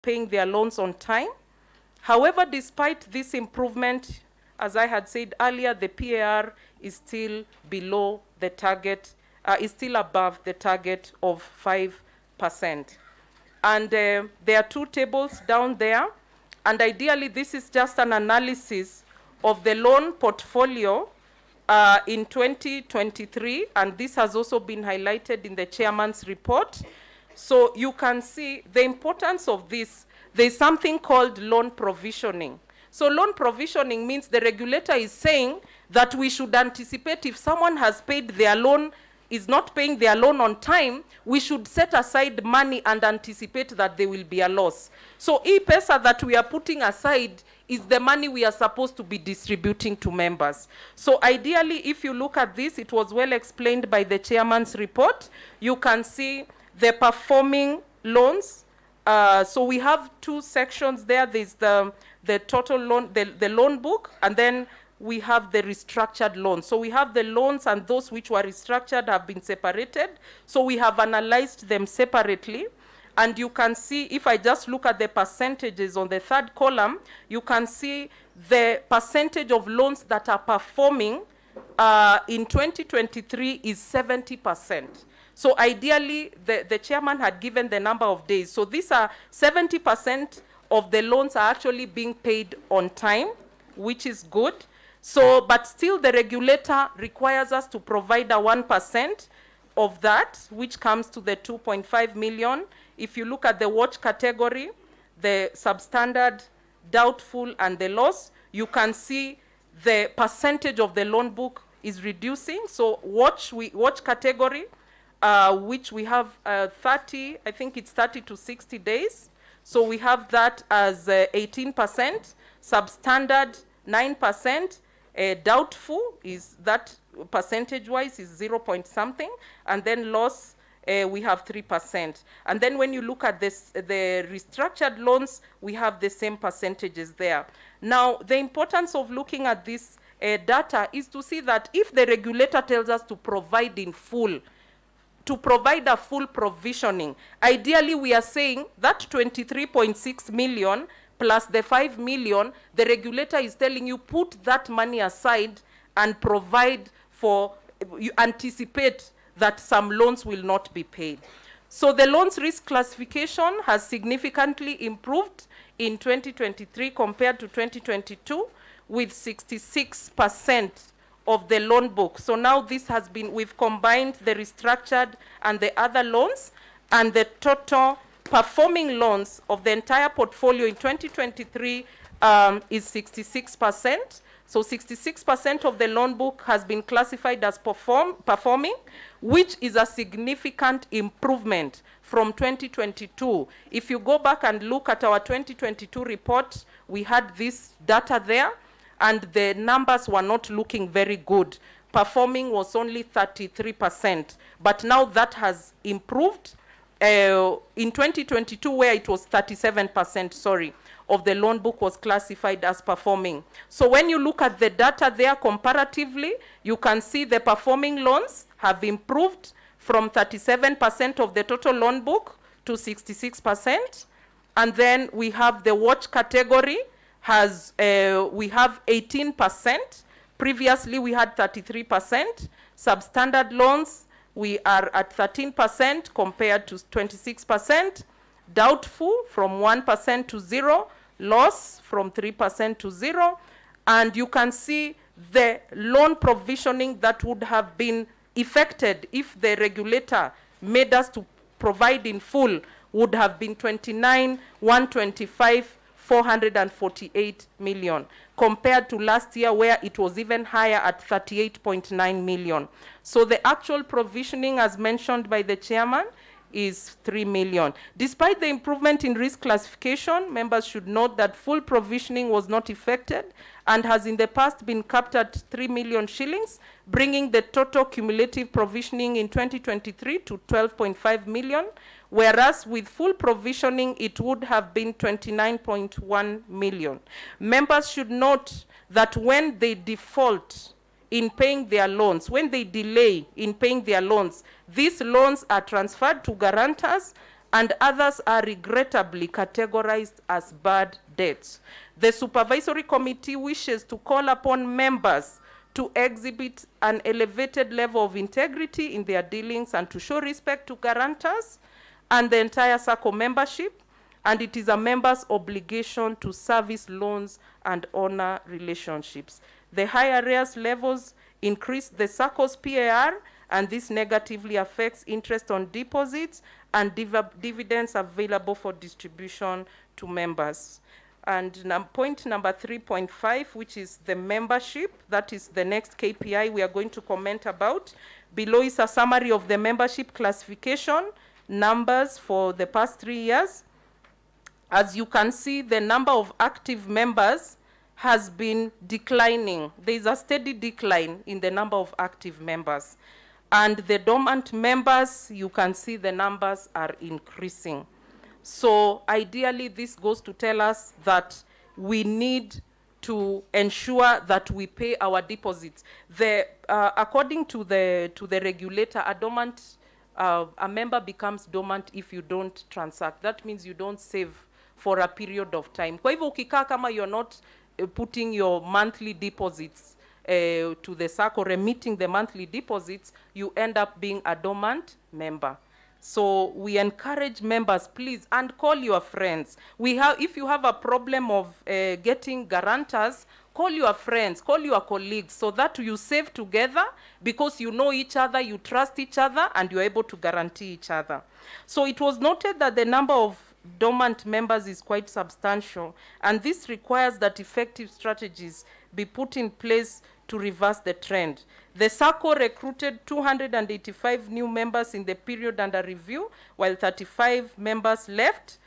paying their loans on time. However, despite this improvement, as I had said earlier, the PAR is still below the target, is still above the target of 5%. And there are two tables down there. And ideally, this is just an analysis of the loan portfolio in 2023. And this has also been highlighted in the chairman's report. So you can see the importance of this. There's something called loan provisioning. So loan provisioning means the regulator is saying that we should anticipate if someone has paid their loan, is not paying their loan on time, we should set aside money and anticipate that there will be a loss. So e-pesa that we are putting aside is the money we are supposed to be distributing to members. So ideally, if you look at this, it was well explained by the chairman's report. You can see the performing loans. So we have two sections there. There's the total loan, the loan book, and then we have the restructured loans. So we have the loans, and those which were restructured have been separated. So we have analyzed them separately. And you can see, if I just look at the percentages on the third column, you can see the percentage of loans that are performing in 2023 is 70%. So ideally, the chairman had given the number of days. So these are 70% of the loans are actually being paid on time, which is good. So, but still the regulator requires us to provide a 1% of that, which comes to the 2.5 million. If you look at the watch category, the substandard, doubtful, and the loss, you can see the percentage of the loan book is reducing. So watch category, which we have 30, I think it's 30 to 60 days. So we have that as 18%, substandard 9%, doubtful is that percentage-wise is 0 point something, and then loss we have 3%. And then when you look at this, the restructured loans, we have the same percentages there. Now, the importance of looking at this data is to see that if the regulator tells us to provide in full, to provide a full provisioning, ideally we are saying that 23.6 million plus the 5 million, the regulator is telling you put that money aside and provide for, you anticipate that some loans will not be paid. So the loans risk classification has significantly improved in 2023 compared to 2022 with 66% of the loan book. So now this has been, we've combined the restructured and the other loans, and the total performing loans of the entire portfolio in 2023 is 66%. So 66% of the loan book has been classified as performing, which is a significant improvement from 2022. If you go back and look at our 2022 report, we had this data there, and the numbers were not looking very good. Performing was only 33%, but now that has improved. In 2022, where it was 37%, sorry, of the loan book was classified as performing. So when you look at the data there comparatively, you can see the performing loans have improved from 37% of the total loan book to 66%. And then we have the watch category has, we have 18%. Previously, we had 33%. Substandard loans, we are at 13% compared to 26%. Doubtful from 1% to 0. Loss from 3% to 0. And you can see the loan provisioning that would have been effected if the regulator made us to provide in full would have been 29,125, 448 million, compared to last year where it was even higher at 38.9 million. So the actual provisioning, as mentioned by the chairman, is 3 million. Despite the improvement in risk classification, members should note that full provisioning was not effected and has in the past been capped at 3 million shillings, bringing the total cumulative provisioning in 2023 to 12.5 million, whereas with full provisioning, it would have been 29.1 million. Members should note that when they default in paying their loans, when they delay in paying their loans, these loans are transferred to guarantors, and others are regrettably categorized as bad debts. The Supervisory Committee wishes to call upon members to exhibit an elevated level of integrity in their dealings and to show respect to guarantors and the entire SACCO membership, and it is a member's obligation to service loans and honor relationships. The high arrears levels increase the SACCO's PAR, and this negatively affects interest on deposits and dividends available for distribution to members. And point number 3.5, which is the membership, that is the next KPI we are going to comment about. Below is a summary of the membership classification numbers for the past 3 years. As you can see, the number of active members has been declining. There is a steady decline in the number of active members. And the dormant members, you can see the numbers are increasing. So ideally, this goes to tell us that we need to ensure that we pay our deposits. According to the regulator, a member becomes dormant if you don't transact. That means you don't save for a period of time. Kwa hivyo ukikaa kama you're not putting your monthly deposits to the SACCO, remitting the monthly deposits, you end up being a dormant member. So we encourage members, please, and call your friends. If you have a problem of getting guarantors, call your friends, call your colleagues, so that you save together because you know each other, you trust each other, and you're able to guarantee each other. So it was noted that the number of dormant members is quite substantial, and this requires that effective strategies be put in place to reverse the trend. The SACCO recruited 285 new members in the period under review, while 35 members left,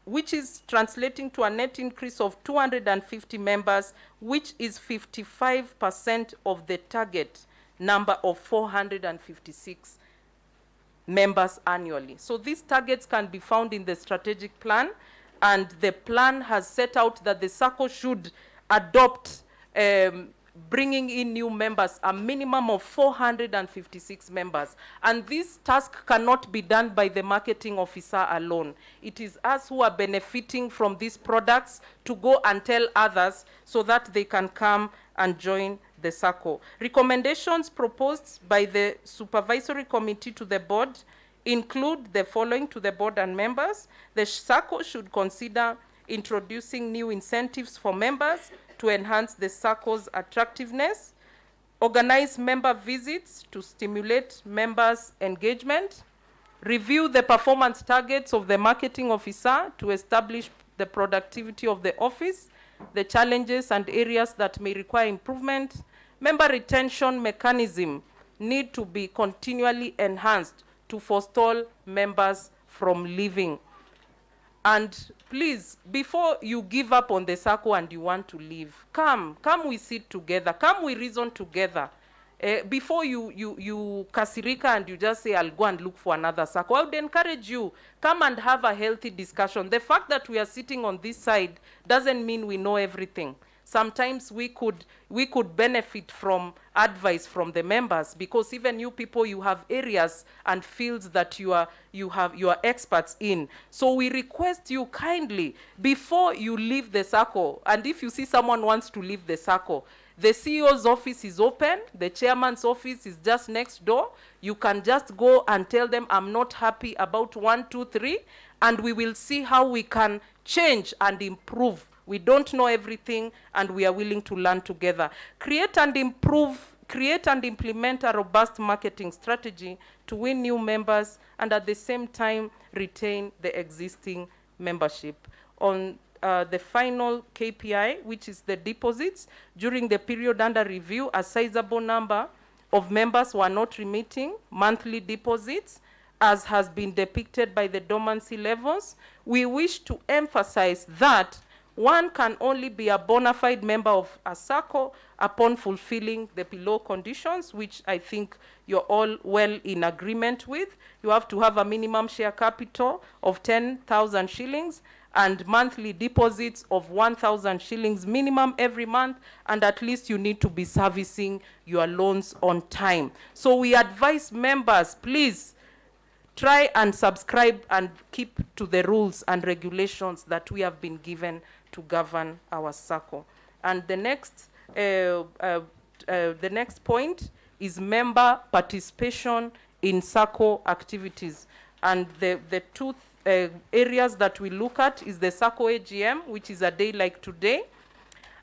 which is translating to a net increase of 250 members, which is 55% of the target number of 456 members annually. So these targets can be found in the strategic plan, and the plan has set out that the SACCO should adopt bringing in new members, a minimum of 456 members. And this task cannot be done by the marketing officer alone. It is us who are benefiting from these products to go and tell others so that they can come and join the SACCO. Recommendations proposed by the Supervisory Committee to the board include the following to the board and members. The SACCO should consider introducing new incentives for members to enhance the SACCO's attractiveness, organize member visits to stimulate members' engagement, review the performance targets of the marketing officer to establish the productivity of the office, the challenges and areas that may require improvement. Member retention mechanism need to be continually enhanced to forestall members from leaving. And please, before you give up on the SACCO and you want to leave, come we sit together, come we reason together. Before you kasirika and you just say, I'll go and look for another SACCO, I would encourage you, come and have a healthy discussion. The fact that we are sitting on this side doesn't mean we know everything. Sometimes we could benefit from advice from the members, because even you people, you have areas and fields that you are experts in. So we request you kindly, before you leave the SACCO, and if you see someone wants to leave the SACCO, the CEO's office is open, the chairman's office is just next door. You can just go and tell them, I'm not happy about 1, 2, 3, and we will see how we can change and improve. We don't know everything, and we are willing to learn together. Create and implement a robust marketing strategy to win new members, and at the same time retain the existing membership. On the final KPI, which is the deposits, during the period under review, a sizable number of members were not remitting monthly deposits, as has been depicted by the dormancy levels. We wish to emphasize that one can only be a bona fide member of a SACCO upon fulfilling the below conditions, which I think you're all well in agreement with. You have to have a minimum share capital of 10,000 shillings and monthly deposits of 1,000 shillings minimum every month, and at least you need to be servicing your loans on time. So we advise members, please, try and subscribe and keep to the rules and regulations that we have been given to govern our SACCO. And the next point is member participation in SACCO activities. And the two areas that we look at is the SACCO AGM, which is a day like today.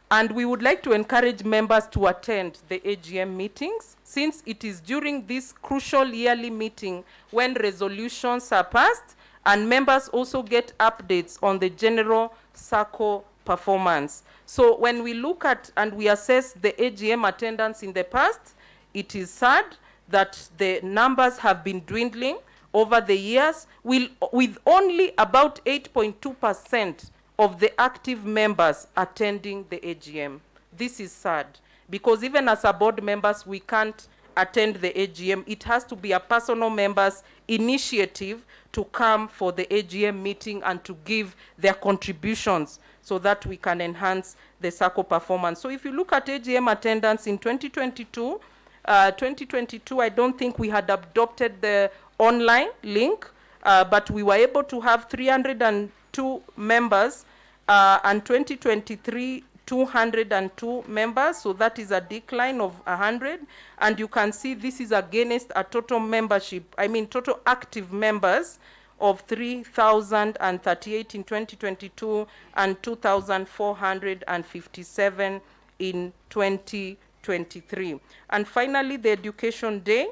And we would like to encourage members to attend the AGM meetings, since it is during this crucial yearly meeting when resolutions are passed and members also get updates on the general SACCO performance. So when we look at and we assess the AGM attendance in the past, it is sad that the numbers have been dwindling over the years, with only about 8.2% of the active members attending the AGM. This is sad, because even as a board members, we can't attend the AGM. It has to be a personal member's initiative to come for the AGM meeting and to give their contributions so that we can enhance the SACCO performance. So if you look at AGM attendance in 2022, I don't think we had adopted the online link, but we were able to have 302 members, and 2023, 202 members, so that is a decline of 100. And you can see this is against a total membership, total active members of 3,038 in 2022 and 2,457 in 2023. And finally, the Education Day.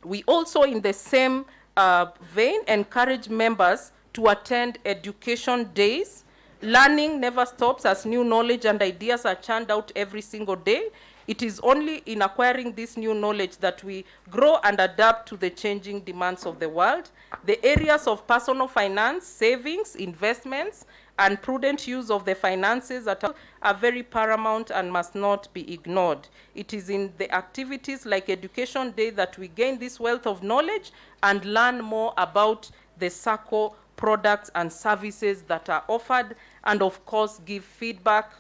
We also, in the same vein, encourage members to attend education days. Learning never stops, as new knowledge and ideas are churned out every single day. It is only in acquiring this new knowledge that we grow and adapt to the changing demands of the world. The areas of personal finance, savings, investments, and prudent use of the finances are very paramount and must not be ignored. It is in the activities like Education Day that we gain this wealth of knowledge and learn more about the SACCO products and services that are offered, and of course give feedback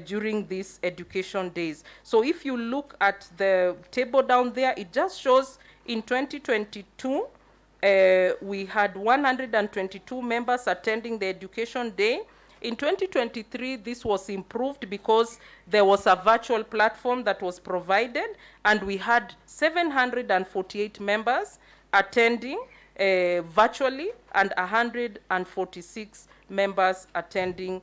during these education days. So if you look at the table down there, it just shows in 2022, we had 122 members attending the education day. In 2023, this was improved because there was a virtual platform that was provided, and we had 748 members attending virtually and 146 members attending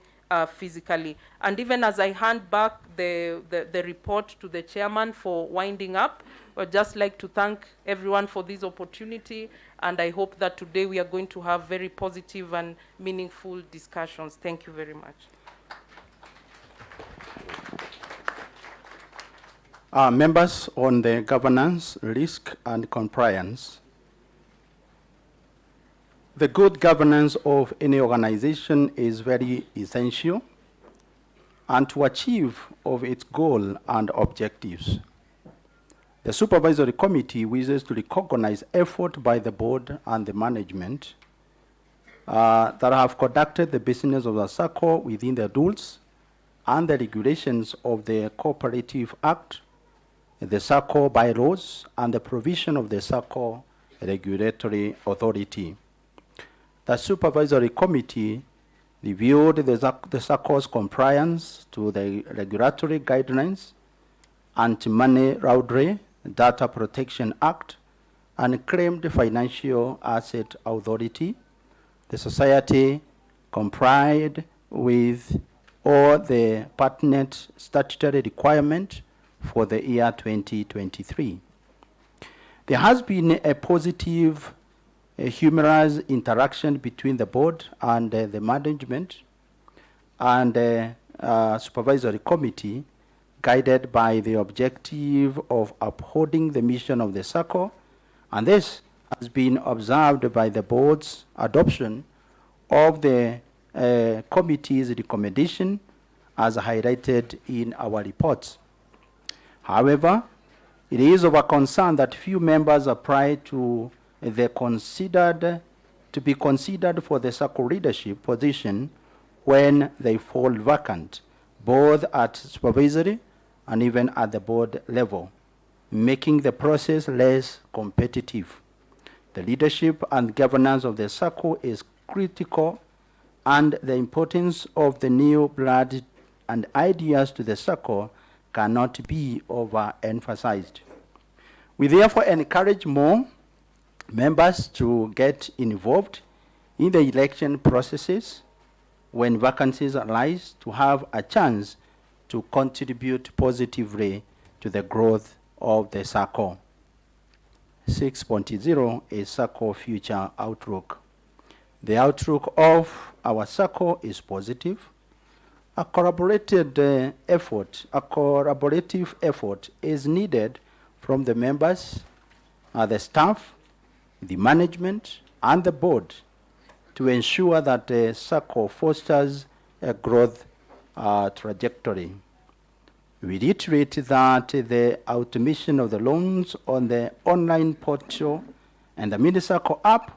physically. And even as I hand back the report to the chairman for winding up, I'd just like to thank everyone for this opportunity, and I hope that today we are going to have very positive and meaningful discussions. Thank you very much. Members on the governance, risk, and compliance. The good governance of any organization is very essential and to achieve of its goal and objectives. The Supervisory Committee wishes to recognize effort by the board and the management that have conducted the business of the SACCO within the rules and the regulations of the Cooperative Act, the SACCO bylaws, and the provision of the SACCO Regulatory Authority. The Supervisory Committee reviewed the SACCO's compliance to the regulatory guidelines, Anti-Money Laundering, Data Protection Act, and claimed Financial Asset Authority. The Society complied with all the pertinent statutory requirements for the year 2023. There has been a positive humorous interaction between the board and the management and the Supervisory Committee, guided by the objective of upholding the mission of the SACCO, and this has been observed by the board's adoption of the committee's recommendation as highlighted in our reports. However, it is of a concern that few members apply to be considered for the SACCO leadership position when they fall vacant, both at supervisory and even at the board level, making the process less competitive. The leadership and governance of the Sacco is critical, and the importance of the new blood and ideas to the Sacco cannot be overemphasized. We therefore encourage more members to get involved in the election processes when vacancies arise, to have a chance to contribute positively to the growth of the Sacco. 6.0 is Sacco Future Outlook. The outlook of our Sacco is positive. A collaborative effort is needed from the members, the staff, the management, and the board to ensure that the Sacco fosters a growth trajectory. We reiterate that the automation of the loans on the online portal and the Dhamini Sacco app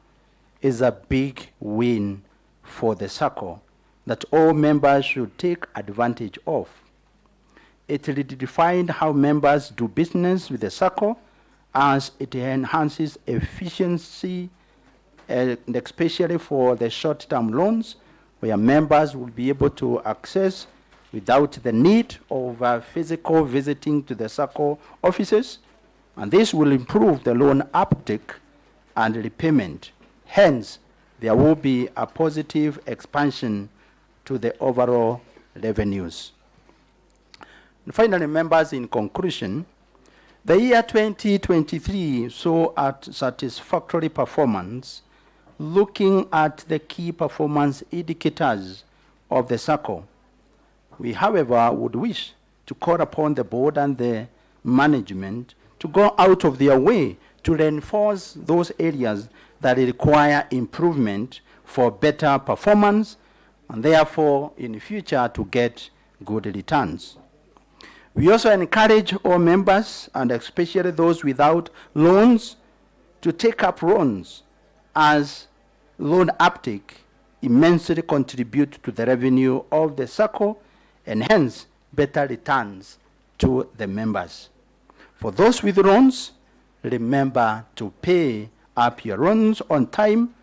is a big win for the Sacco that all members should take advantage of. It redefined how members do business with the Sacco, as it enhances efficiency, and especially for the short-term loans, where members will be able to access without the need of physical visiting to the Sacco offices, and this will improve the loan uptake and repayment. Hence, there will be a positive expansion to the overall revenues. And finally, members, in conclusion, the year 2023 saw a satisfactory performance looking at the key performance indicators of the Sacco. We, however, would wish to call upon the board and the management to go out of their way to reinforce those areas that require improvement for better performance, and therefore in the future to get good returns. We also encourage all members, and especially those without loans, to take up loans, as loan uptake immensely contributes to the revenue of the Sacco and hence better returns to the members. For those with loans, remember to pay up your loans on time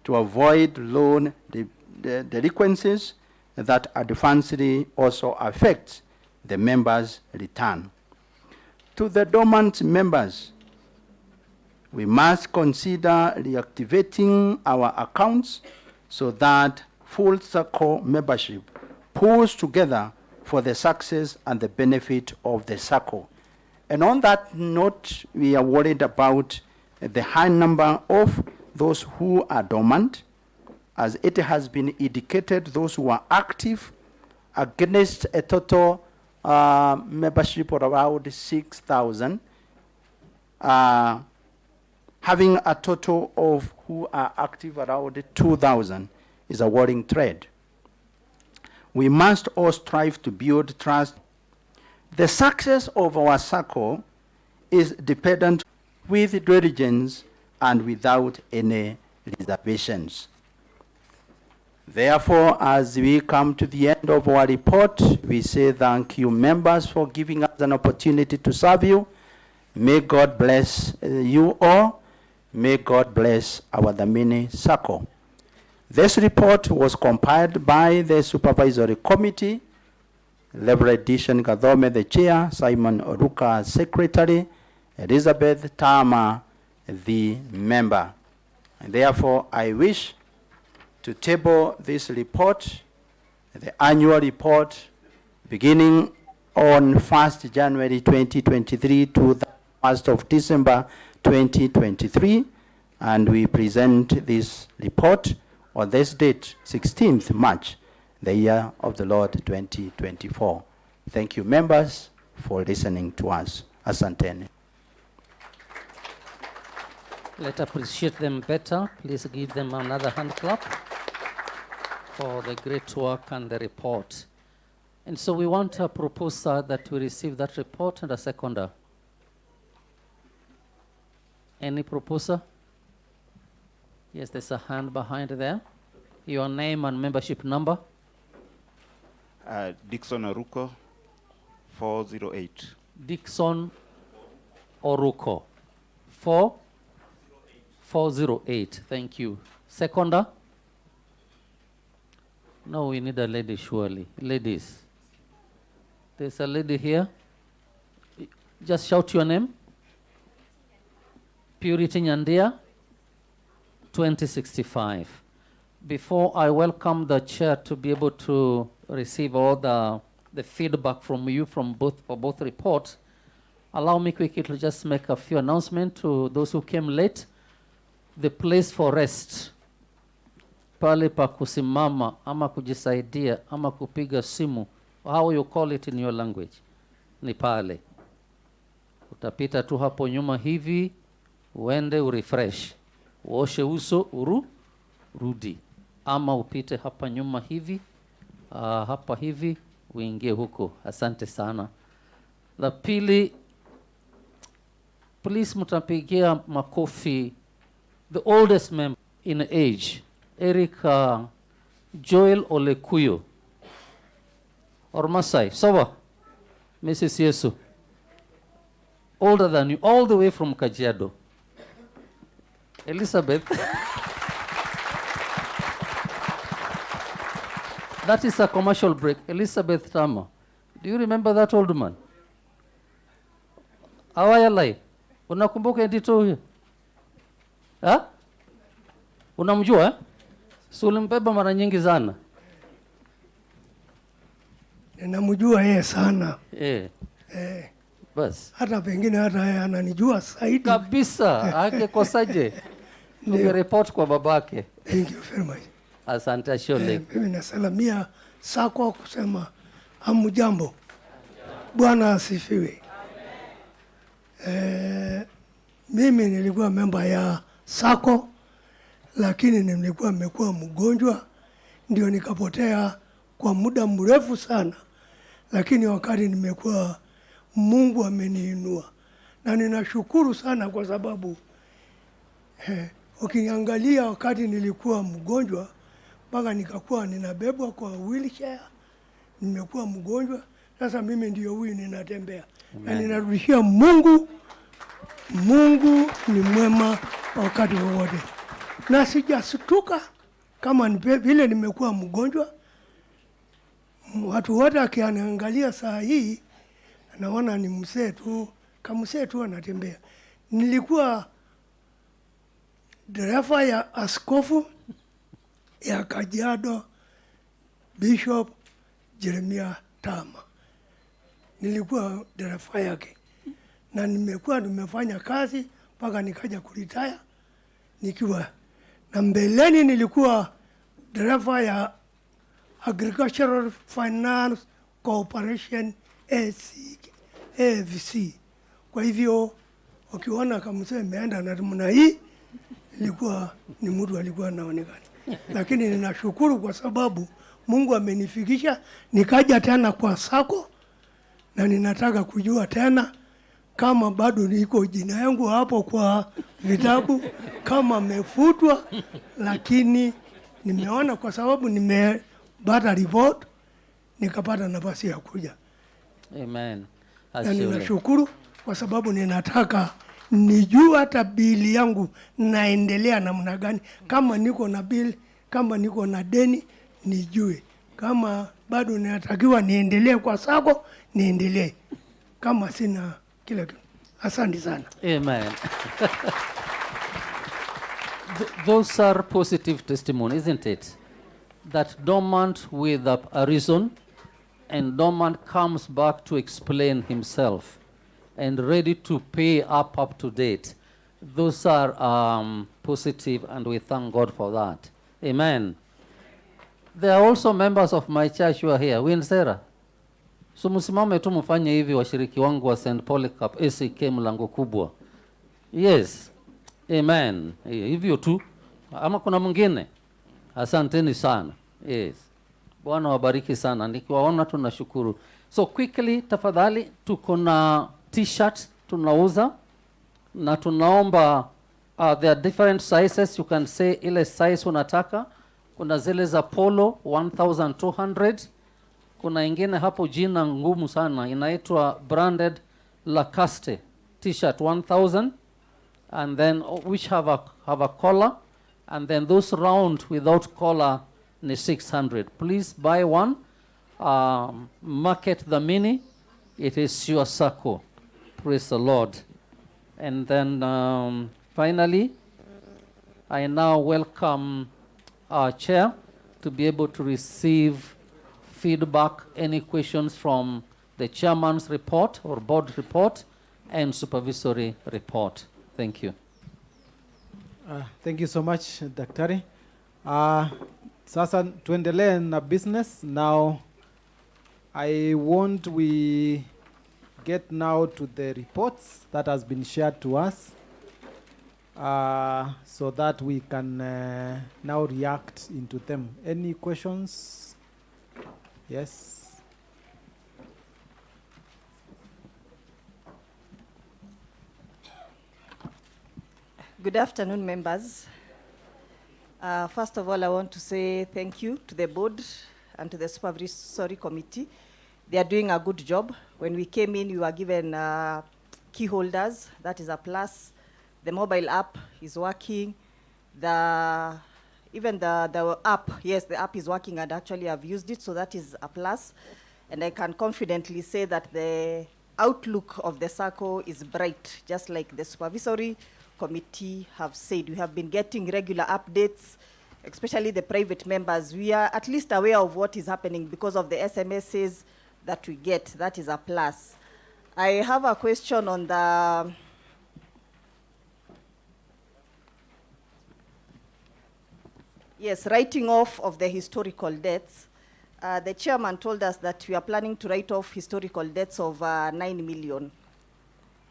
to avoid loan delinquencies that adversely also affect the members' return. To the dormant members, we must consider reactivating our accounts so that full Sacco membership pulls together for the success and the benefit of the Sacco. And on that note, we are worried about the high number of those who are dormant, as it has been indicated those who are active against a total membership of around 6,000, having a total of who are active around 2,000 is a worrying trend. We must all strive to build trust. The success of our Sacco is dependent with diligence and without any reservations. Therefore, as we come to the end of our report, we say thank you, members, for giving us an opportunity to serve you. May God bless you all. May God bless our Dhamini Sacco. This report was compiled by the Supervisory Committee, Reverend Dishan Gadhome, the Chair, Simon Oruka, Secretary, Elizabeth Tama, the Member. And therefore, I wish to table this report, the annual report, beginning on 1st January 2023 to the 1st of December 2023, and we present this report on this date, 16th March, the year of the Lord 2024. Thank you, members, for listening to us. Asanteni. Let's appreciate them better. Please give them another hand clap for the great work and the report. And so we want a proposer that we receive that report and a seconder. Any proposer? Yes, there's a hand behind there. Your name and membership number? Dixon Oruko, 408. Dixon Oruko, 408. 408. Thank you. Seconder? No, we need a lady surely. Ladies. There's a lady here. Just shout your name. Purity Nyandia, 2065. Before I welcome the chair to be able to receive all the feedback from you for both reports, allow me quickly to just make a few announcements to those who came late. The place for rest, pale pa kusimama ama kujisaidia ama kupiga simu, how you call it in your language, ni pale. Utapita tu hapo nyuma hivi, uende urefresh, uoshe uso, rudi. Ama upite hapa nyuma hivi, hapa hivi, uingie huko. Asante sana. La pili, please mtapigia makofi the oldest member in age, Eric Joel Olekuyo. Or Masai, sawa? Mrs. Yesu. Older than you, all the way from Kajiado. Elizabeth. That is a commercial break. Elizabeth Tama. Do you remember that old man? Awayalai. Unakumbuka edito huyo? Ha? Unamjua eh? Si ulimbeba mara nyingi sana. Ninamjua yeye sana. Bas. Hata pengine hata yeye ananijua zaidi. Kabisa. Angekosaje? Ningereport kwa babake. Thank you very much. Asante Ashole. Mimi nasalamia Sacco kusema hamjambo. Bwana asifiwe. Mimi nilikuwa member ya Sacco, lakini nilikuwa nimekuwa mgonjwa, ndio nikapotea kwa muda mrefu sana. Lakini wakati nimekuwa, Mungu ameniinua. Na ninashukuru sana kwa sababu ukiniangalia wakati nilikuwa mgonjwa, mpaka nikakuwa ninabebwa kwa wheelchair, nimekuwa mgonjwa, sasa mimi ndio huyu ninatembea. Na ninarudishia Mungu. Mungu ni mwema wakati wowote. Na sijashtuka kama vile nimekuwa mgonjwa. Watu wote akiangalia saa hii naona ni mzee tu, kama mzee tu anatembea. Nilikuwa dereva ya askofu ya Kajiado, Bishop Jeremiah Tama. Nilikuwa dereva yake. Na nimefanya kazi mpaka nikaja kuretire nikiwa. Na mbeleni nilikuwa dereva ya Agricultural Finance Corporation AVC. Kwa hivyo ukiona kama mzee ameenda na namna hii, ilikuwa ni mtu alikuwa anaonekana. Lakini ninashukuru kwa sababu Mungu amenifikisha nikaja tena kwa Sacco, na ninataka kujua tena kama bado niko jina yangu hapo kwa vitabu, kama mefutwa, lakini nimeona kwa sababu nimepata report nikapata nafasi ya kuja. Amen. Na ninashukuru kwa sababu ninataka nijue hata bili yangu naendelea namna gani. Kama niko na bili, kama niko na deni, nijue. Kama bado ninatakiwa niendelee kwa Sacco, niendelee. Kama sina kila kitu. Asante sana. Amen. Those are positive testimonies, isn't it? That dormant with a reason, and dormant comes back to explain himself and ready to pay up to date. Those are positive, and we thank God for that. Amen. There are also members of my church who are here. Win Sarah. So msimame tu mfanye hivi, washiriki wangu wa St. Polycarp ACK mlango kubwa. Yes. Amen. Hivyo tu. Ama kuna mwingine? Asanteni sana. Yes. Bwana wabariki sana. Nikiwaona tunashukuru. So quickly tafadhali, tuko na t-shirt tunauza, na tunaomba there are different sizes. You can say ile size unataka. Kuna zile za polo 1200. Kuna ingine hapo jina ngumu sana inaitwa branded Lacoste t-shirt 1000. and then which have a collar, and then those round without collar is 600. Please buy one. Market Dhamini. It is your Sacco. Praise the Lord. And then finally, I now welcome our chair to be able to receive feedback, any questions from the chairman's report or board report and supervisory report. Thank you. Thank you so much, Daktari. Sasa tuendelee na business. Now, I want we get now to the reports that has been shared to us so that we can now react into them. Any questions? Yes. Good afternoon, members. First of all, I want to say thank you to the board and to the supervisory committee. They are doing a good job. When we came in, we were given key holders. That is a plus. The mobile app is working. Even the app, yes, the app is working, and actually I've used it, so that is a plus. And I can confidently say that the outlook of the Sacco is bright, just like the supervisory committee have said. We have been getting regular updates, especially the private members. We are at least aware of what is happening because of the SMSs that we get. That is a plus. I have a question on the writing off of the historical debts. The chairman told us that we are planning to write off historical debts of 9 million.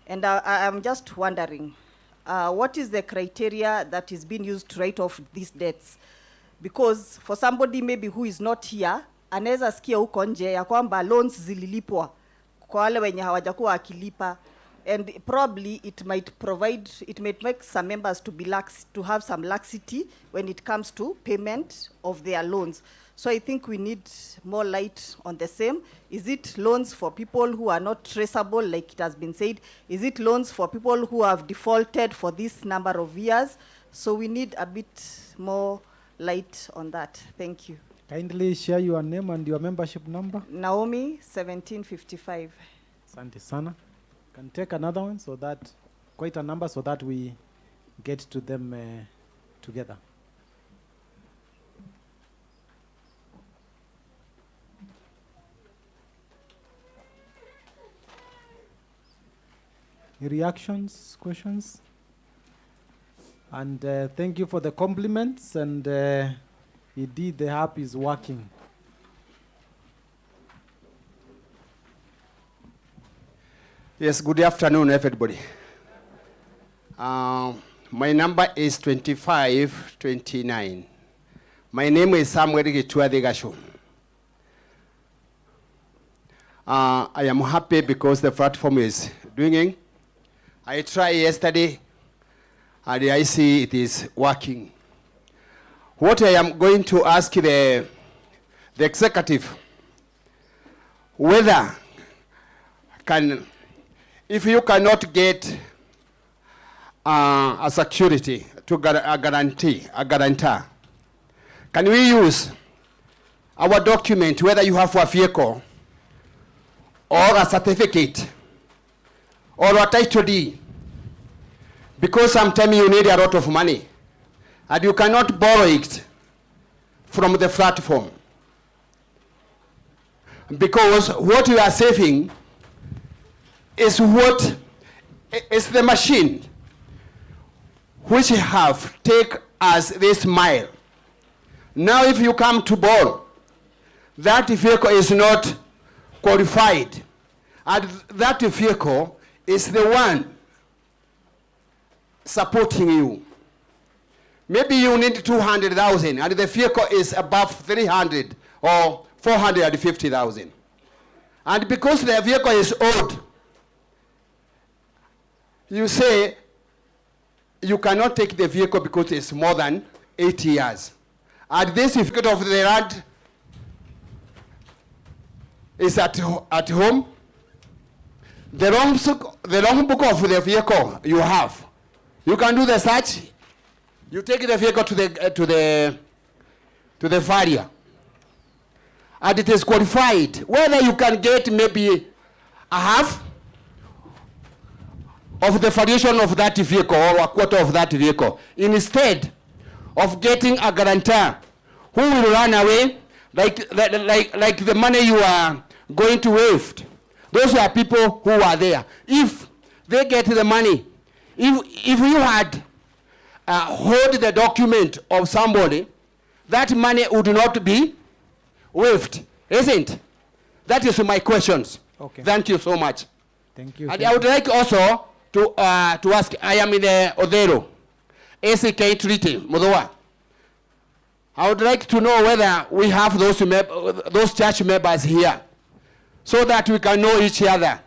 And I'm just wondering, what is the criteria that is being used to write off these debts? Because for somebody maybe who is not here, anaweza sikia huko nje ya kwamba loans zililipwa kwa wale wenye hawajakuwa akilipa, and probably it might make some members to have some laxity when it comes to payment of their loans. So I think we need more light on the same. Is it loans for people who are not traceable, like it has been said? Is it loans for people who have defaulted for this number of years? So we need a bit more light on that. Thank you. Kindly share your name and your membership number. Naomi, 1755. Asante sana. Can take another one, so that quite a number, so that we get to them together. Any reactions, questions? And thank you for the compliments, and indeed the app is working. Yes, good afternoon, everybody. My number is 2529. My name is Samuel Gituadegasho. I am happy because the platform is doing it. I tried yesterday, and I see it is working. What I am going to ask the executive, whether if you cannot get a security to a guarantor, can we use our document, whether you have a vehicle or a certificate or a title deed? Because sometimes you need a lot of money and you cannot borrow it from the platform. Because what you are saving is the machine which have take us this mile. Now if you come to borrow, that vehicle is not qualified, and that vehicle is the one supporting you. Maybe you need 200,000 and the vehicle is above 300 or 450,000. And because the vehicle is old, you say you cannot take the vehicle because it's more than 8 years. And this certificate of the land is at home. The wrong book of the vehicle you have You can do the search. You take the vehicle to the farrier, and it is qualified. Whether you can get maybe a half of the valuation of that vehicle or a quarter of that vehicle, instead of getting a guarantor who will run away like the money you are going to waste. Those are people who are there. If they get the money, if you had hold the document of somebody, that money would not be waived, isn't? That is my questions. Okay. Thank you so much. Thank you. And I would like also to ask, I am in the Odero, ACK Treaty, Modowa. I would like to know whether we have those church members here so that we can know each other.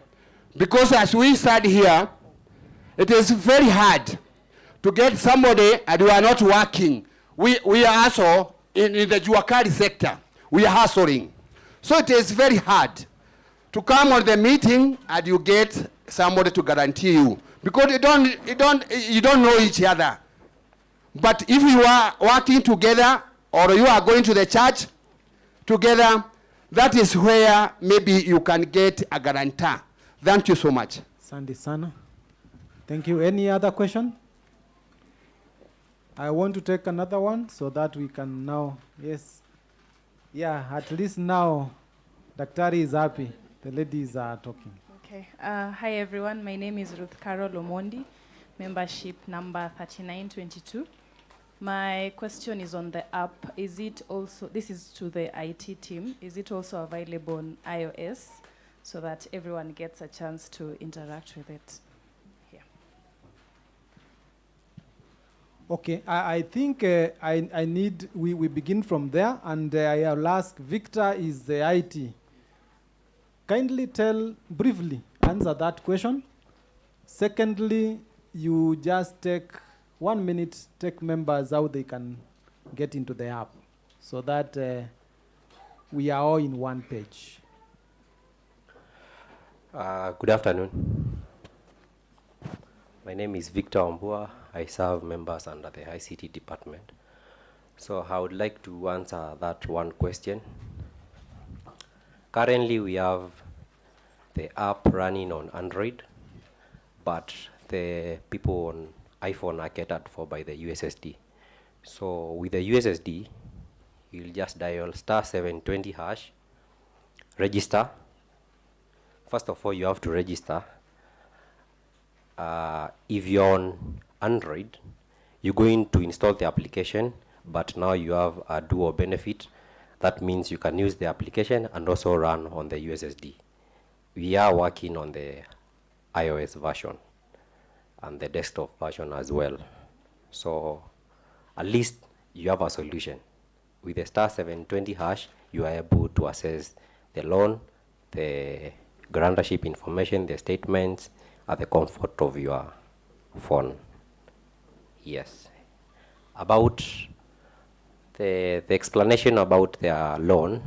Because as we sat here, it is very hard to get somebody and we are not working. We are also in the Juakari sector. We are hustling. So it is very hard to come on the meeting and you get somebody to guarantee you. Because you don't know each other. But if you are working together or you are going to the church together, that is where maybe you can get a guarantor. Thank you so much. Sandy Sana. Thank you. Any other question? I want to take another one so that we can now, yes. Yeah, at least now, Daktari is happy. The ladies are talking. Okay. Hi, everyone. My name is Ruth Carol Omondi, membership number 3922. My question is on the app. Is it also, this is to the IT team, is it also available on iOS so that everyone gets a chance to interact with it? Yeah. Okay, I think I need, we begin from there, and I'll ask Victor is the IT. Kindly tell, briefly, answer that question. Secondly, you just take 1 minute, take members how they can get into the app so that we are all in one page. Good afternoon. My name is Victor Ombua. I serve members under the ICT department. So I would like to answer that one question. Currently, we have the app running on Android, but the people on iPhone are catered for by the USSD. So with the USSD, you'll just dial *720#, register. First of all, you have to register. If you're on Android, you're going to install the application, but now you have a dual benefit. That means you can use the application and also run on the USSD. We are working on the iOS version and the desktop version as well. So at least you have a solution. With the *720#, you are able to access the loan, the grantorship information, the statements at the comfort of your phone. Yes. About the explanation about their loan,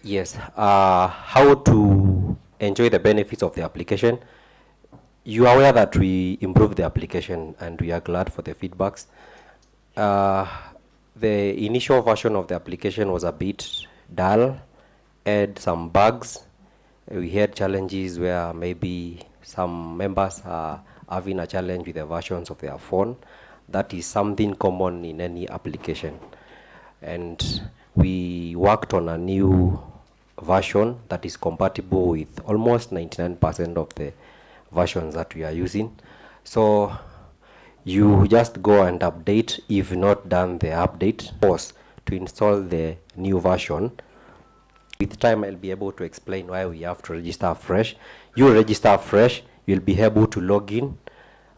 yes, how to enjoy the benefits of the application. You are aware that we improved the application and we are glad for the feedbacks. The initial version of the application was a bit dull, had some bugs. We had challenges where maybe some members are having a challenge with the versions of their phone. That is something common in any application. And we worked on a new version that is compatible with almost 99% of the versions that we are using. So you just go and update. If not done the update, pause to install the new version. With time, I'll be able to explain why we have to register fresh. You register fresh, you'll be able to log in.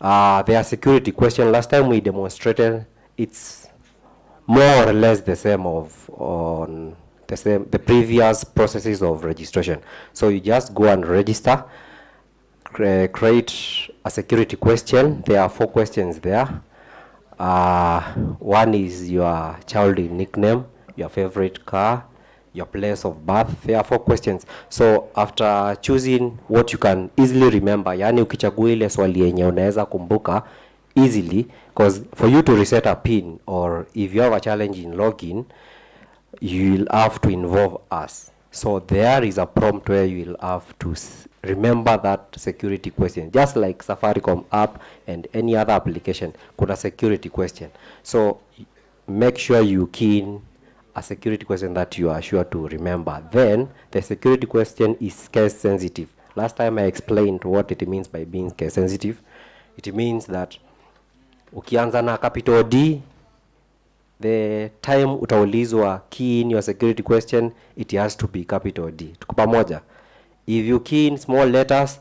There are security questions. Last time we demonstrated, it's more or less the same on the previous processes of registration. So you just go and register, create a security question. There are 4 questions there. One is your child nickname, your favorite car, your place of birth. There are 4 questions. So after choosing what you can easily remember, yani ukichagua ile swali yenye unaweza kumbuka easily, because for you to reset a PIN or if you have a challenge in login, you will have to involve us. So there is a prompt where you will have to remember that security question. Just like Safaricom app and any other application, kuna security question. So make sure you key in a security question that you are sure to remember. Then the security question is case sensitive. Last time I explained what it means by being case sensitive. It means that ukianza na capital D, the time utaulizwa key in your security question, it has to be capital D. Tuko pamoja? If you key in small letters,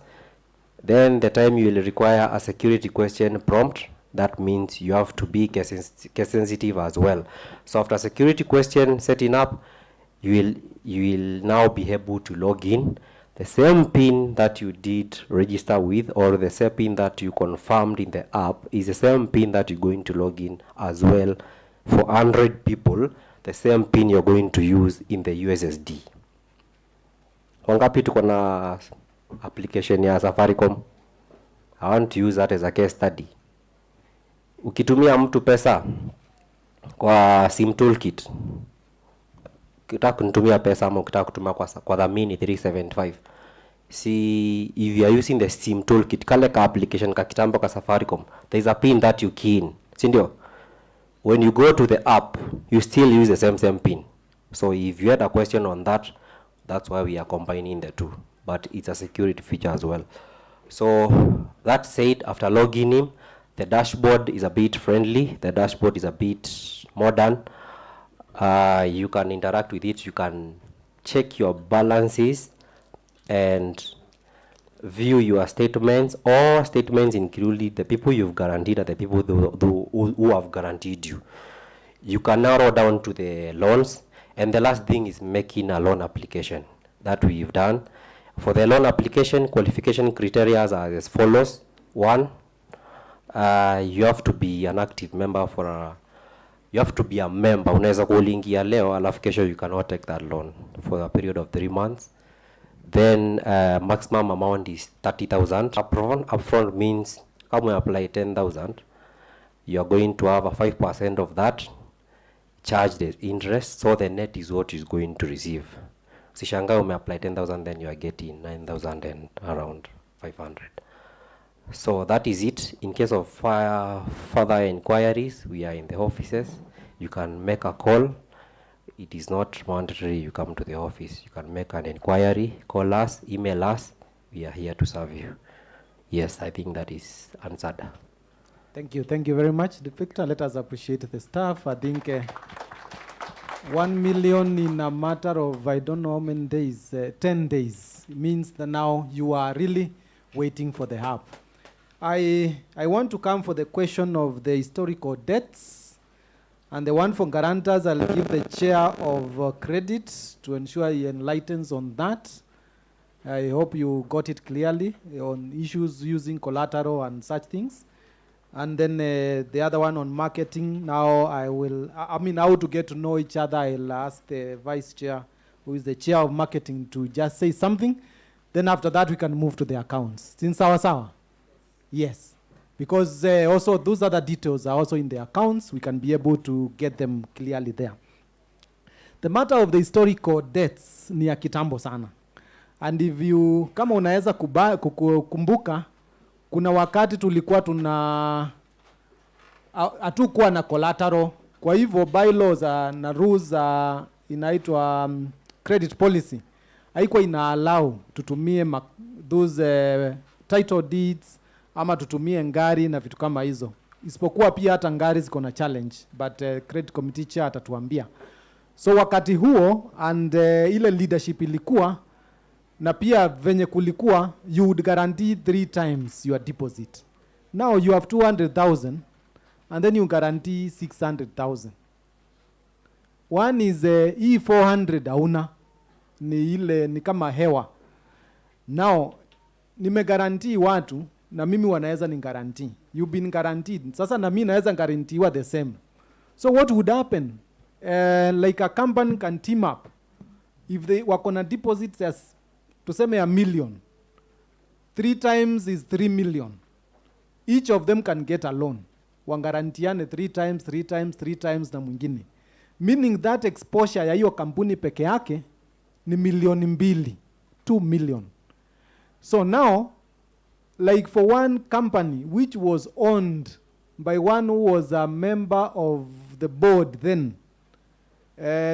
then the time you will require a security question prompt. That means you have to be case sensitive as well. So after security question setting up, you will now be able to log in. The same PIN that you did register with, or the same PIN that you confirmed in the app, is the same PIN that you're going to log in as well. For 100 people, the same PIN you're going to use in the USSD. Wangapi tuko na application ya Safaricom? I want to use that as a case study. Ukitumia mtu pesa kwa sim toolkit, ukitaka kunitumia pesa ama ukitaka kutuma kwa Dhamini 375, see, if you are using the sim toolkit, kale ka application ka kitambo ka Safaricom, there is a PIN that you key in, si ndio? When you go to the app, you still use the same PIN. So if you had a question on that, that's why we are combining the two. But it's a security feature as well. So that said, after logging in, the dashboard is a bit friendly. The dashboard is a bit modern. You can interact with it. You can check your balances and view your statements. All statements include the people you've guaranteed and the people who have guaranteed you. You can narrow down to the loans. And the last thing is making a loan application. That we've done. For the loan application, qualification criteria are as follows. 1, you have to be an active member you have to be a member. Unaweza kuingia leo alafu kesho you cannot take that loan for a period of 3 months. Then maximum amount is 30,000. Upfront means kama you apply 10,000, you are going to have a 5% of that charged as interest. So the net is what is going to receive. Sishanga ume apply 10,000, then you are getting 9,000 and around 500. So that is it. In case of further inquiries, we are in the offices. You can make a call. It is not mandatory you come to the office. You can make an inquiry, call us, email us. We are here to serve you. Yes, I think that is answered. Thank you. Thank you very much, Victor. Let us appreciate the staff. I think 1 million in a matter of, I don't know how many days, 10 days, means that now you are really waiting for the help. I want to come for the question of the historical debts, and the one for guarantors, I'll give the chair of credit to ensure he enlightens on that. I hope you got it clearly on issues using collateral and such things. And then the other one on marketing. Now how to get to know each other, I'll ask the vice chair, who is the chair of marketing, to just say something. Then after that, we can move to the accounts. Since sawa? Yes. Because also those other details are also in the accounts. We can be able to get them clearly there. The matter of the historical debts ni ya kitambo sana. And if you, kama unaweza kukumbuka, kuna wakati tulikuwa hatukuwa na collateral. Kwa hivyo bylaws na rules inaitwa credit policy haikuwa ina allow tutumie those title deeds ama tutumie ngari na vitu kama hizo. Isipokuwa pia hata ngari ziko na challenge, but credit committee chair atatuambia. So wakati huo and ile leadership ilikuwa na pia venye kulikuwa, you would guarantee 3 times your deposit. Now you have 200,000 and then you guarantee 600,000. One is hii 400 hauna, ni ile ni kama hewa. Now nimeguarantee watu na mimi wanaweza ni guarantee. You've been guaranteed. Sasa na mimi naweza guaranteewa the same. So what would happen? Like a company can team up if they wako na deposits as tuseme $1 million, 3 times is 3 million. Each of them can get a loan. Wangarantiane 3 times, 3 times, 3 times na mwingine. Meaning that exposure ya hiyo kampuni peke yake ni milioni 2, 2 million. So now, like for one company which was owned by one who was a member of the board then,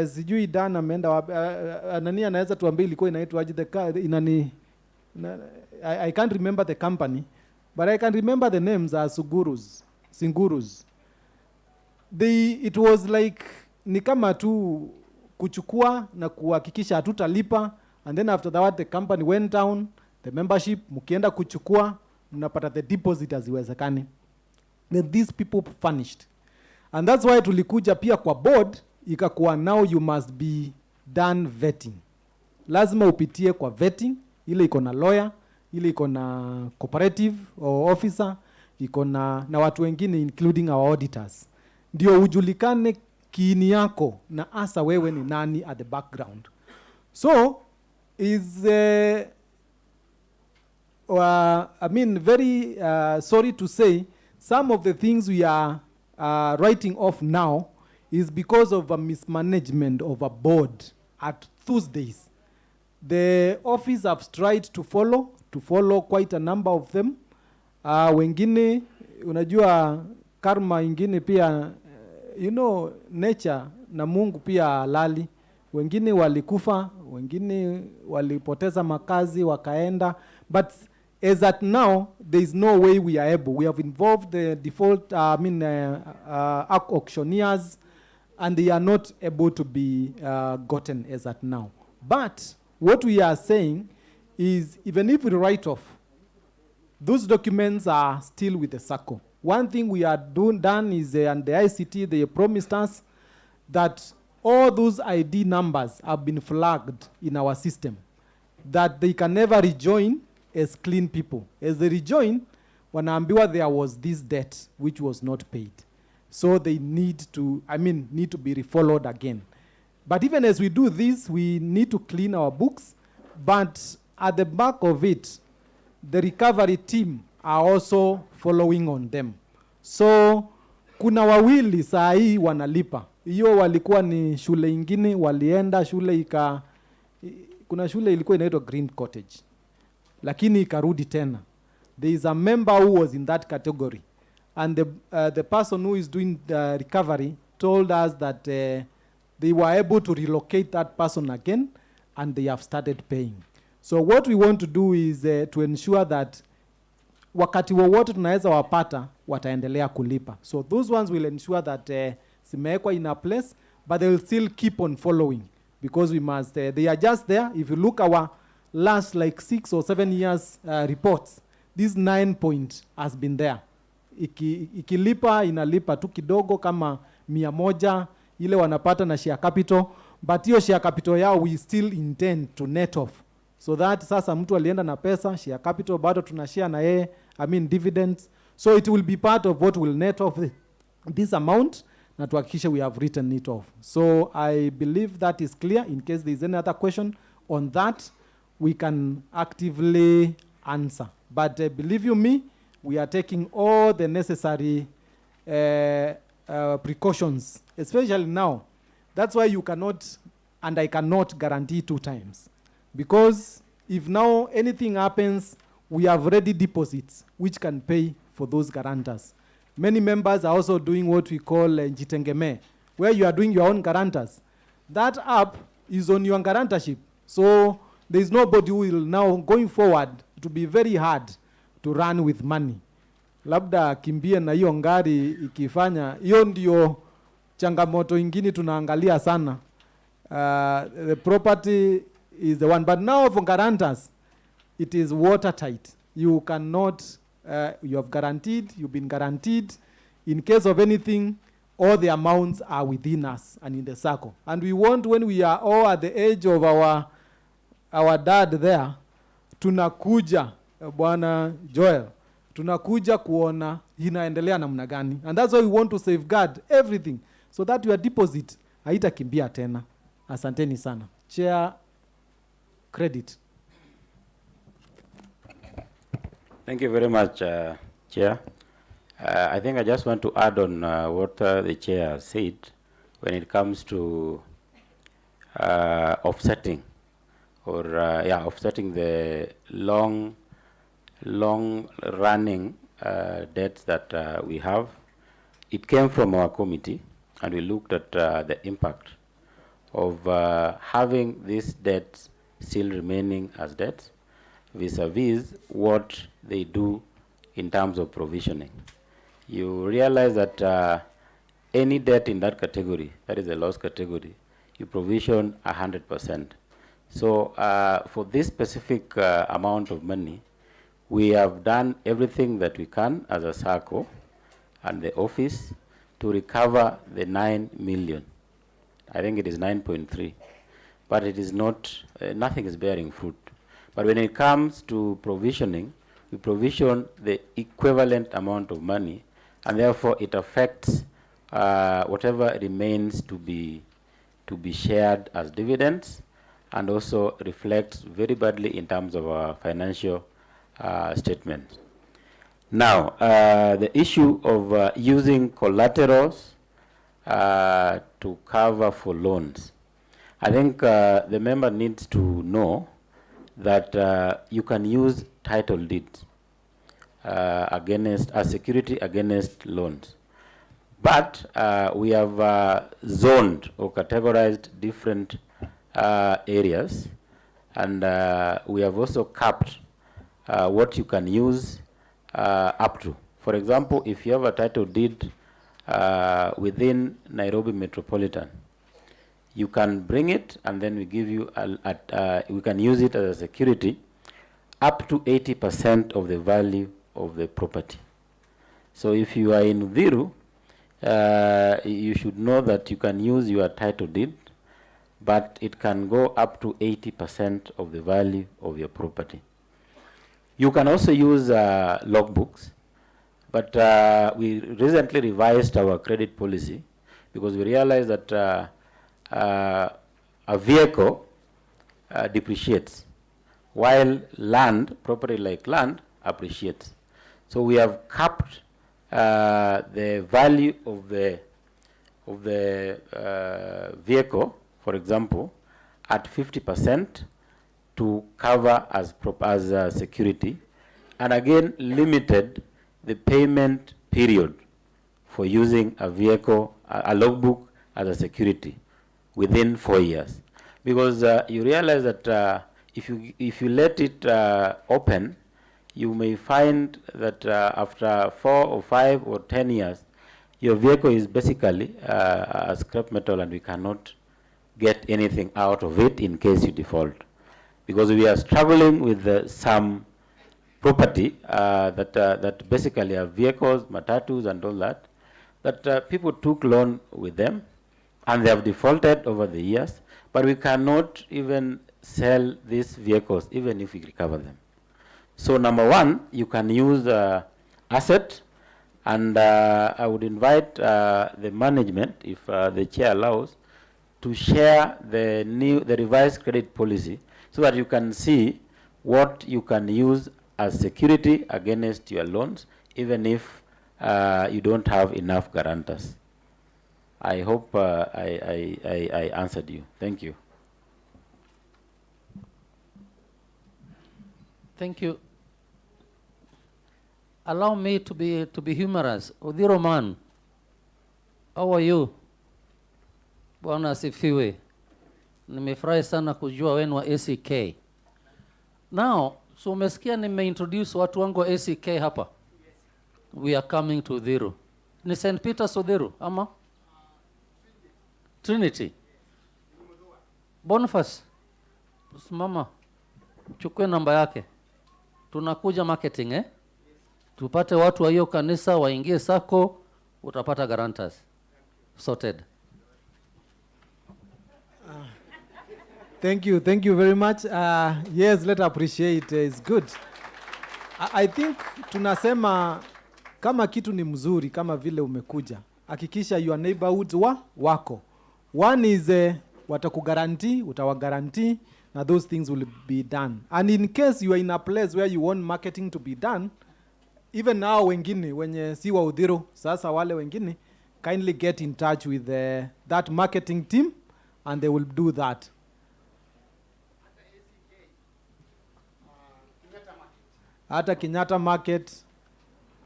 sijui Dan ameenda nani anaweza tuambie ilikuwa inaitwaje I can't remember the company, but I can remember the names as Singurus. It was like ni kama tu kuchukua na kuhakikisha hatutalipa, and then after that the company went down, the membership mkienda kuchukua mnapata the deposit haziwezekani. Then these people furnished, and that's why tulikuja pia kwa board ikakuwa now you must be done vetting. Lazima upitie kwa vetting, ile iko na lawyer, ile iko na cooperative or officer, iko na watu wengine including our auditors. Ndio ujulikane kiini yako na asa wewe ni nani at the background. So is I mean very sorry to say some of the things we are writing off now is because of a mismanagement of a board at Tuesdays. The office have tried to follow quite a number of them. Wengine, unajua karma ingine pia, you know, nature na Mungu pia halali. Wengine walikufa, wengine walipoteza makazi, wakaenda. But as at now, there is no way we are able. We have involved the default, auctioneers, and they are not able to be gotten as at now. But what we are saying is, even if we write off, those documents are still with the SACCO. One thing we are done is, and the ICT, they promised us that all those ID numbers have been flagged in our system, that they can never rejoin as clean people. As they rejoin, wanaambiwa there was this debt which was not paid. So they need to be refollowed again. But even as we do this, we need to clean our books. But at the back of it, the recovery team are also following on them. So kuna wawili saa hii wanalipa. Hiyo walikuwa ni shule ingine, walienda shule kuna shule ilikuwa inaitwa Green Cottage, lakini ikarudi tena. There is a member who was in that category, and the person who is doing the recovery told us that they were able to relocate that person again, and they have started paying. So what we want to do is to ensure that wakati wowote tunaweza wapata wataendelea kulipa. So those ones will ensure that zimewekwa in a place, but they will still keep on following, because we must, they are just there. If you look our last like 6 or 7 years reports, this 9 point has been there. Ikilipa inalipa tu kidogo kama 100 ile wanapata na share capital, but hiyo share capital yao we still intend to net off, so that sasa mtu alienda na pesa, share capital bado tunashare na yeye, dividends. So it will be part of what will net off this amount, na tuhakikishe we have written it off. So I believe that is clear. In case there is any other question on that, we can actively answer. But believe you me, we are taking all the necessary precautions, especially now. That's why you cannot, and I cannot guarantee 2 times. Because if now anything happens, we have ready deposits which can pay for those guarantors. Many members are also doing what we call Njitengeme, where you are doing your own guarantors. That app is on your guarantorship. So there is nobody who will now, going forward, to be very hard to run with money. Labda kimbie na hiyo ngari ikifanya, hiyo ndio changamoto ingine tunaangalia sana. The property is the one. But now for guarantors, it is watertight. You cannot, you have guaranteed, you've been guaranteed. In case of anything, all the amounts are within us and in the circle. And we want, when we are all at the age of our dad there, tunakuja, Bwana Joel, tunakuja kuona inaendelea namna gani. And that's why we want to safeguard everything, so that your deposit haitakimbia tena. Asanteni sana. Chair credit. Thank you very much, Chair. I think I just want to add on what the Chair said when it comes to offsetting or offsetting the long-running debts that we have. It came from our committee, and we looked at the impact of having these debts still remaining as debts vis-a-vis what they do in terms of provisioning. You realize that any debt in that category, that is a loss category, you provision 100%. So for this specific amount of money, we have done everything that we can as a SACCO and the office to recover the 9 million. I think it is 9.3, but it is not, nothing is bearing fruit. But when it comes to provisioning, we provision the equivalent amount of money, and therefore it affects whatever remains to be shared as dividends, and also reflects very badly in terms of our financial statement. Now, the issue of using collaterals to cover for loans. I think the member needs to know that you can use title deeds against a security against loans. But we have zoned or categorized different areas, and we have also capped what you can use up to. For example, if you have a title deed within Nairobi Metropolitan, you can bring it, and then we give you, we can use it as a security up to 80% of the value of the property. So if you are in Viru, you should know that you can use your title deed, but it can go up to 80% of the value of your property. You can also use logbooks, but we recently revised our credit policy because we realized that a vehicle depreciates, while land, property like land, appreciates. So we have capped the value of the vehicle, for example, at 50% to cover as security, and again limited the payment period for using a vehicle, a logbook as a security within 4 years. Because you realize that if you let it open, you may find that after 4 or 5 or 10 years, your vehicle is basically a scrap metal, and we cannot get anything out of it in case you default. Because we are struggling with some property that basically are vehicles, matatus and all that, that people took loan with them, and they have defaulted over the years, but we cannot even sell these vehicles even if we recover them. So number one, you can use asset, and I would invite the management, if the chair allows, to share the revised credit policy so that you can see what you can use as security against your loans, even if you don't have enough guarantors. I hope I answered you. Thank you. Thank you. Allow me to be humorous. Odhiro man, how are you? Bwana asifiwe. Nimefurahi sana kujua wenu wa ACK. Now, so umesikia nimeintroduce watu wangu wa ACK hapa. We are coming to Odhiro. Ni St. Peter's Odhiro, ama? Trinity. Boniface. Mama, chukue namba yake. Tunakuja marketing, eh? Tupate watu wa hiyo kanisa waingie sako, utapata guarantors. Sorted. Thank you very much. Yes, let's appreciate. It's good. I think tunasema kama kitu ni mzuri, kama vile umekuja, hakikisha your neighborhoods wako. One is watakugarantii, utawagarantii. Now those things will be done. And in case you are in a place where you want marketing to be done, even now wengine, wenye si wa Udhiro, sasa wale wengine, kindly get in touch with that marketing team and they will do that. Hata Kenyatta Market,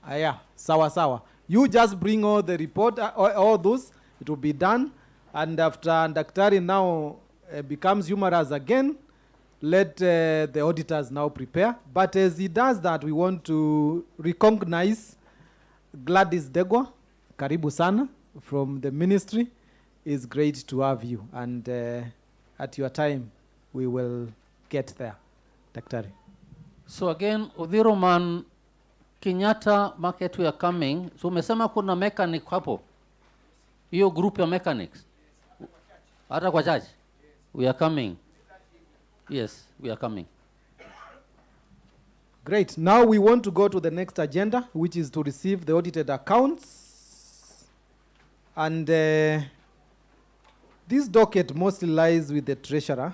yeah, sawa sawa. You just bring all the report, all those, it will be done. And after Daktari now becomes humorous again, let the auditors now prepare. But as he does that, we want to recognize Gladys Degwa, karibu sana, from the ministry. It's great to have you. And at your time, we will get there. Daktari. So again, Udhiro man, Kenyatta Market, we are coming. So umesema kuna mechanic hapo. Hiyo group ya mechanics. Hata kwa church. We are coming. Yes, we are coming. Great. Now we want to go to the next agenda, which is to receive the audited accounts. And this docket mostly lies with the treasurer.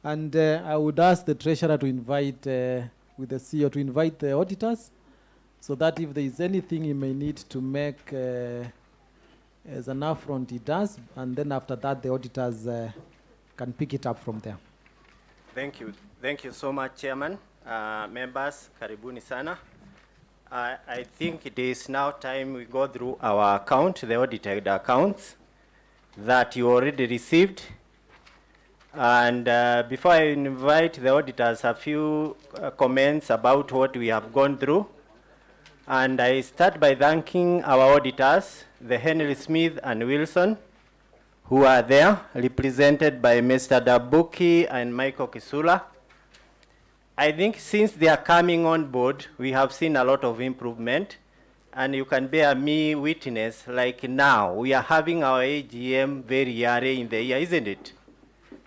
And I would ask the treasurer to invite, with the CEO, to invite the auditors, so that if there is anything he may need to make as an upfront, he does. And then after that, the auditors can pick it up from there. Thank you. Thank you so much, Chairman. Members, karibuni sana. I think it is now time we go through our account, the audited accounts that you already received. And before I invite the auditors, a few comments about what we have gone through. And I start by thanking our auditors, the Henry Smith and Wilson, who are there, represented by Mr. Dabuki and Michael Kisula. I think since they are coming on board, we have seen a lot of improvement. And you can bear me witness, like now, we are having our AGM very early in the year, isn't it?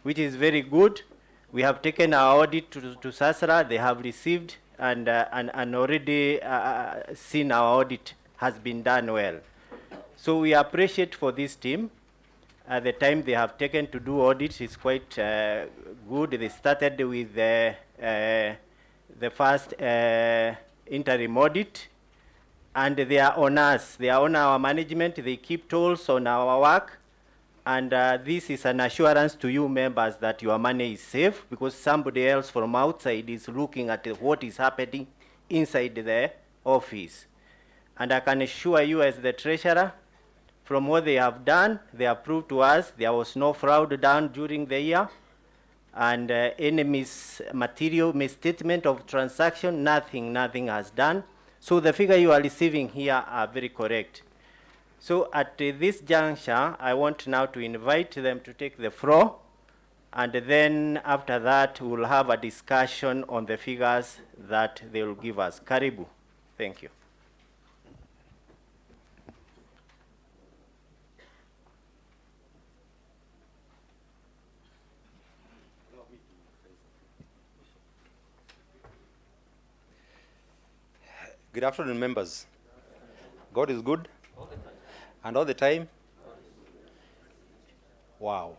Which is very good. We have taken our audit to Sasra. They have received and already seen our audit has been done well. So we appreciate for this team. At the time they have taken to do audit is quite good. They started with the first interim audit, and they are on us. They are on our management. They keep tolls on our work. And this is an assurance to you members that your money is safe, because somebody else from outside is looking at what is happening inside the office. And I can assure you as the treasurer, from what they have done, they have proved to us there was no fraud done during the year. And any material misstatement of transaction, nothing has done. So the figure you are receiving here are very correct. So at this juncture, I want now to invite them to take the floor, and then after that, we'll have a discussion on the figures that they will give us. Karibu. Thank you. Good afternoon, members. God is good. And all the time? Wow.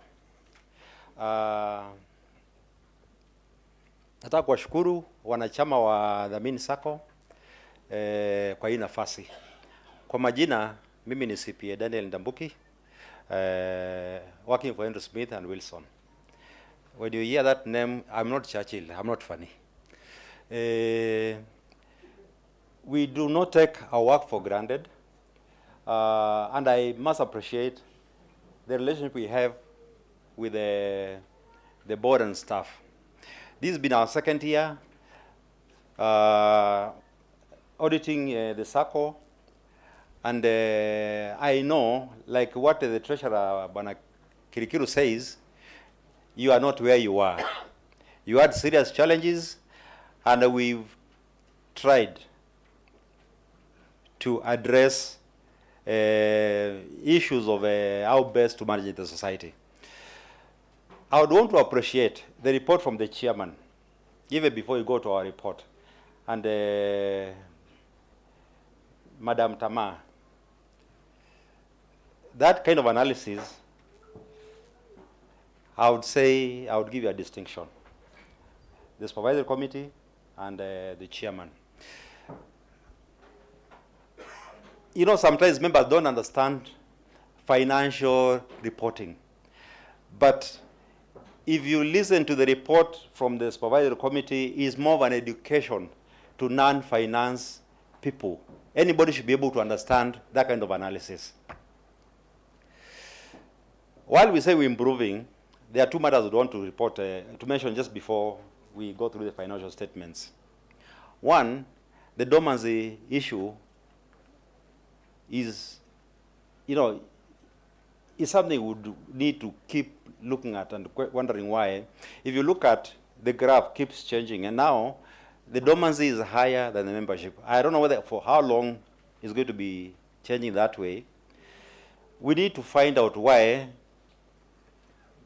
Nataka kuwashukuru wanachama wa Dhamini Sacco kwa hii nafasi. Kwa majina, mimi ni CPA Daniel Ndambuki, working for Henry Smith and Wilson. When you hear that name, I'm not Churchill, I'm not funny. We do not take our work for granted. And I must appreciate the relationship we have with the board and staff. This has been our second year auditing the Sacco, and I know, like what the treasurer Bwana Kirikiru says, you are not where you are. You had serious challenges, and we've tried to address issues of how best to manage the society. I would want to appreciate the report from the chairman, even before you go to our report, and Madam Tama. That kind of analysis I would say I would give you a distinction. The supervisory committee and the chairman. You know, sometimes members don't understand financial reporting. But if you listen to the report from the supervisory committee, it's more of an education to non-finance people. Anybody should be able to understand that kind of analysis. While we say we're improving, there are two matters we want to report, to mention just before we go through the financial statements. One, the dormancy issue is, you know, is something we would need to keep looking at and wondering why. If you look at the graph, keeps changing, and now the dormancy is higher than the membership. I don't know whether for how long it's going to be changing that way. We need to find out why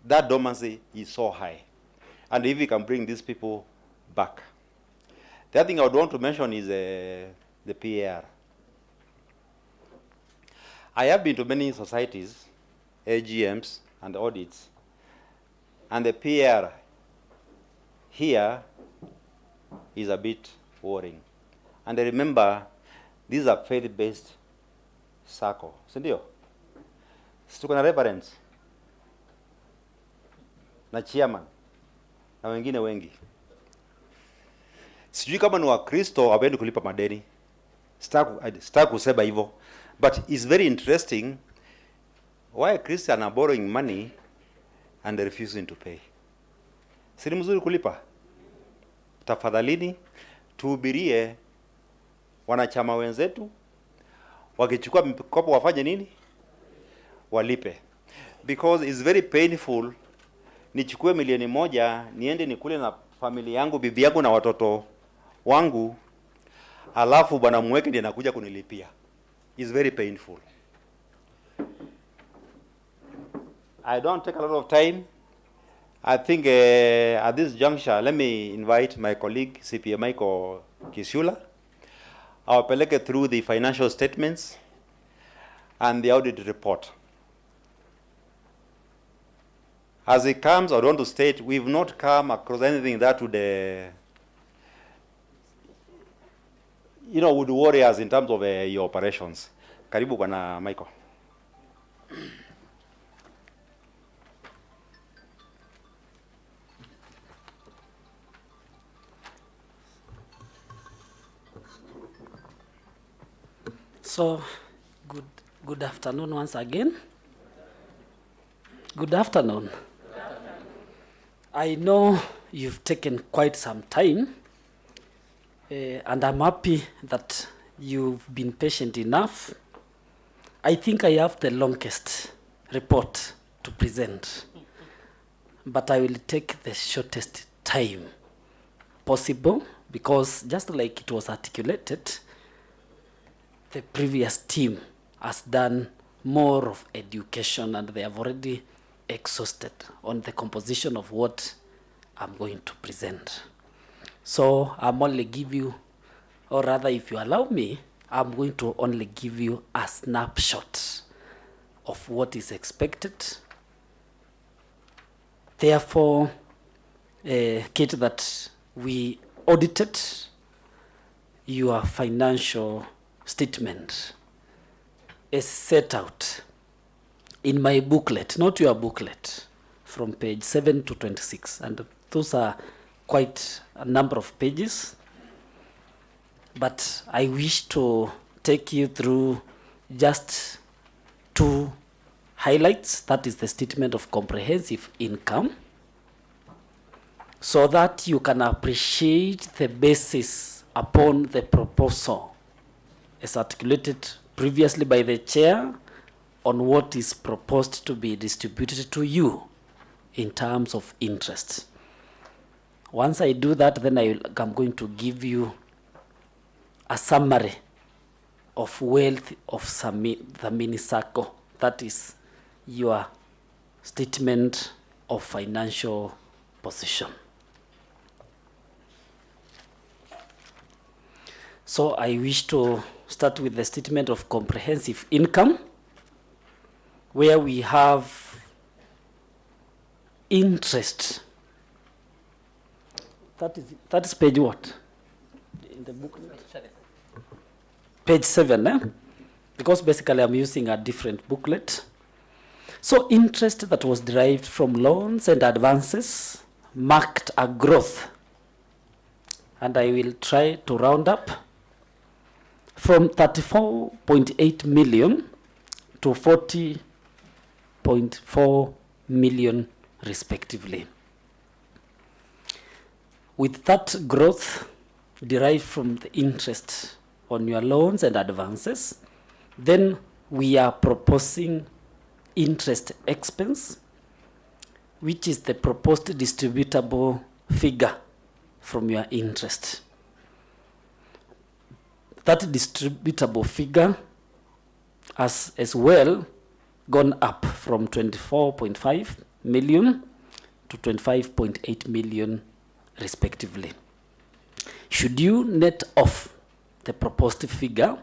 that dormancy is so high, and if we can bring these people back. The other thing I would want to mention is the PAR. I have been to many societies, AGMs and audits, and the PAR here is a bit worrying. And I remember, these are faith-based SACCO, sindio? Tuko na reverends na chairman na wengine wengi. Sijui kama ni Wakristo hawapendi kulipa madeni. Sitaki kusema hivyo. But it's very interesting why Christians are borrowing money and refusing to pay. Si ni mzuri kulipa? Tafadhalini tuhubirie wanachama wenzetu, wakichukua mikopo wafanye nini? Walipe. Because it's very painful nichukue milioni moja niende nikule na familia yangu, bibi yangu na watoto wangu, alafu bwana mweke ndiye anakuja kunilipia. It's very painful. I don't take a lot of time. I think at this juncture, let me invite my colleague, CPA Michael Kisula. I'll peleke through the financial statements and the audit report. As it comes, I want to state, we've not come across anything that would, would worry us in terms of your operations. Karibu bwana Michael. So, good afternoon once again. Good afternoon. I know you've taken quite some time, and I'm happy that you've been patient enough. I think I have the longest report to present, but I will take the shortest time possible, because just like it was articulated, the previous team has done more of education, and they have already exhausted on the composition of what I'm going to present. So I'm only give you, or rather if you allow me, I'm going to only give you a snapshot of what is expected. Therefore, Kate, that we audited your financial statement is set out in my booklet, not your booklet, from page 7 to 26. And those are quite a number of pages. But I wish to take you through just two highlights. That is the statement of comprehensive income, so that you can appreciate the basis upon the proposal as articulated previously by the chair on what is proposed to be distributed to you in terms of interest. Once I do that, then I'm going to give you a summary of wealth of Dhamini Sacco. That is your statement of financial position. So I wish to start with the statement of comprehensive income, where we have interest. That is page what? In the book? Page 7, eh? Because basically I'm using a different booklet. So interest that was derived from loans and advances marked a growth. And I will try to round up from 34.8 million to 40.4 million respectively. With that growth derived from the interest on your loans and advances, then we are proposing interest expense, which is the proposed distributable figure from your interest. That distributable figure has as well gone up from 24.5 million to 25.8 million respectively. Should you net off the proposed figure,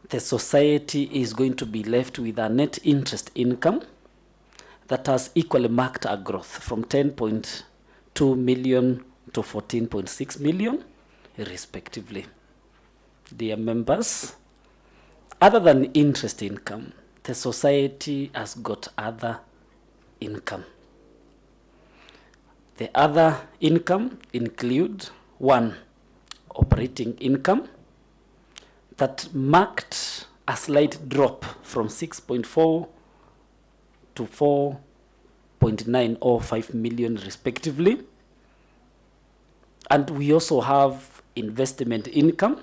the society is going to be left with a net interest income that has equally marked a growth from 10.2 million to 14.6 million respectively. Dear members, other than interest income, the society has got other income. The other income include 1, operating income that marked a slight drop from 6.4 to 4.9 or 5 million respectively. And we also have investment income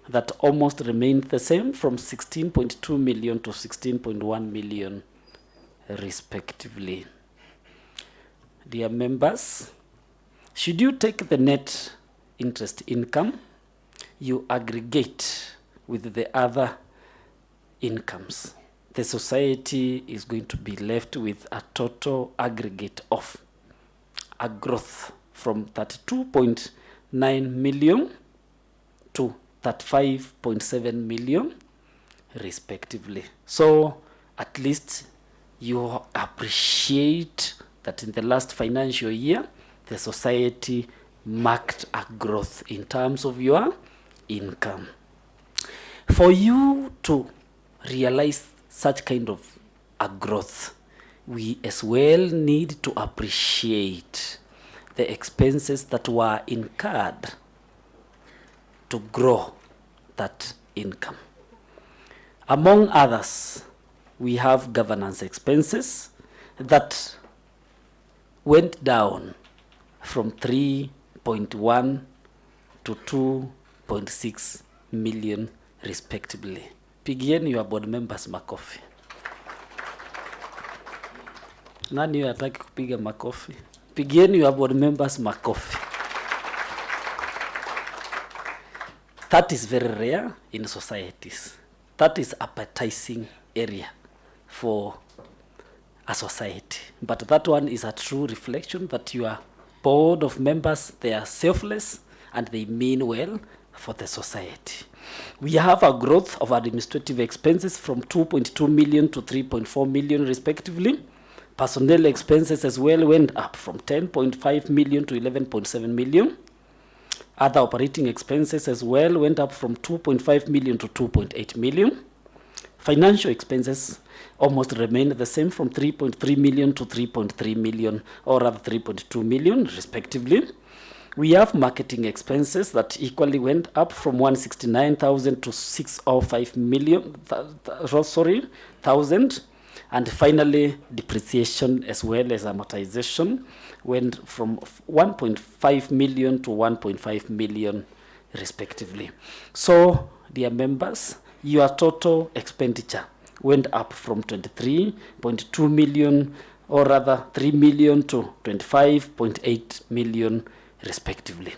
that almost remained the same from 16.2 million to 16.1 million respectively. Dear members, should you take the net interest income, you aggregate with the other incomes, the society is going to be left with a total aggregate of a growth from 32.9 million to 35.7 million respectively. So at least you appreciate that in the last financial year, the society marked a growth in terms of your income. For you to realize such kind of a growth, we as well need to appreciate the expenses that were incurred to grow that income. Among others, we have governance expenses that went down from 3.1 to 2.6 million respectively. Pigieni your board members makofi. Nani hataki kupiga makofi? Pigieni your board members makofi. That is very rare in societies. That is appetizing area for a society. But that one is a true reflection that your board of members, they are selfless and they mean well for the society. We have a growth of administrative expenses from 2.2 million to 3.4 million respectively. Personnel expenses as well went up from 10.5 million to 11.7 million. Other operating expenses as well went up from 2.5 million to 2.8 million. Financial expenses almost remained the same from 3.3 million to 3.3 million, or rather 3.2 million respectively. We have marketing expenses that equally went up from 169,000 to 605 million, thousand. And finally, depreciation as well as amortization went from 1.5 million to 1.5 million respectively. So, dear members, your total expenditure went up from 23.2 million, or rather 3 million to 25.8 million respectively.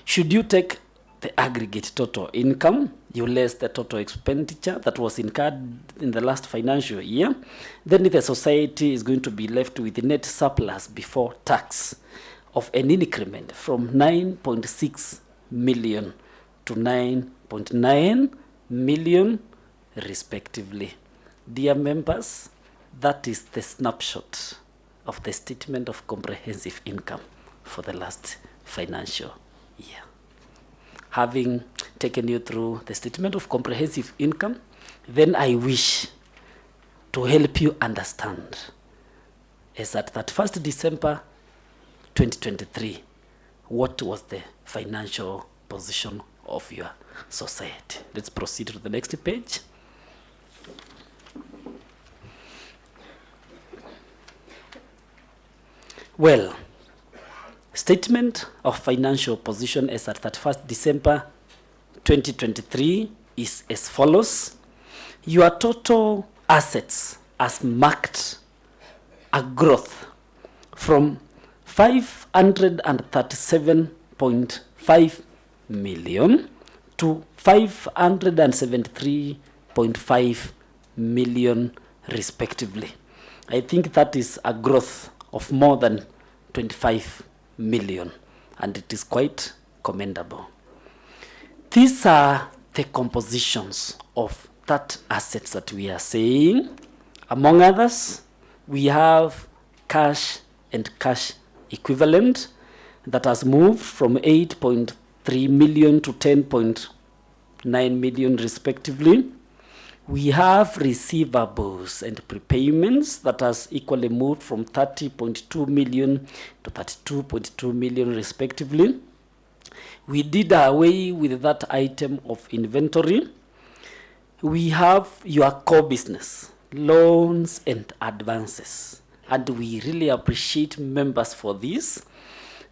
Should you take the aggregate total income, you less the total expenditure that was incurred in the last financial year, then the society is going to be left with a net surplus before tax of an increment from 9.6 million to 9.9 million respectively. Dear members, that is the snapshot of the statement of comprehensive income for the last financial year. Having taken you through the statement of comprehensive income, then I wish to help you understand is that 1st December 2023, what was the financial position of your society? Let's proceed to the next page. Well, statement of financial position as at 31st December 2023 is as follows. Your total assets has marked a growth from 537.5 million to 573.5 million respectively. I think that is a growth of more than 25 million, and it is quite commendable. These are the compositions of that assets that we are saying. Among others, we have cash and cash equivalent that has moved from 8.3 million to 10.9 million respectively. We have receivables and prepayments that has equally moved from 30.2 million to 32.2 million respectively. We did away with that item of inventory. We have your core business, loans and advances. And we really appreciate members for this,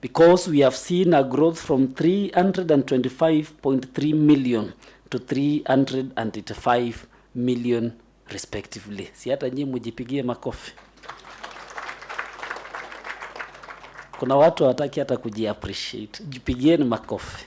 because we have seen a growth from 325.3 million to 385 million respectively. Si hata nyinyi mujipigie makofi. Kuna watu hawataki hata kujiappreciate. Jipigieni makofi.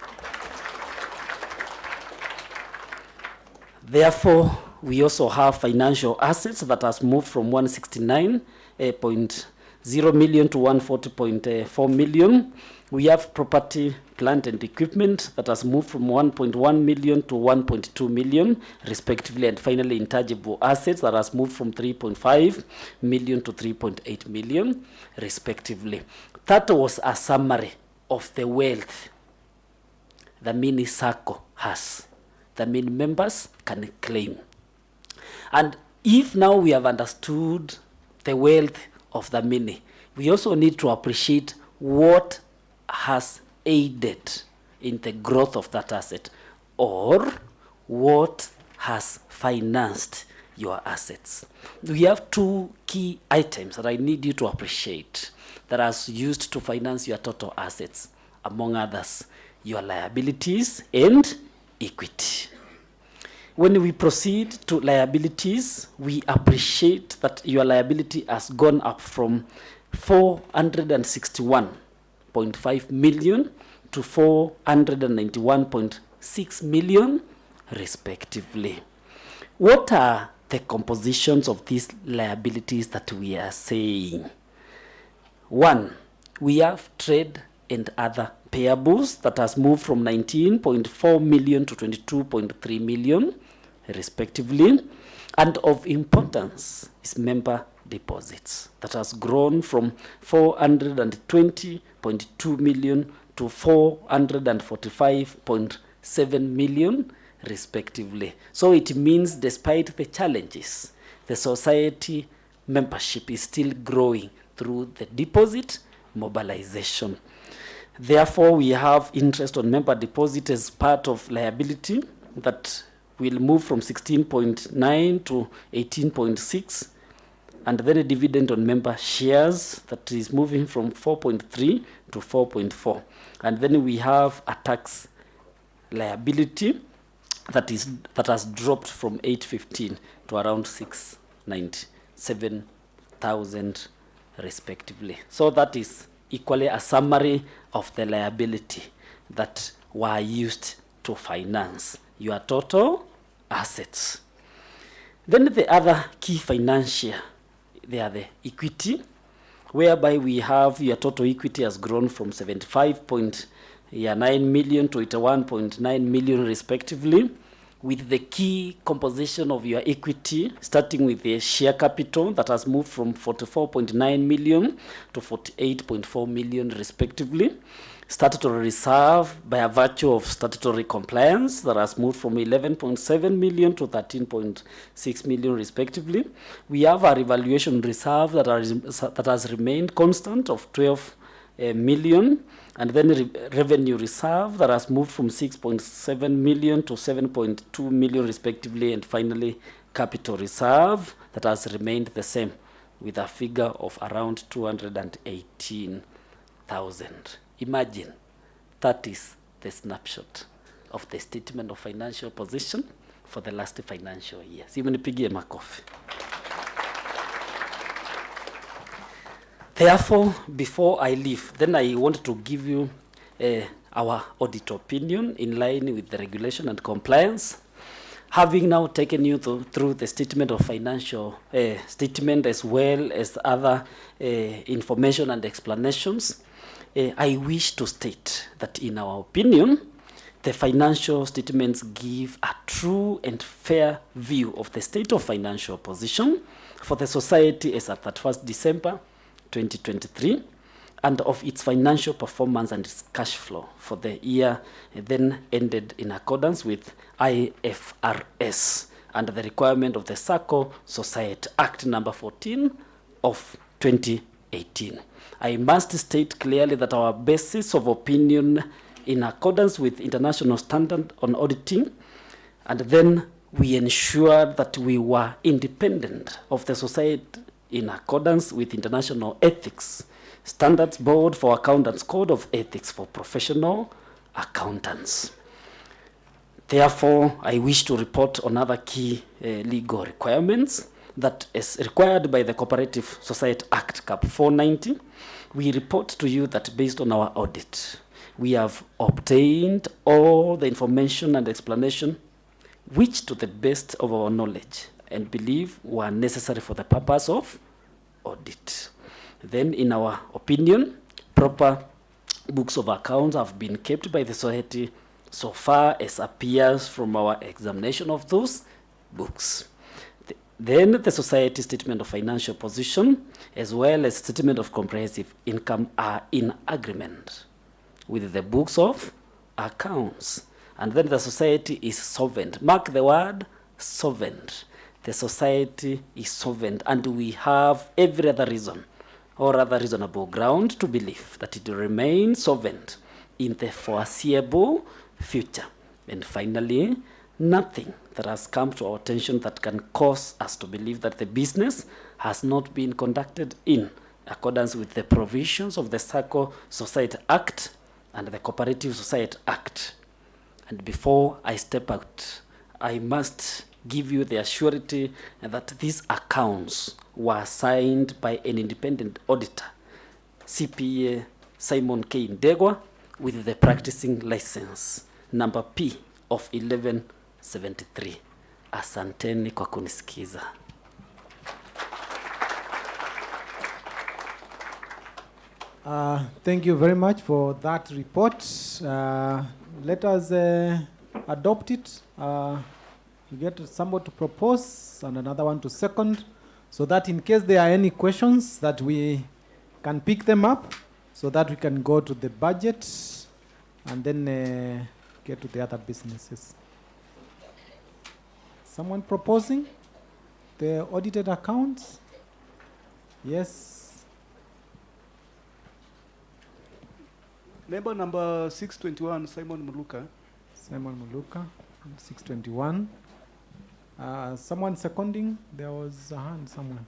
Therefore, we also have financial assets that has moved from 169.0 million to 140.4 million. We have property, plant and equipment that has moved from 1.1 million to 1.2 million respectively. And finally, intangible assets that has moved from 3.5 million to 3.8 million respectively. That was a summary of the wealth the Dhamini Sacco has. The Dhamini members can claim. And if now we have understood the wealth of the Dhamini, we also need to appreciate what has aided in the growth of that asset, or what has financed your assets. We have two key items that I need you to appreciate that are used to finance your total assets, among others, your liabilities and equity. When we proceed to liabilities, we appreciate that your liability has gone up from 461.5 million to 491.6 million respectively. What are the compositions of these liabilities that we are saying? One, we have trade and other payables that has moved from 19.4 million to 22.3 million respectively. And of importance is member deposits that has grown from 420.2 million to 445.7 million respectively. So it means despite the challenges, the society membership is still growing through the deposit mobilization. Therefore, we have interest on member deposit as part of liability that will move from 16.9 to 18.6, and then a dividend on member shares that is moving from 4.3 to 4.4. And then we have a tax liability that has dropped from 815 to around 697,000 respectively. So that is equally a summary of the liability that were used to finance your total assets. Then the other key financial, they are the equity, whereby we have your total equity has grown from 75.9 million to 81.9 million respectively. with the key composition of your equity, starting with the share capital that has moved from 44.9 million to 48.4 million respectively. Statutory reserve by a virtue of statutory compliance that has moved from 11.7 million to 13.6 million respectively. We have a revaluation reserve that has remained constant of 12 million, and then revenue reserve that has moved from 6.7 million to 7.2 million respectively, and finally capital reserve that has remained the same with a figure of around 218,000. Imagine, that is the snapshot of the statement of financial position for the last financial year. Simnipigie makofi. Therefore, before I leave, then I want to give you our audit opinion in line with the regulation and compliance. Having now taken you through the statement of financial statement as well as other information and explanations, I wish to state that in our opinion, the financial statements give a true and fair view of the state of financial position for the society as at 31st December 2023, and of its financial performance and its cash flow for the year then ended in accordance with IFRS and the requirement of the Sacco Society Act number 14 of 2018. I must state clearly that our basis of opinion in accordance with international standard on auditing, and then we ensured that we were independent of the society in accordance with international ethics standards board for accountants code of ethics for professional accountants. Therefore, I wish to report on other key legal requirements that is required by the Cooperative Society Act Cap 490. We report to you that based on our audit, we have obtained all the information and explanation which to the best of our knowledge and believe were necessary for the purpose of audit. Then in our opinion, proper books of accounts have been kept by the society so far as appears from our examination of those books. Then the society statement of financial position as well as statement of comprehensive income are in agreement with the books of accounts. And then the society is solvent. Mark the word solvent. The society is solvent, and we have every other reason or other reasonable ground to believe that it will remain solvent in the foreseeable future. And finally, nothing that has come to our attention that can cause us to believe that the business has not been conducted in accordance with the provisions of the Sacco Society Act and the Cooperative Society Act. And before I step out, I must give you the assurity that these accounts were signed by an independent auditor, CPA Simon K. Ndegwa, with the practicing license number P of 1173. Asanteni kwa kunisikiza. Thank you very much for that report. Let us adopt it. You get somebody to propose and another one to second, so that in case there are any questions that we can pick them up, so that we can go to the budget and then get to the other businesses. Someone proposing the audited accounts? Yes. Member number 621, Simon Muluka. Simon Muluka, 621. Someone seconding? There was a hand somewhere.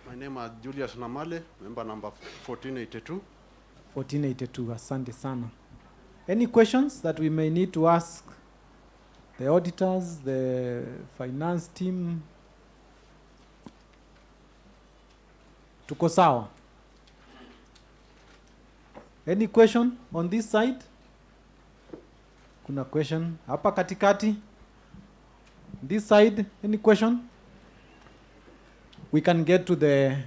My name is Julius Namale, member number 1482. 1482, asante sana. Any questions that we may need to ask the auditors, the finance team? Tuko sawa? Any question on this side? Kuna question hapa katikati? This side, any question? We can get to the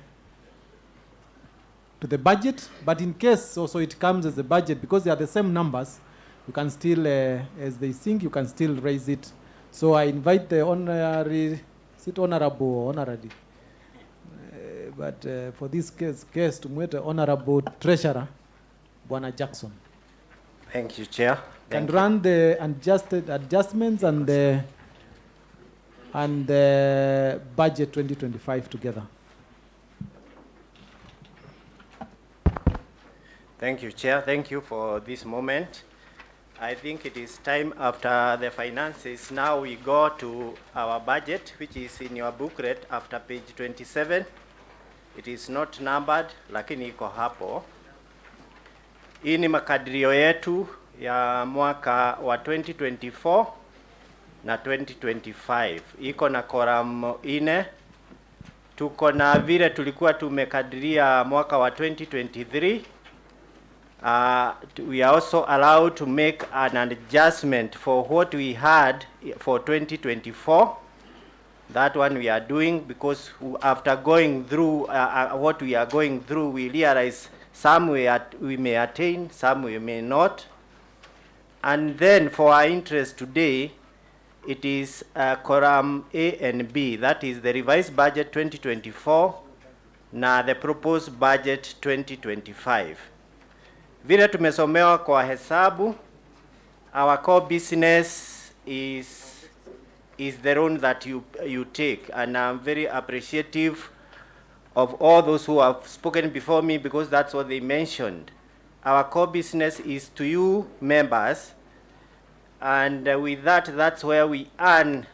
to the budget, but in case also it comes as a budget, because they are the same numbers, you can still, as they sing, you can still raise it. So I invite the honorary, is it honorable or honorary? But for this case, to meet the honorable treasurer, Bwana Jackson. Thank you, Chair. Can run the adjustments and the budget 2025 together. Thank you, Chair. Thank you for this moment. I think it is time after the finances. Now we go to our budget, which is in your booklet after page 27. It is not numbered, lakini iko hapo. Hii ni makadirio yetu ya mwaka wa 2024 na 2025. Iko na column 4. Tuko na vile tulikuwa tumekadiria mwaka wa 2023. We are also allowed to make an adjustment for what we had for 2024. That one we are doing because after going through what we are going through, we realize some we may attain, some we may not. And then for our interest today, it is column A and B. That is the revised budget 2024, na the proposed budget 2025. Vile tumesomewa kwa hesabu, our core business is the loan that you take, and I'm very appreciative of all those who have spoken before me because that's what they mentioned. Our core business is to you members, and with that's where we earn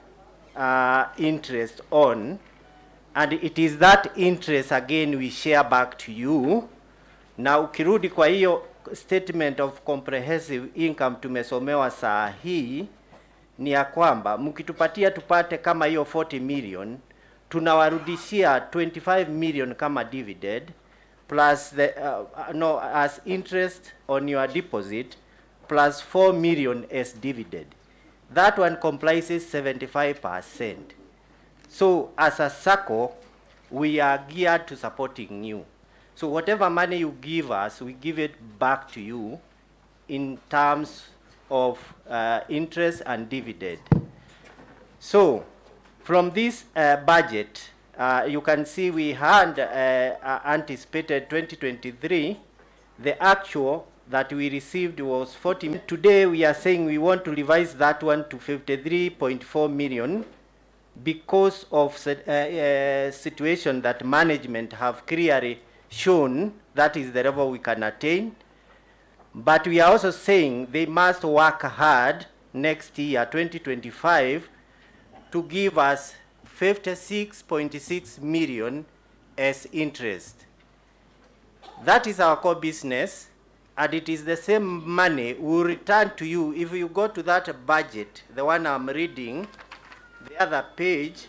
interest on, and it is that interest again we share back to you. Na ukirudi kwa hiyo statement of comprehensive income tumesomewa saa hii, ni ya kwamba mkitupatia tupate kama hiyo 40 million, tunawarudishia 25 million kama dividend plus the as interest on your deposit plus 4 million as dividend. That one comprises 75%. So as a SACCO, we are geared to supporting you. So whatever money you give us, we give it back to you in terms of interest and dividend. So from this budget, you can see we had anticipated 2023. The actual that we received was 40 million. Today we are saying we want to revise that one to 53.4 million because of situation that management have clearly shown that is the level we can attain. But we are also saying they must work hard next year, 2025, to give us 56.6 million as interest. That is our core business, and it is the same money we will return to you. If you go to that budget, the one I'm reading, the other page,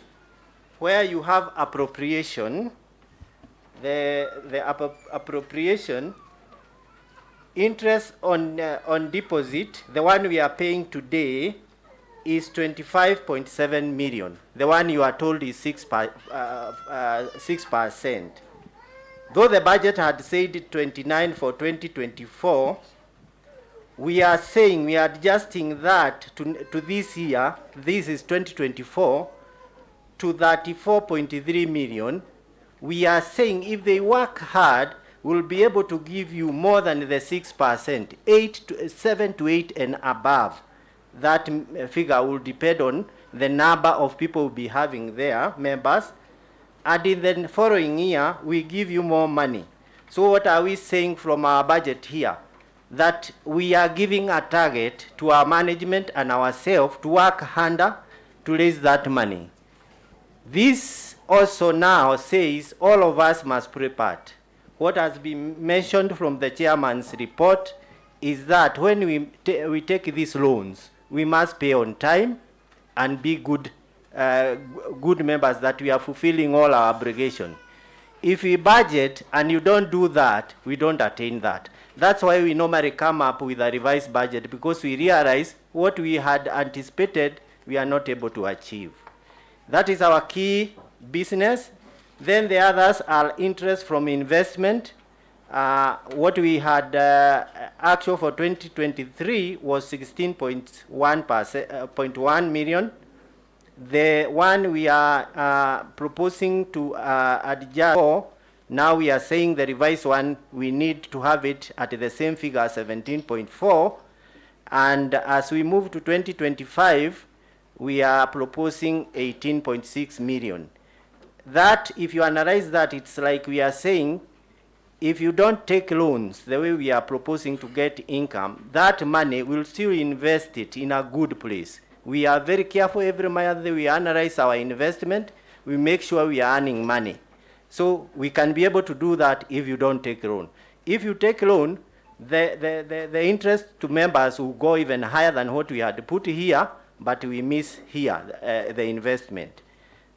where you have appropriation, the appropriation, interest on deposit, the one we are paying today is 25.7 million. The one you are told is 6%. Though the budget had said 29 for 2024, we are saying we are adjusting that to this year, this is 2024, to 34.3 million. We are saying if they work hard, we'll be able to give you more than the 6%, 7 to 8 and above. That figure will depend on the number of people we'll be having there, members. And in the following year, we give you more money. So what are we saying from our budget here? That we are giving a target to our management and ourselves to work harder to raise that money. This also now says all of us must play part. What has been mentioned from the chairman's report is that when we take these loans, we must pay on time and be good members, that we are fulfilling all our obligations. If we budget and you don't do that, we don't attain that. That's why we normally come up with a revised budget, because we realize what we had anticipated, we are not able to achieve. That is our key business. Then the others are interest from investment. what we had actual for 2023 was 16.1 million. The one we are proposing to adjust for, now we are saying the revised one, we need to have it at the same figure, 17.4. And as we move to 2025, we are proposing 18.6 million. That, if you analyze that, it's like we are saying, if you don't take loans the way we are proposing to get income, that money will still invest it in a good place. We are very careful every month we analyze our investment, we make sure we are earning money. So we can be able to do that if you don't take loan. If you take loan, the interest to members will go even higher than what we had put here, but we miss here the investment.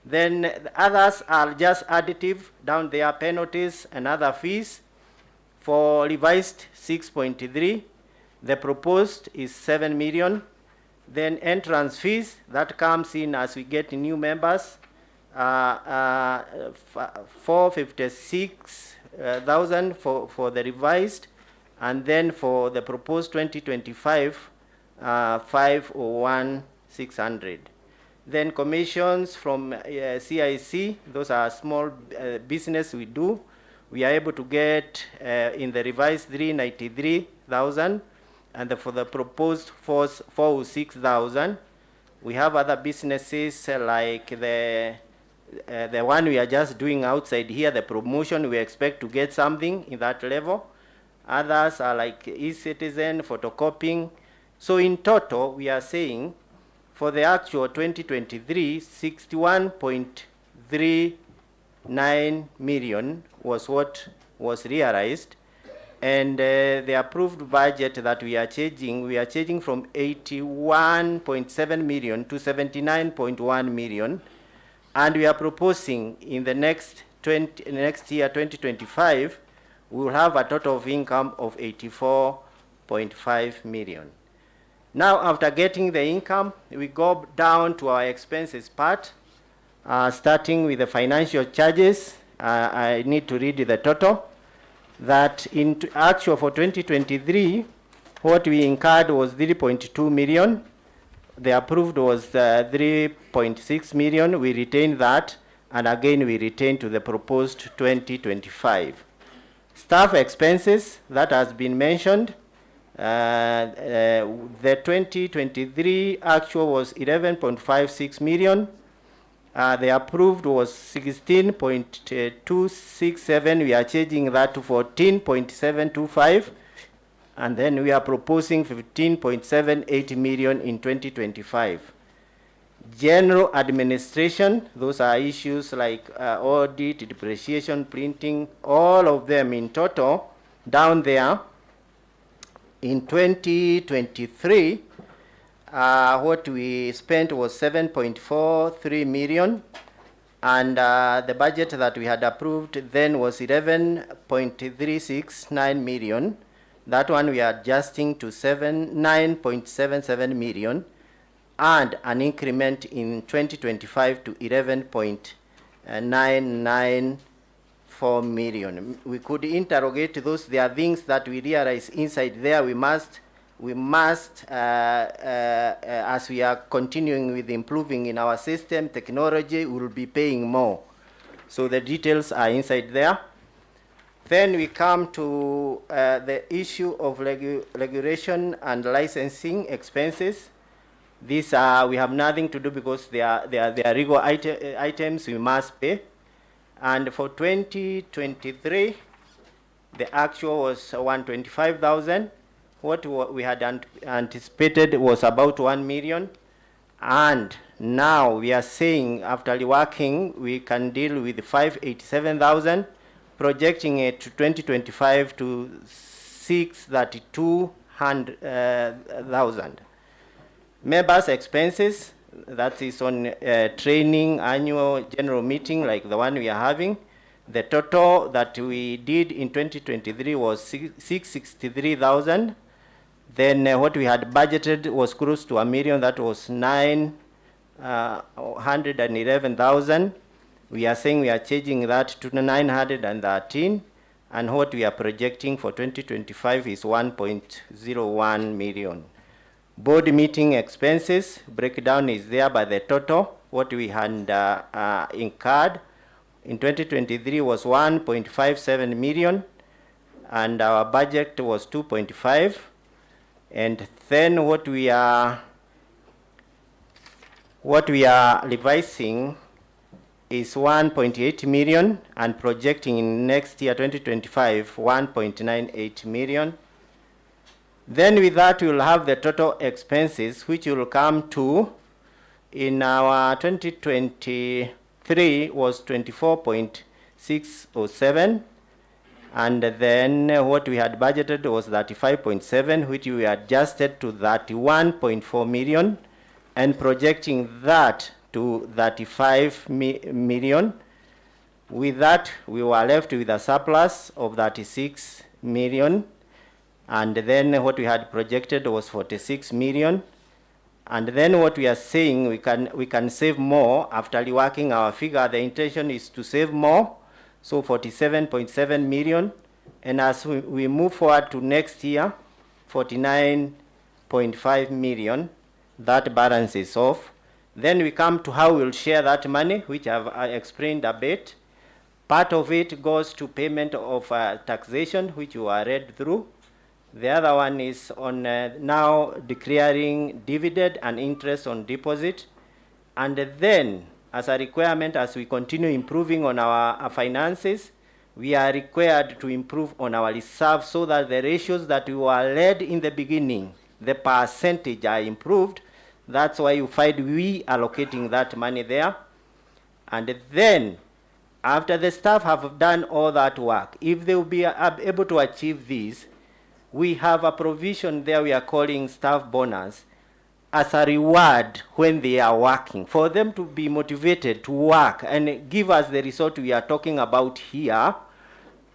Then the others are just additive down there, penalties and other fees. For revised 6.3, the proposed is 7 million. Then entrance fees, that comes in as we get new members, 456,000 for the revised, and then for the proposed 2025, 501,600. Then commissions from CIC, those are small business we do. We are able to get in the revised 393,000, and for the proposed 406,000. We have other businesses like the one we are just doing outside here, the promotion, we expect to get something in that level. Others are like e-citizen, photocopying. So in total, we are saying for the actual 2023, 61.39 million was what was realized. And the approved budget that we are changing from 81.7 million to 79.1 million. And we are proposing in the next year, 2025, we will have a total of income of 84.5 million. Now, after getting the income, we go down to our expenses part, starting with the financial charges. I need to read the total. That in actual for 2023, what we incurred was 3.2 million. The approved was 3.6 million. We retained that, and again we retain to the proposed 2025. Staff expenses, that has been mentioned. The 2023 actual was 11.56 million. The approved was 16.267. We are changing that to 14.725. And then we are proposing 15.78 million in 2025. General administration, those are issues like audit, depreciation, printing, all of them in total down there. In 2023, what we spent was 7.43 million, and the budget that we had approved then was 11.369 million. That one we are adjusting to 9.77 million, and an increment in 2025 to 11.994 million. We could interrogate those. There are things that we realize inside there we must, as we are continuing with improving in our system, technology, we will be paying more. So the details are inside there. Then we come to the issue of regulation and licensing expenses. These are, we have nothing to do because they are legal items we must pay. And for 2023, the actual was 125,000. What we had anticipated was about 1 million. And now we are saying after working, we can deal with 587,000, projecting it to 2025 to 632,000. Members' expenses, that is on training, annual general meeting like the one we are having. The total that we did in 2023 was 663,000. Then what we had budgeted was close to 1 million, that was 911,000. We are saying we are changing that to 913, and what we are projecting for 2025 is 1.01 million. Board meeting expenses breakdown is there by the total. What we had incurred in 2023 was 1.57 million, and our budget was 2.5. And then what we are revising is 1.8 million, and projecting in next year 2025 1.98 million. Then with that we will have the total expenses, which will come to, in our 2023 was 24.607, and then what we had budgeted was 35.7, which we adjusted to 31.4 million, and projecting that to 35 million. With that, we were left with a surplus of 36 million. And then what we had projected was 46 million. And then what we are saying, we can save more after reworking our figure. The intention is to save more, so 47.7 million. And as we move forward to next year, 49.5 million, that balance is off. Then we come to how we'll share that money, which I've explained a bit. Part of it goes to payment of taxation, which you are read through. The other one is on now declaring dividend and interest on deposit. And then, as a requirement, as we continue improving on our finances, we are required to improve on our reserve so that the ratios that we were led in the beginning, the percentage are improved. That's why you find we allocating that money there. And then, after the staff have done all that work, if they will be able to achieve this, we have a provision there we are calling staff bonus as a reward when they are working, for them to be motivated to work and give us the result we are talking about here.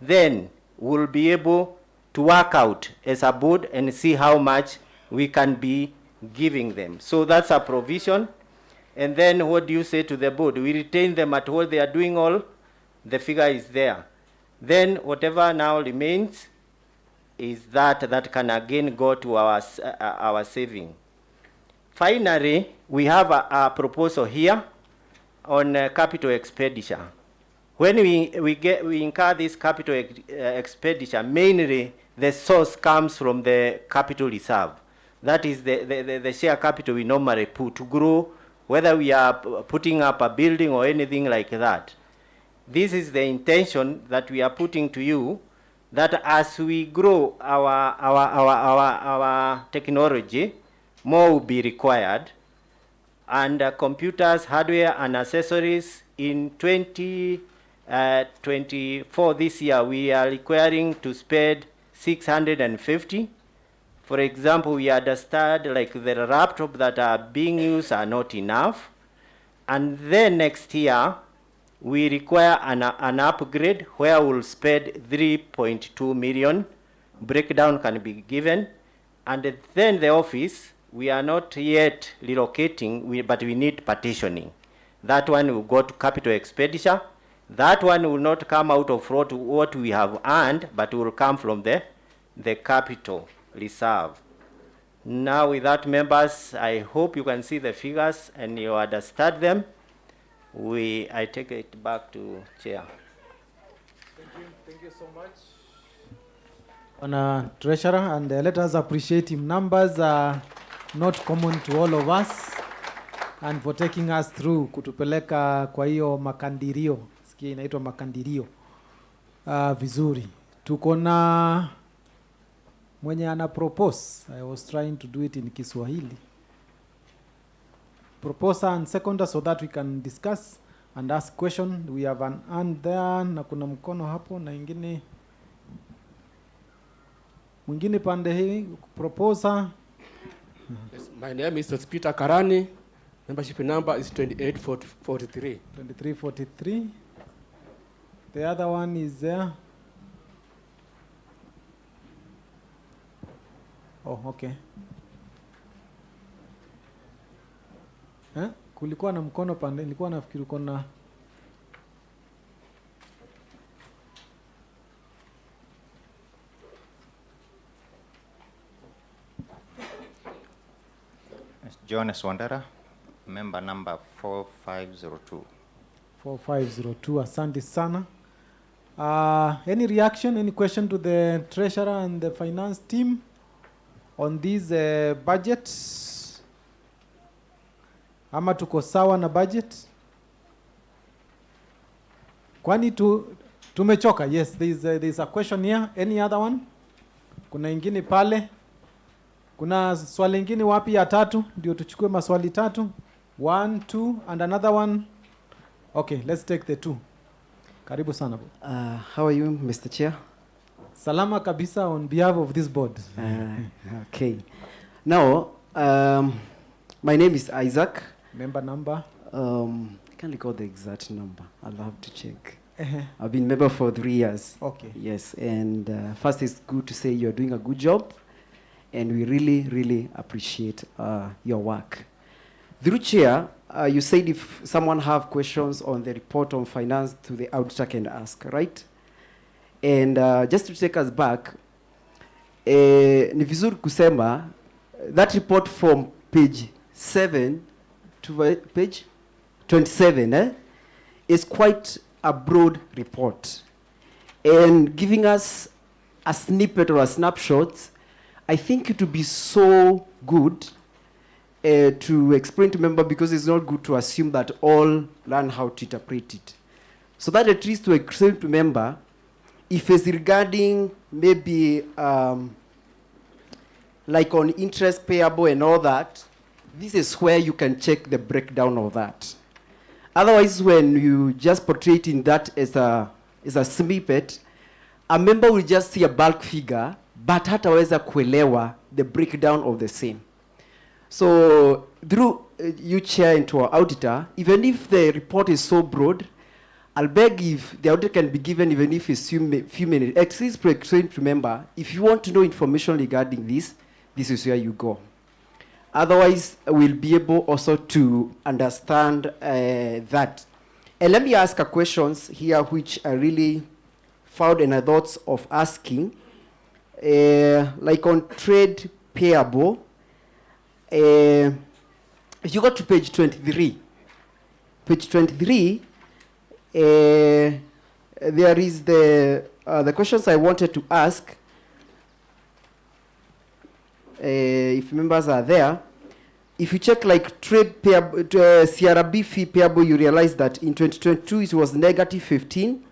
Then we'll be able to work out as a board and see how much we can be giving them. So that's a provision. And then what do you say to the board? We retain them at what they are doing all. The figure is there. Then whatever now remains is that can again go to our saving. Finally, we have a proposal here on capital expenditure. When we incur this capital expenditure, mainly the source comes from the capital reserve. That is the share capital we normally put to grow, whether we are putting up a building or anything like that. This is the intention that we are putting to you, that as we grow our technology, more will be required. And computers, hardware, and accessories in 2024 this year, we are requiring to spend 650. For example, we understand like the laptops that are being used are not enough. And then next year, we require an upgrade where we'll spend 3.2 million. Breakdown can be given. And then the office, we are not yet relocating, but we need partitioning. That one will go to capital expenditure. That one will not come out of what we have earned, but will come from the capital reserve. Now with that, members, I hope you can see the figures and you understand them. I take it back to Chair. Thank you so much. On Treasurer, and let us appreciate him. Numbers are not common to all of us, and for taking us through kutupeleka kwa hiyo makandirio, sikia inaitwa makandirio vizuri. Tuko na mwenye ana propose. I was trying to do it in Kiswahili. Proposer and seconder so that we can discuss and ask question. We have an hand there, na kuna mkono hapo na ingine mwingine pande hii. Proposer. Yes, my name is Peter Karani. Membership number is 2843. 2343. The other one is there. Oh, okay. Kulikuwa na mkono pande, nilikuwa nafikiri uko na Jonas Wandera, member number 4502. 4502, asante sana. Any reaction, any question to the treasurer and the finance team on these budgets? Ama tuko sawa na budget? Kwani tumechoka? Yes, there is a question here. Any other one? Kuna ingine pale. Kuna swali ingine wapi ya tatu? Ndio tuchukue maswali tatu. 1, 2 and another one. Okay, let's take the 2. Karibu sana. How are you, Mr. Chair? Salama kabisa on behalf of this board. Okay. Now, my name is Isaac. Member number? Can't recall the exact number. I'll have to check. I've been member for 3 years. Okay. Yes, and first it's good to say you're doing a good job, and we really, really appreciate your work. Through Chair, you said if someone have questions on the report on finance to the auditor can ask, right? And just to take us back, ni vizuri kusema that report from page 7 to page 27 is quite a broad report. And giving us a snippet or a snapshot, I think it would be so good to explain to member, because it's not good to assume that all learn how to interpret it. So that at least to explain to member, if it's regarding maybe like on interest payable and all that, this is where you can check the breakdown of that. Otherwise, when you just portray it in that as a snippet, a member will just see a bulk figure, but hataweza kuelewa the breakdown of the same. So through you, Chair, into our auditor, even if the report is so broad, I'll beg if the auditor can be given, even if it's few minutes, at least to remember, if you want to know information regarding this, this is where you go. Otherwise, we'll be able also to understand that. And let me ask a questions here which I really found and I thought of asking. Like on trade payable, if you go to page 23, there is the questions I wanted to ask. If members are there, if you check like trade payable, CRB fee payable, you realize that in 2022 it was negative 15,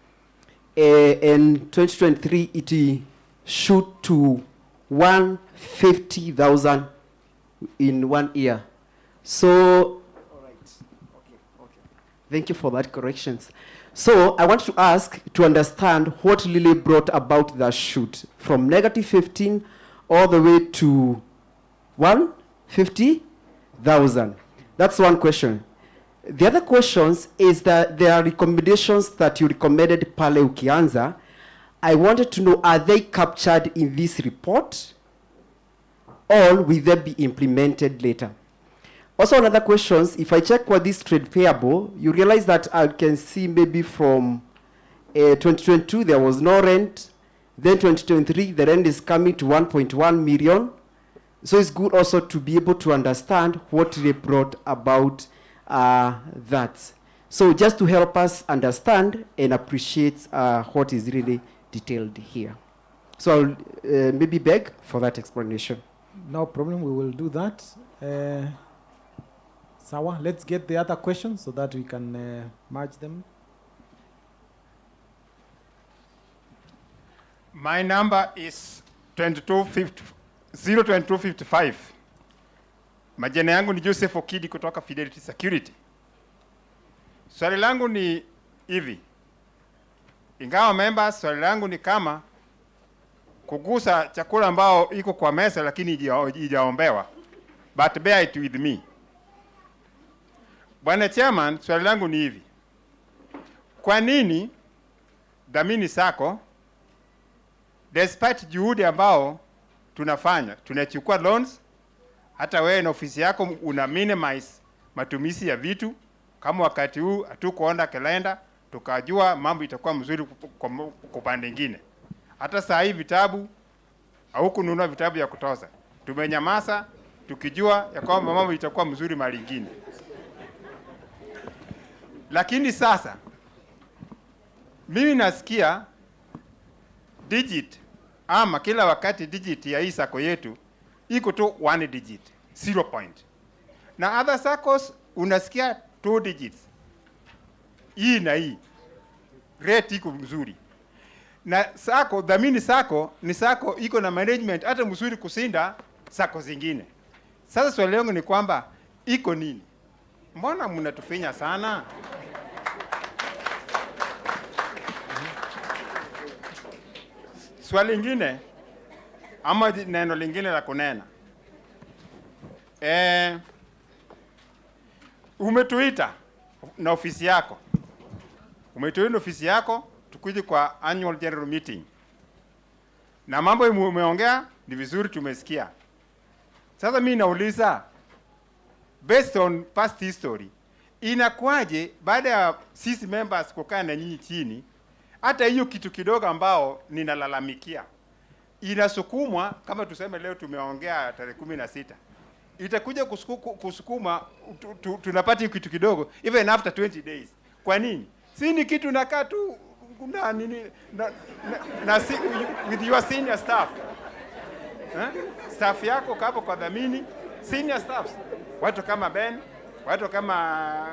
and 2023 it shoot to 150,000 in 1 year. So, all right, okay. Thank you for that corrections. So I want to ask to understand what really brought about that shoot from negative 15 all the way to 150,000. That's one question. The other questions is that there are recommendations that you recommended pale ukianza. I wanted to know, are they captured in this report or will they be implemented later? Also another questions, if I check what this trade payable, you realize that I can see maybe from 2022 there was no rent, then 2023 the rent is coming to 1.1 million. So it's good also to be able to understand what they brought about that. So just to help us understand and appreciate what is really detailed here. So I'll maybe beg for that explanation. No problem, we will do that. Sawa, let's get the other questions so that we can merge them. My number is 02255. Majina yangu ni Joseph Okidi kutoka Fidelity Security. Swali langu ni hivi. Ingawa members, swali langu ni kama kugusa chakula ambao iko kwa mesa lakini ijaombewa. But bear it with me. Bwana Chairman, swali langu ni hivi. Kwa nini Dhamini Sacco, despite juhudi ambao tunafanya, tunachukua loans, hata wewe na ofisi yako una minimize matumizi ya vitu, kama wakati huu hatukuona kalenda, tukajua mambo itakuwa mzuri kwa pande nyingine. Hata saa hii vitabu au kununua vitabu ya kutoza. Tumenyamaza tukijua ya kwamba mambo itakuwa mzuri mahali ingine. Lakini sasa mimi nasikia digit ama kila wakati digit ya hii sako yetu iko tu 1 digit, 0 point. Na other saccos unasikia 2 digits. Hii na hii rate iko mzuri. Na sako, Dhamini Sacco ni sako iko na management hata mzuri kusinda sako zingine. Sasa swali langu ni kwamba iko nini? Mbona mnatufinya sana? Swali lingine ama neno lingine la kunena. Umetuita na ofisi yako. Umetuita na ofisi yako tukuje kwa annual general meeting. Na mambo umeongea ni vizuri tumesikia. Sasa mimi nauliza, based on past history, inakuwaje baada ya sisi members kukaa na nyinyi chini, hata hiyo kitu kidogo ambao ninalalamikia inasukumwa, kama tuseme leo tumeongea tarehe 16, itakuja kusukuma tunapata hiyo kitu kidogo even after 20 days. Kwa nini? Si ni kitu nakaa tu na nini with your senior staff. Staff yako kapo kwa Dhamini, senior staffs, watu kama Ben, watu kama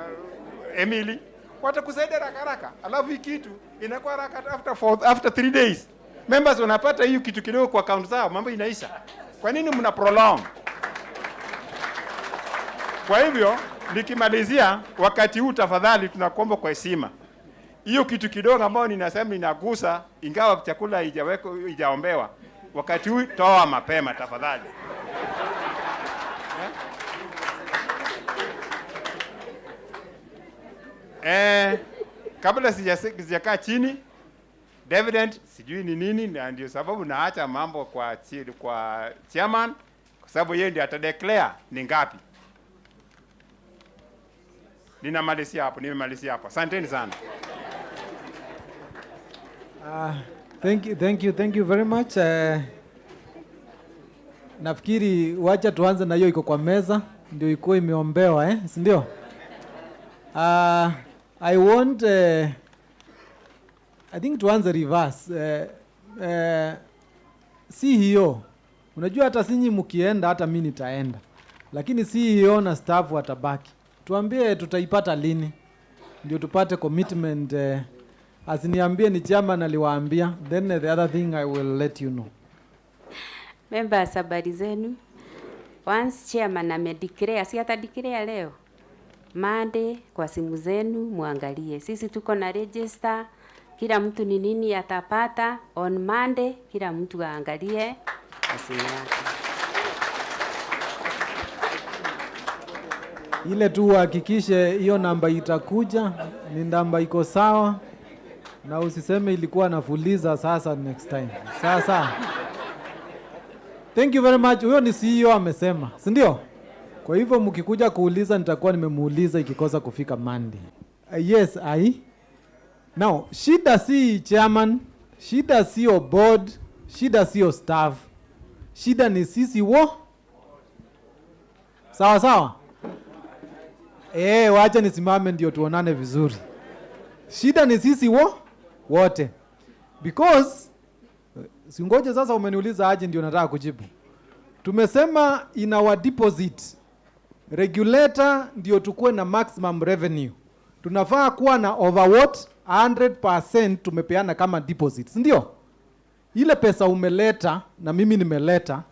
Emily, watakusaidia haraka. Alafu hii kitu inakuwa haraka after 3 days. Members wanapata hiyo kitu kidogo kwa account zao, mambo inaisha. Kwa nini mna prolong? Kwa hivyo nikimalizia wakati huu, tafadhali tunakuomba kwa heshima, hiyo kitu kidogo ambao ninasema inagusa, ingawa chakula haijaombewa, wakati huu toa mapema tafadhali. Kabla sijakaa chini, dividend sijui ni nini, na ndio sababu naacha mambo kwa chairman, kwa sababu yeye ndiye atadeclare ni ngapi. Nimemalizia hapo. Asanteni sana. Thank you very much. Nafikiri wacha tuanze na hiyo iko kwa meza ndio iko imeombewa si ndio? I want I think tuanze reverse. Si hiyo. Unajua hata sinyi mkienda hata mimi nitaenda. Lakini si hiyo na staff watabaki. Tuambie tutaipata lini ndio tupate commitment. Asiniambie ni chairman aliwaambia, then the other thing I will let you know. Members, habari zenu. Once chairman amedeclare, si atadeclare leo, Monday kwa simu zenu muangalie. Sisi tuko na register, kila mtu ni nini atapata. On Monday kila mtu aangalie simu yake. Ile tu hakikishe hiyo namba itakuja, ni namba iko sawa. Na usiseme ilikuwa nafuliza sasa next time. Sasa. Thank you very much. Huyo ni CEO amesema, si ndio? Kwa hivyo mkikuja kuuliza nitakuwa nimemuuliza ikikosa kufika Monday. Yes, Now, shida si chairman, shida sio board, shida sio staff. Shida ni sisi Sawa sawa? Wacha nisimame ndio tuonane vizuri. Shida ni sisi wote. Because singoje sasa umeniuliza aje ndio nataka kujibu. Tumesema in our deposit regulator ndio tukue na maximum revenue. Tunafaa kuwa na over what 100% tumepeana kama deposits, ndio? Ile pesa umeleta na mimi nimeleta,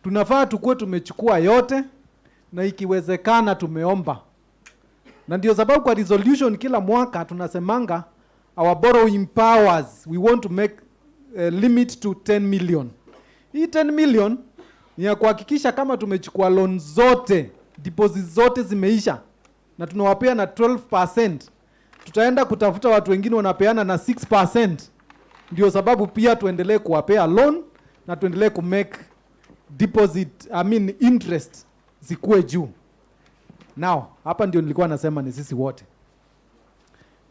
tunafaa tukue tumechukua yote na ikiwezekana tumeomba. Na ndio sababu kwa resolution kila mwaka tunasemanga our borrowing powers we want to make limit to 10 million. Hii 10 million ni ya kuhakikisha kama tumechukua loan zote, deposits zote zimeisha na tunawapea na 12%. Tutaenda kutafuta watu wengine wanapeana na 6%. Ndio sababu pia tuendelee kuwapea loan na tuendelee ku make deposit, interest zikuwe juu. Now, hapa ndio nilikuwa nasema ni sisi wote.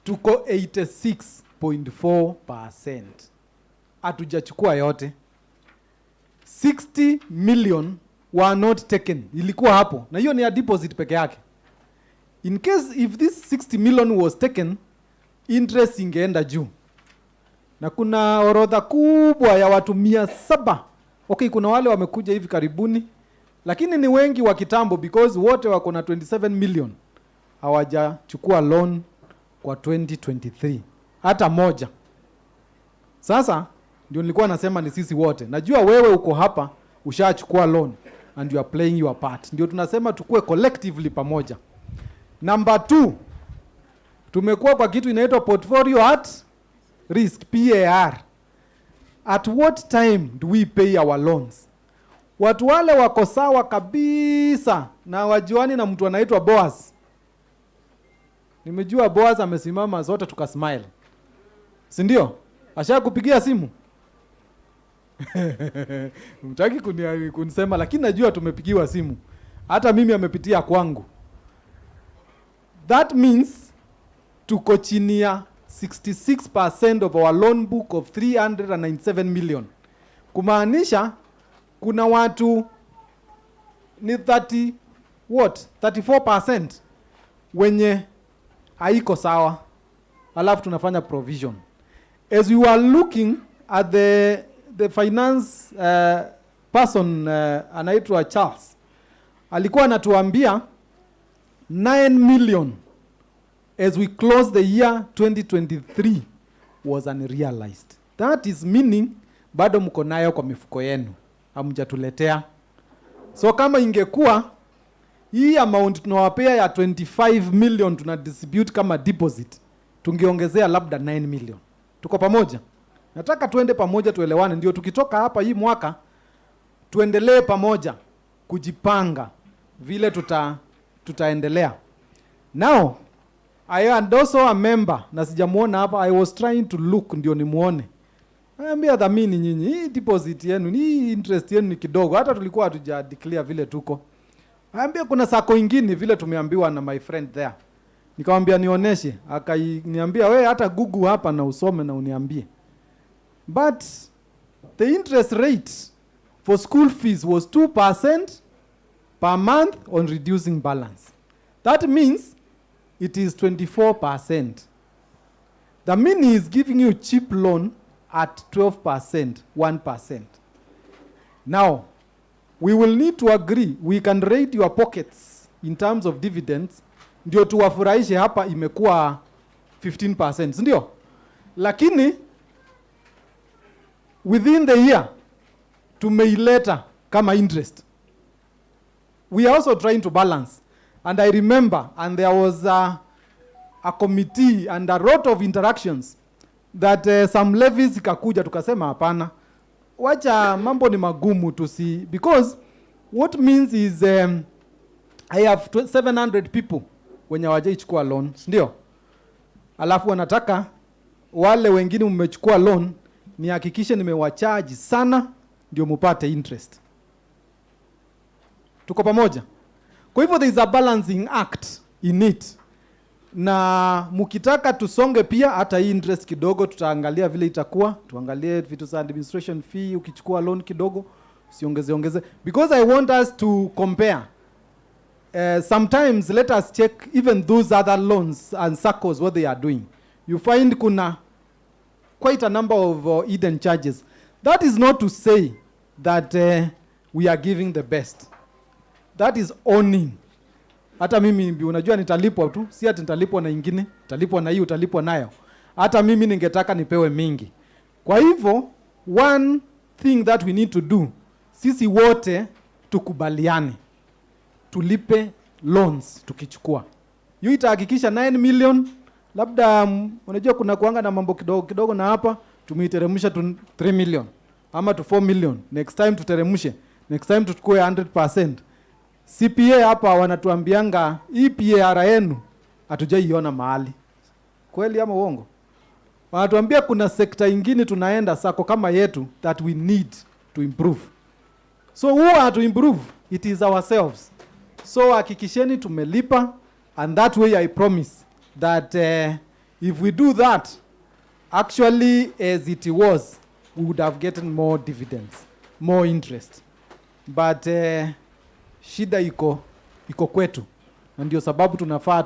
Tuko 86.4%. Hatujachukua yote. 60 million were not taken. Ilikuwa hapo. Na hiyo ni ya deposit peke yake. In case if this 60 million was taken, interest ingeenda juu. Na kuna orodha kubwa ya watu 700. Okay, kuna wale wamekuja hivi karibuni, lakini ni wengi wa kitambo because wote wako na 27 million. Hawajachukua loan kwa 2023. Hata moja. Sasa ndio nilikuwa nasema ni sisi wote. Najua wewe uko hapa ushachukua loan and you are playing your part. Ndio tunasema tukue collectively pamoja. Number 2, tumekuwa kwa kitu inaitwa portfolio at risk, PAR. At what time do we pay our loans? Watu wale wako sawa kabisa na wajuani na mtu anaitwa Boaz. Nimejua Boaz amesimama zote tukasmile. Si ndio? Ashakupigia simu? Mtaki kunisema lakini najua tumepigiwa simu. Hata mimi amepitia kwangu. That means tuko chini ya 66% of our loan book of 397 million. Kumaanisha kuna watu ni 34% wenye haiko sawa. Alafu tunafanya provision. As we were looking at the finance person anaitwa Charles, alikuwa anatuambia 9 million as we close the year 2023 was unrealized. That is meaning bado mko nayo kwa mifuko yenu, hamjatuletea. So kama ingekuwa hii amount tunawapea ya 25 million tunadistribute kama deposit, tungeongezea labda 9 million. Tuko pamoja? Nataka tuende pamoja tuelewane, ndio tukitoka hapa hii mwaka tuendelee pamoja kujipanga vile tutaendelea. Now I am also a member na sijamuona hapa. I was trying to look ndio nimuone. Naambia Dhamini, nyinyi hii deposit yenu, hii interest yenu ni kidogo, hata tulikuwa hatuja declare vile tuko. Naambia kuna sako ingine vile tumeambiwa na my friend there. Nikamwambia nionyeshe, akaniambia wewe hata Google hapa na usome na uniambie. But the interest rate for school fees was 2% per month on reducing balance. That means it is 24%. The mini is giving you cheap loan at 12%, 1%. Now, we will need to agree, we can raid your pockets in terms of dividends, ndio tuwafurahishe hapa imekuwa 15%, ndio? Lakini, within the year, tumeileta kama interest. We are also trying to balance. And I remember, and there was a committee and a lot of interactions that some levies ikakuja tukasema hapana. Wacha mambo ni magumu to see, because what means is I have 700 people wenye hawajaichukua loan, ndio? Alafu wanataka wale wengine mmechukua loan ni hakikishe nimewacharge sana ndio mupate interest. Tuko pamoja? Kwa hivyo there is a balancing act in it. Na mukitaka tusonge pia hata hii interest kidogo tutaangalia vile itakuwa, tuangalie vitu za administration fee ukichukua loan kidogo usiongeze. Because I want us to compare. Sometimes let us check even those other loans and SACCOs what they are doing. You find kuna quite a number of hidden charges. That is not to say that we are giving the best. That is owning. Hata mimi unajua nitalipwa tu, si ati nitalipwa na ingine, nitalipwa na hii, utalipwa nayo. Hata mimi ningetaka nipewe mingi. Kwa hivyo, one thing that we need to do, sisi wote tukubaliane. Tulipe loans tukichukua. Hiyo itahakikisha 9 million, labda unajua kuna kuanga na mambo kidogo kidogo na hapa, tumeiteremsha to 3 million ama to 4 million. Next time tuteremshe. Next time tuchukue 100%. CPA hapa wanatuambianga hii PAR yenu hatujaiona mahali. Kweli ama uongo? Wanatuambia kuna sekta ingine tunaenda sako kama yetu that we need to improve. So who are to improve? It is ourselves. So hakikisheni tumelipa, and that way I promise that if we do that, actually as it was, we would have gotten more dividends, more interest. But shida iko kwetu, na ndio sababu tunafaa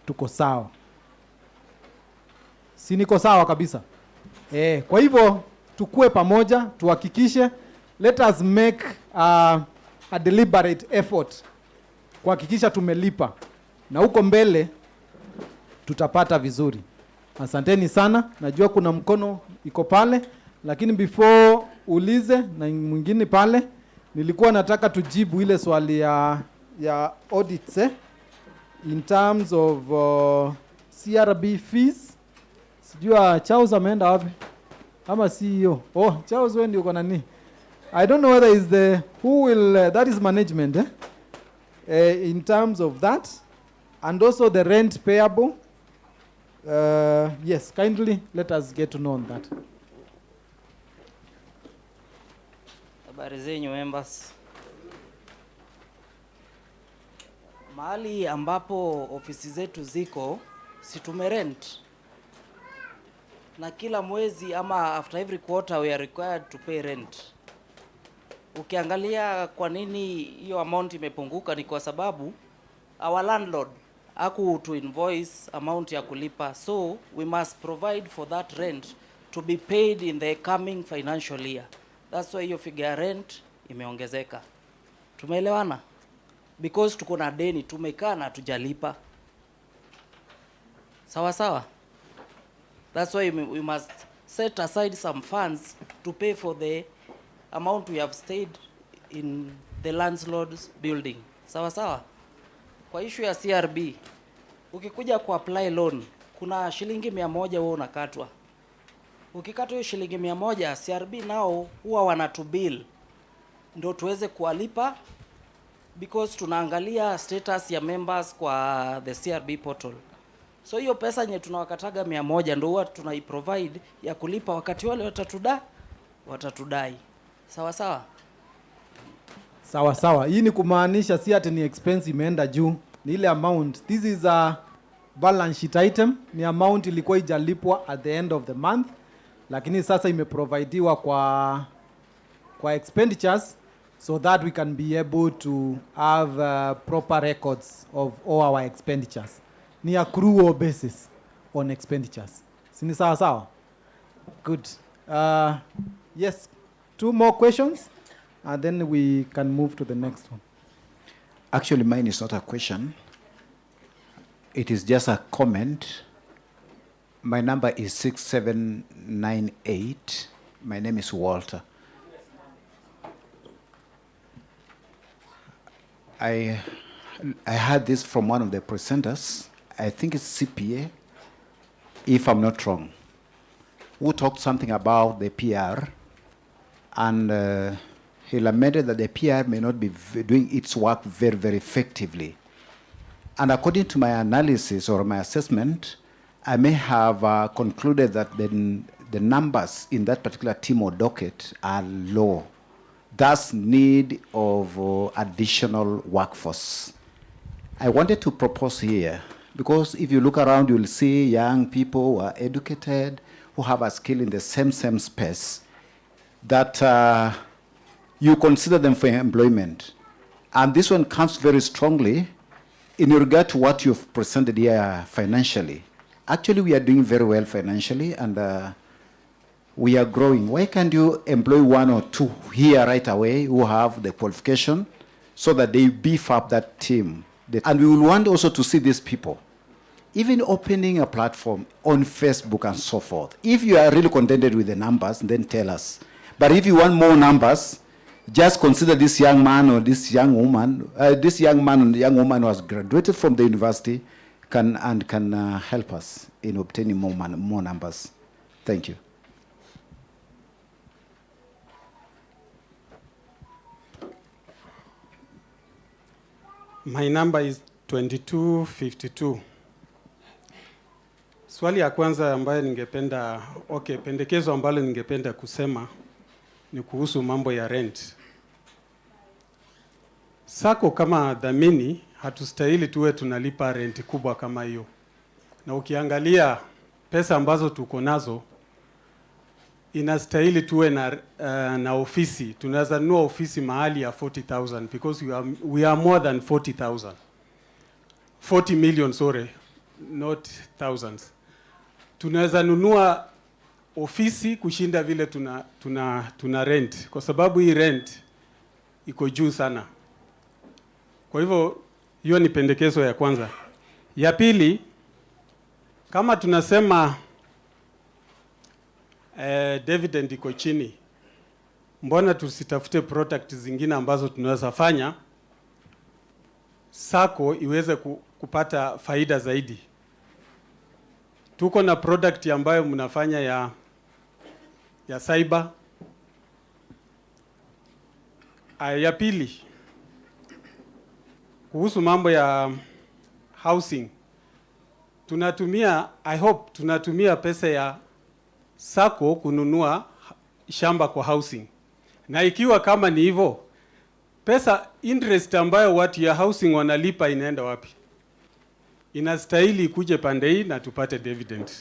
tuko sawa. Si niko sawa kabisa? Kwa hivyo tukue pamoja, tuhakikishe, let us make a deliberate effort kuhakikisha tumelipa, na huko mbele tutapata vizuri. Asanteni sana. Najua kuna mkono iko pale, lakini before ulize na mwingine pale, nilikuwa nataka tujibu ile swali ya audits in terms of CRB fees. Sijua Charles ameenda wapi? Ama CEO. Charles wewe ndio uko na nini? I don't know whether is the who will that is management in terms of that, and also the rent payable. Yes, kindly let us get to know on that. Habari zenyu members. Mahali ambapo ofisi zetu ziko, si tumerent, na kila mwezi ama after every quarter we are required to pay rent. Ukiangalia kwa nini hiyo amount imepunguka, ni kwa sababu our landlord haku to invoice amount ya kulipa, so we must provide for that rent to be paid in the coming financial year. That's why hiyo figure ya rent imeongezeka. Tumeelewana? Because tuko na deni, tumekaa na tujalipa. Sawa sawa? That's why we must set aside some funds to pay for the amount we have stayed in the landlord's building. Sawa sawa? Kwa issue ya CRB, ukikuja ku apply loan, kuna shilingi 100 wewe unakatwa. Ukikata hiyo shilingi 100, CRB nao huwa wanatubill ndio tuweze kuwalipa, because tunaangalia status ya members kwa the CRB portal. So hiyo pesa nye tunawakataga 100 ndio huwa tunaiprovide ya kulipa wakati wale watatudai. Sawa sawa? Sawa sawa. Hii ni kumaanisha si ati ni expense imeenda juu, ni ile amount. This is a balance sheet item, ni amount ilikuwa ijalipwa at the end of the month, lakini sasa imeprovidiwa kwa expenditures, so that we can be able to have proper records of all our expenditures. Ni accrual basis on expenditures. Sini sawa sawa? Good. Yes, 2 more questions and then we can move to the next one. Actually, mine is not a question. It is just a comment. My number is 6798. My name is Walter. I heard this from one of the presenters. I think it's CPA, if I'm not wrong, who talked something about the PR, and he lamented that the PR may not be doing its work very, very effectively. And according to my analysis or my assessment, I may have concluded that the numbers in that particular team or docket are low. Thus, need of additional workforce. I wanted to propose here, because if you look around, you'll see young people who are educated, who have a skill in the same space, that you consider them for employment. And this one comes very strongly in regard to what you've presented here financially. Actually, we are doing very well financially, and we are growing. Why can't you employ 1 or 2 here right away who have the qualification, so that they beef up that team? And we will want also to see these people, even opening a platform on Facebook and so forth. If you are really contented with the numbers, then tell us. But if you want more numbers, just consider this young man or this young woman, this young man and young woman who has graduated from the university can help us in obtaining more numbers. Thank you. My number is 2252. Swali ya kwanza ambayo pendekezo ambalo ningependa kusema ni kuhusu mambo ya rent. Sako kama Dhamini hatustahili tuwe tunalipa rent kubwa kama hiyo. Na ukiangalia pesa ambazo tuko nazo, inastahili tuwe na ofisi. Tunaweza nunua ofisi mahali ya 40,000 because we are more than 40,000. 40 million, sorry, not thousands. Tunaweza nunua ofisi kushinda vile tuna rent, kwa sababu hii rent iko juu sana. Kwa hivyo hiyo ni pendekezo ya kwanza. Ya pili, kama tunasema dividend iko chini, mbona tusitafute product zingine ambazo tunaweza fanya Sacco iweze kupata faida zaidi? Tuko na product ambayo mnafanya ya cyber. Ya pili, kuhusu mambo ya housing, I hope tunatumia pesa ya Sacco kununua shamba kwa housing. Na ikiwa kama ni hivyo, pesa interest ambayo watu ya housing wanalipa inaenda wapi? Inastahili kuje pande hii na tupate dividend.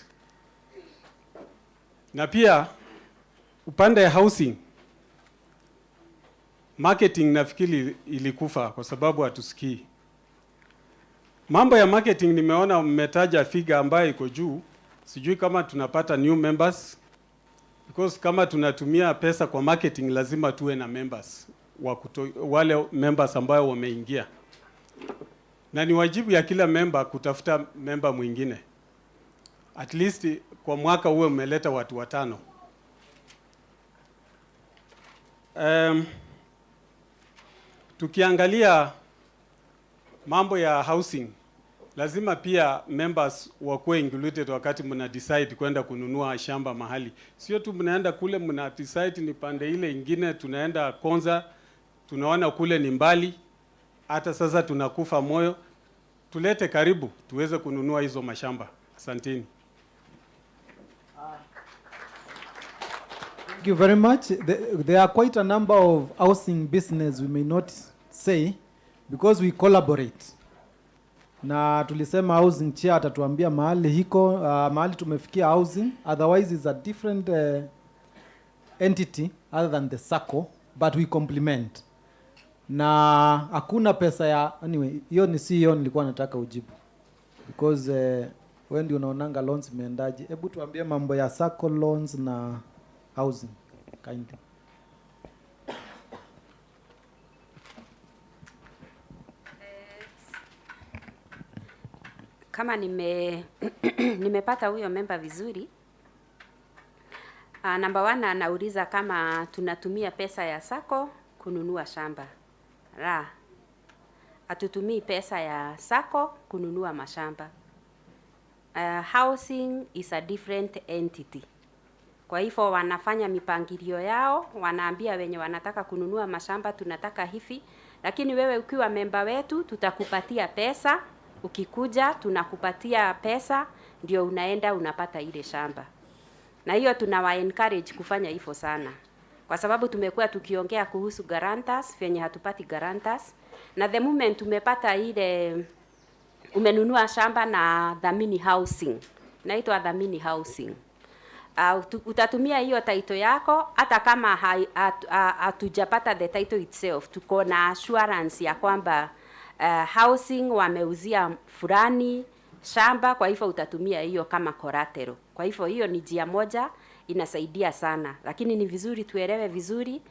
Na pia upande ya housing, marketing nafikiri ilikufa kwa sababu hatusikii. Mambo ya marketing nimeona mmetaja figure ambayo iko juu. Sijui kama tunapata new members, because kama tunatumia pesa kwa marketing lazima tuwe na members wale members ambayo wameingia. Na ni wajibu ya kila member kutafuta member mwingine. At least kwa mwaka uwe umeleta watu 5. Tukiangalia mambo ya housing, lazima pia members wakuwe included wakati mna decide kwenda kununua shamba mahali. Sio tu mnaenda kule mna decide ni pande ile ingine, tunaenda Konza, tunaona kule ni mbali, hata sasa tunakufa moyo. Tulete karibu tuweze kununua hizo mashamba. Asanteni. Thank you very much. There are quite a number of housing business we may not say because we collaborate. Na tulisema housing chair atatuambia mahali hiko, mahali tumefikia housing, otherwise is a different entity other than the Sacco, but we complement. Na hakuna pesa ya, anyway, hiyo ni CEO nilikuwa nataka ujibu. Because wewe ndio unaonanga loans imeendaje. Hebu tuambie mambo ya Sacco loans na housing kindly. Kama nimepata huyo member vizuri. Number 1 anauliza kama tunatumia pesa ya Sacco kununua shamba. Hatutumii pesa ya Sacco kununua mashamba. Housing is a different entity. Kwa hivyo wanafanya mipangilio yao, wanaambia wenye wanataka kununua mashamba tunataka hivi, lakini wewe ukiwa member wetu tutakupatia pesa, ukikuja tunakupatia pesa ndio unaenda unapata ile shamba. Na hiyo tunawa encourage kufanya hivyo sana. Kwa sababu tumekuwa tukiongea kuhusu guarantors, venye hatupati guarantors, na the moment umepata ile umenunua shamba na Dhamini Housing, inaitwa Dhamini Housing. Utatumia hiyo title yako hata kama hatujapata the title itself. Tuko na assurance ya kwamba housing wameuzia fulani shamba, kwa hivyo utatumia hiyo kama collateral. Kwa hivyo hiyo ni njia moja inasaidia sana, lakini ni vizuri tuelewe vizuri.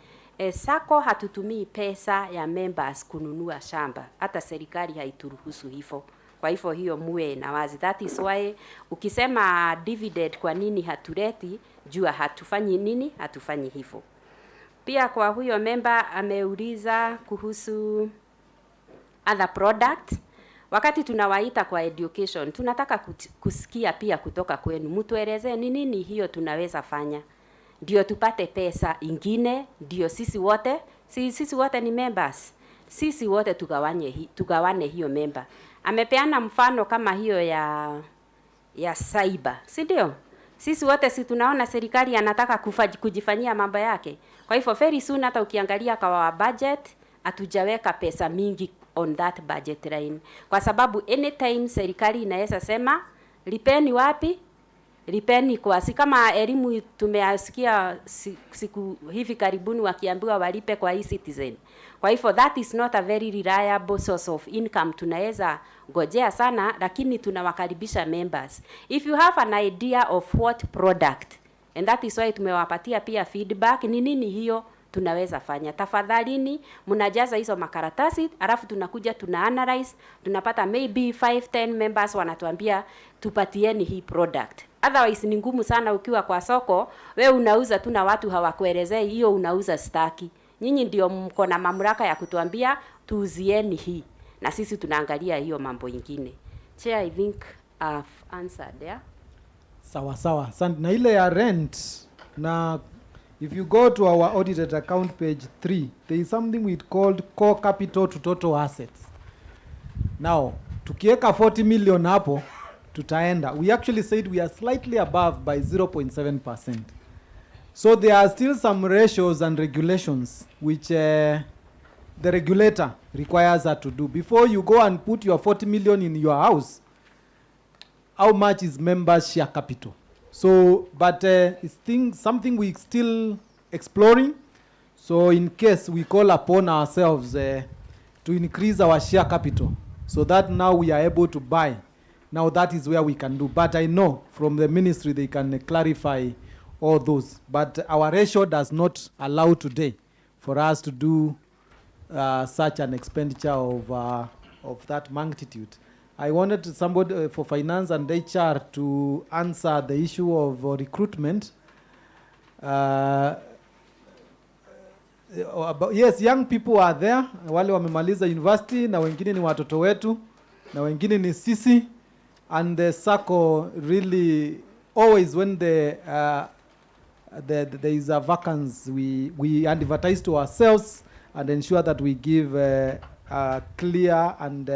Sacco hatutumii pesa ya members kununua shamba, hata serikali haituruhusu hivyo. Kwa hivyo hiyo muwe na wazi. That is why ukisema dividend kwa nini hatuleti, jua hatufanyi nini, hatufanyi hivyo. Pia kwa huyo member ameuliza kuhusu other product. Wakati tunawaita kwa education, tunataka kusikia pia kutoka kwenu. Mtueleze ni nini hiyo tunaweza fanya, ndio tupate pesa ingine, ndio sisi wote ni members. Sisi wote tugawane hiyo member. Amepeana mfano kama hiyo ya cyber, si ndio? Sisi wote si tunaona serikali anataka kujifanyia mambo yake. Kwa hivyo very soon hata ukiangalia kwa budget hatujaweka pesa mingi on that budget line. Kwa sababu anytime serikali inaweza sema lipeni wapi? lipeni kwa, si kama elimu tumeasikia siku hivi karibuni wakiambiwa walipe kwa e-citizen. Kwa hivyo that is not a very reliable source of income. Tunaweza ngojea sana, lakini tunawakaribisha members. If you have an idea of what product, and that is why tumewapatia pia feedback, ni nini hiyo tunaweza fanya, tafadhalini mnajaza hizo makaratasi, alafu tunakuja tuna-analyze, tunapata maybe 5-10 members wanatuambia tupatieni hii product. Otherwise ni ngumu sana ukiwa kwa soko, we unauza tu na watu hawakuelezei hiyo unauza staki. Nyinyi ndio mko na mamlaka ya kutuambia tuuzieni hii, na sisi tunaangalia hiyo mambo ingine. Chair, I think I've answered, yeah? Sawa sawa. Na ile ya rent, na if you go to our audited account page 3, there is something we called core capital to total assets. Now, tukieka 40 million hapo, tutaenda. We actually said we are slightly above by 0.7%. So there are still some ratios and regulations which the regulator requires her to do. Before you go and put your 40 million in your house, how much is members' share capital? So, but it's something we're still exploring. So in case we call upon ourselves to increase our share capital, so that now we are able to buy. Now that is where we can do. But I know from the ministry they can clarify all those. But our ratio does not allow today for us to do such an expenditure of that magnitude. I wanted somebody for finance and HR to answer the issue of recruitment. Yes, young people are there. Wale wamemaliza university, na wengine ni watoto wetu, na wengine ni sisi. And the Sacco really always when there is a vacancy, we advertise to ourselves and ensure that we give clear and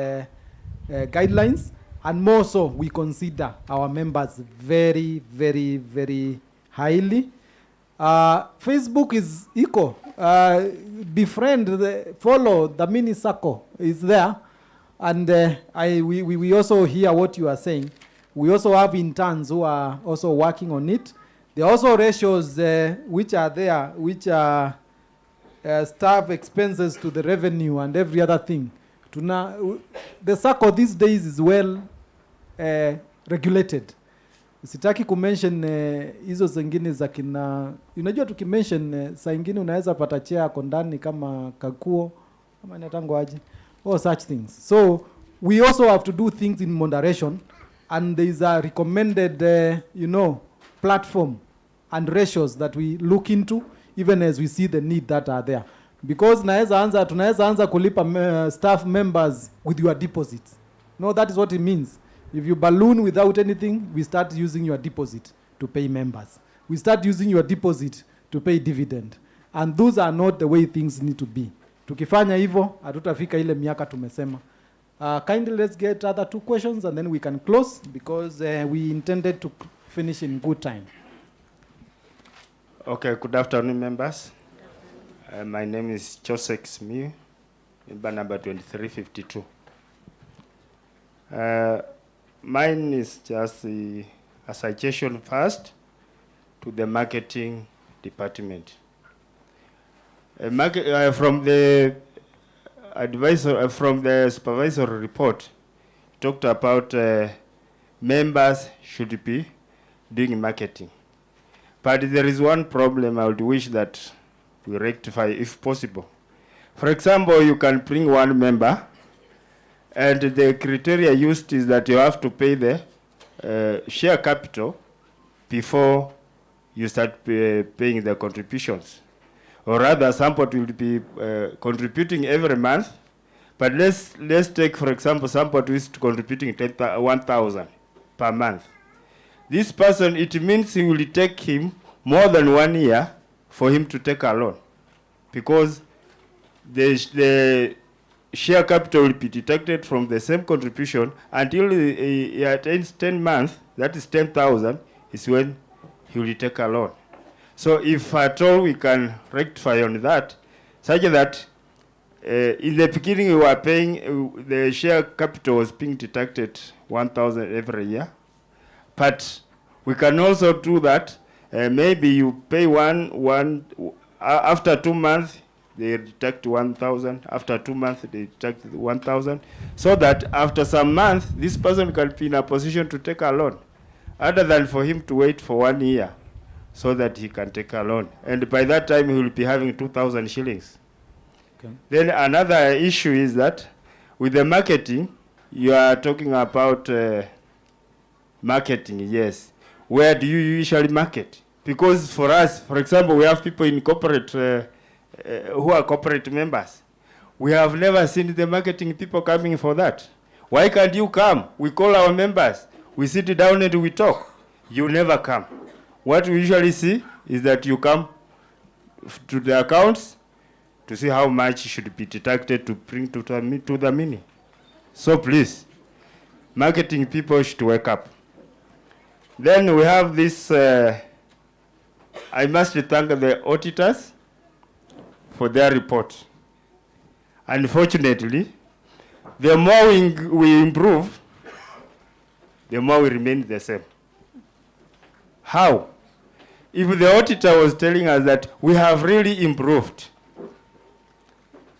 guidelines, and more so we consider our members very, very, very highly. Facebook is equal. Befriend, follow Dhamini Sacco is there, and we also hear what you are saying. We also have interns who are also working on it. There are also ratios which are there, which are staff expenses to the revenue and every other thing. The Sacco these days is well regulated. Sitaki kumention hizo zingine za kina, unajua tukimention saa ingine unaweza pata chair kondani kama kakuo kama inatango aje, all such things. So we also have to do things in moderation, and there is a recommended platform and ratios that we look into even as we see the need that are there. Because tunaweza anza kulipa staff members with your deposits. No, that is what it means. If you balloon without anything, we start using your deposit to pay members. We start using your deposit to pay dividend. And those are not the way things need to be. Tukifanya hivyo, hatutafika ile miaka tumesema. Kindly let's get other 2 questions and then we can close, because we intended to finish in good time. Okay, good afternoon, members. My name is Joseph Smiu, member number 2352. Mine is just a suggestion first to the marketing department. From the advisor, from the supervisory report, talked about members should be doing marketing. But there is one problem I would wish that we rectify if possible. For example, you can bring 1 member, and the criteria used is that you have to pay the share capital before you start paying the contributions. Or rather, somebody will be contributing every month. But let's take, for example, somebody who is contributing 1,000 per month. This person, it means it will take him more than 1 year for him to take a loan, because the share capital will be deducted from the same contribution until he attains 10 months, that is 10,000, is when he will take a loan. So if at all we can rectify on that, such that in the beginning we were paying, the share capital was being deducted 1,000 every year, but We can also do that. Maybe you pay after 2 months, they deduct 1,000. After 2 months, they deduct 1,000. So that after some months, this person can be in a position to take a loan, other than for him to wait for 1 year so that he can take a loan. And by that time, he will be having 2,000 shillings. Okay. Then another issue is that with the marketing, you are talking about marketing, yes. Where do you usually market? Because for us, for example, we have people in corporate who are corporate members. We have never seen the marketing people coming for that. Why can't you come? We call our members. We sit down and we talk. You never come. What we usually see is that you come to the accounts to see how much should be deducted to bring to the mini. So please, marketing people should wake up. Then we have this, I must thank the auditors for their report. Unfortunately, the more we improve, the more we remain the same. How? If the auditor was telling us that we have really improved,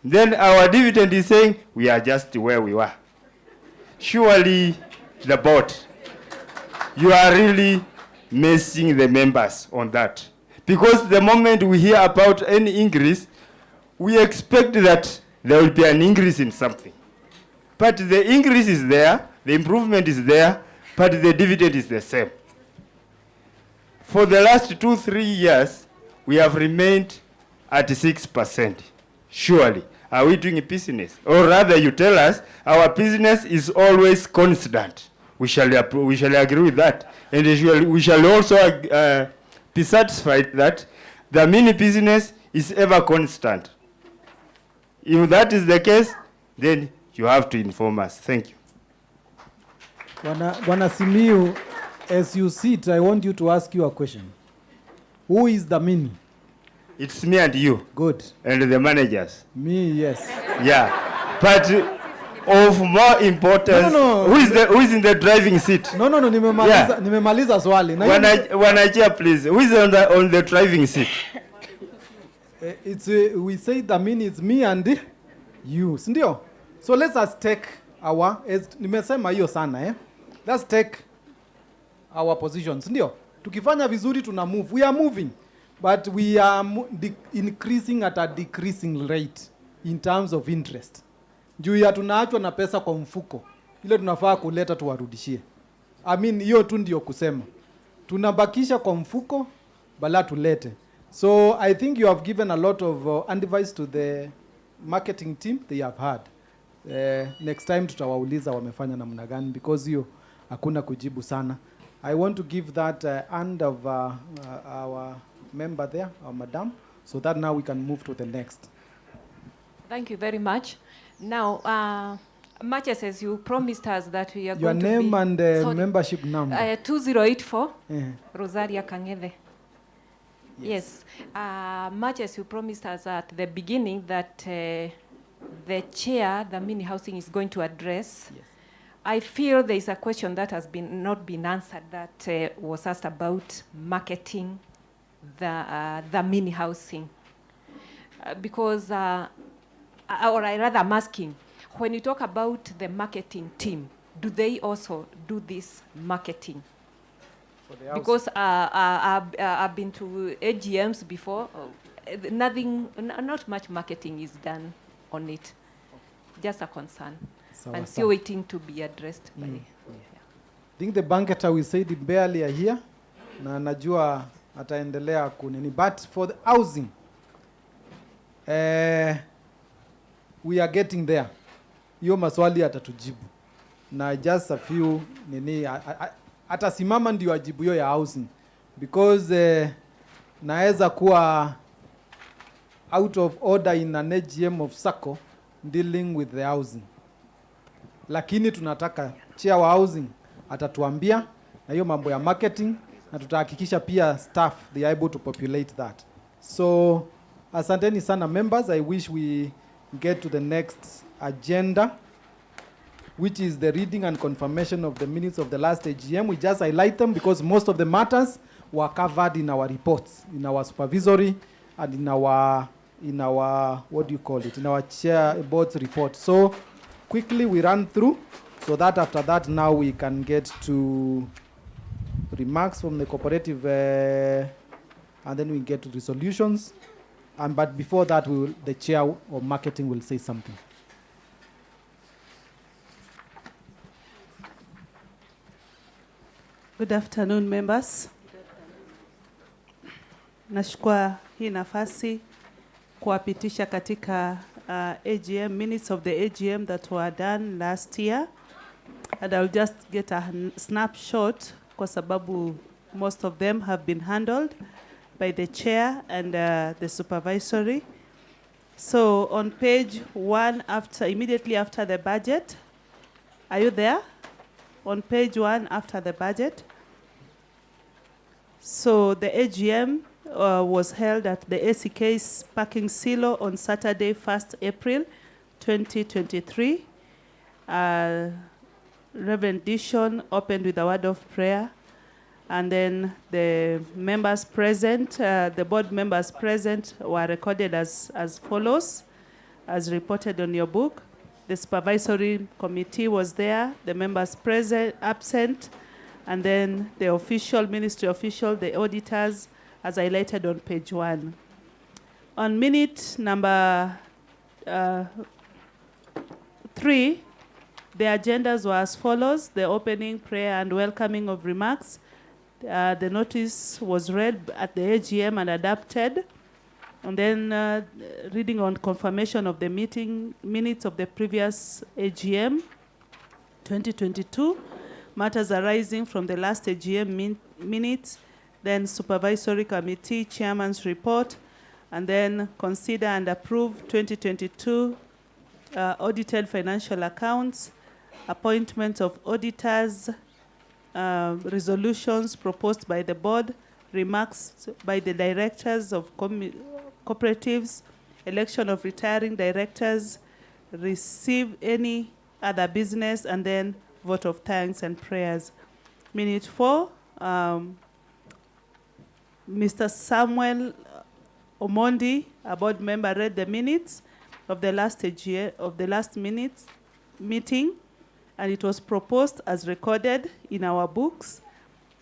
then our dividend is saying we are just where we were. Surely, the board, you are really messing the members on that. Because the moment we hear about any increase, we expect that there will be an increase in something. But the increase is there, the improvement is there, but the dividend is the same. For the last 2-3 years, we have remained at 6%. Surely, are we doing business? Or rather, you tell us our business is always constant. We shall agree with that. And we shall also be satisfied that the mini business is ever constant. If that is the case, then you have to inform us. Thank you. Bwana Simiyu, as you sit, I want you to ask you a question. Who is the mini? It's me and you. Good. And the managers. Me, yes. Yeah. But of more importance, No. who is in the driving seat? No, nimemaliza swali. Na Wanajia, please. Who is on the driving seat? It's we say the mini is me and you. Sindio? So let us take our, nimesema hiyo sana Let's take our positions. Ndio. Tukifanya vizuri tuna move. We are moving. But we are increasing at a decreasing rate in terms of interest. Juu ya tunaachwa na pesa kwa mfuko. Ile tunafaa kuleta tuwarudishie. I mean, hiyo tu ndio kusema. Tunabakisha kwa mfuko, bala tulete. So I think you have given a lot of advice to the marketing team they have had. Next time tutawauliza wamefanya namna gani because hiyo hakuna kujibu sana. I want to give that hand of our member there, our madam, so that now we can move to the next. Thank you very much. Now, much as you promised us that we are Your going to be... name and membership number. 2084, Rosaria Kangede. Yes. Much as you promised us at the beginning that the chair, the mini housing, is going to address, I feel there is a question that has not been answered that was asked about marketing the mini housing. Because, or I rather I'm asking, when you talk about the marketing team, do they also do this marketing? Because I've been to AGMs before, not much marketing is done on it. Just a concern. And still waiting to be addressed by. I think the banketer will say the barely are here. Na najua ataendelea kunini. But for the housing, we are getting there. Hiyo maswali atatujibu. Na just a few nini atasimama ndio ajibu hiyo ya housing because naweza kuwa out of order in an AGM of Sacco dealing with the housing, lakini tunataka chair wa housing atatuambia na hiyo mambo ya marketing na tutahakikisha pia staff they are able to populate that. So asanteni sana members. I wish we get to the next agenda. which is the reading and confirmation of the minutes of the last AGM. We just highlight them because most of the matters were covered in our reports, in our supervisory and in our what do you call it, in our chair board's report. So quickly we run through so that after that now we can get to remarks from the cooperative and then we get to resolutions. But before that, the chair of marketing will say something. Good afternoon, members. Nashukua hii nafasi kuwapitisha katika AGM, minutes of the AGM that were done last year. And I'll just get a snapshot kwa sababu most of them have been handled by the chair and the supervisory. So on page 1, immediately after the budget, are you there? On page 1 after the budget. So the AGM was held at the ACK's parking silo on Saturday, 1st April 2023. Reverend Dishon opened with a word of prayer. And then the members present, the board members present were recorded as follows, as reported on your book. The supervisory committee was there, the members present, absent, and then the official, ministry official, the auditors, as highlighted on page 1. On minute number 3, the agendas were as follows: the opening, prayer, and welcoming of remarks. The notice was read at the AGM and adopted. And then reading on confirmation of the meeting minutes of the previous AGM 2022, matters arising from the last AGM minutes, then supervisory committee chairman's report, and then consider and approve 2022 audited financial accounts, appointment of auditors, resolutions proposed by the board, remarks by the directors of cooperatives, election of retiring directors, receive any other business, and then vote of thanks and prayers. Minute 4, Mr. Samuel Omondi, a board member, read the minutes of the last meeting, and it was proposed as recorded in our books.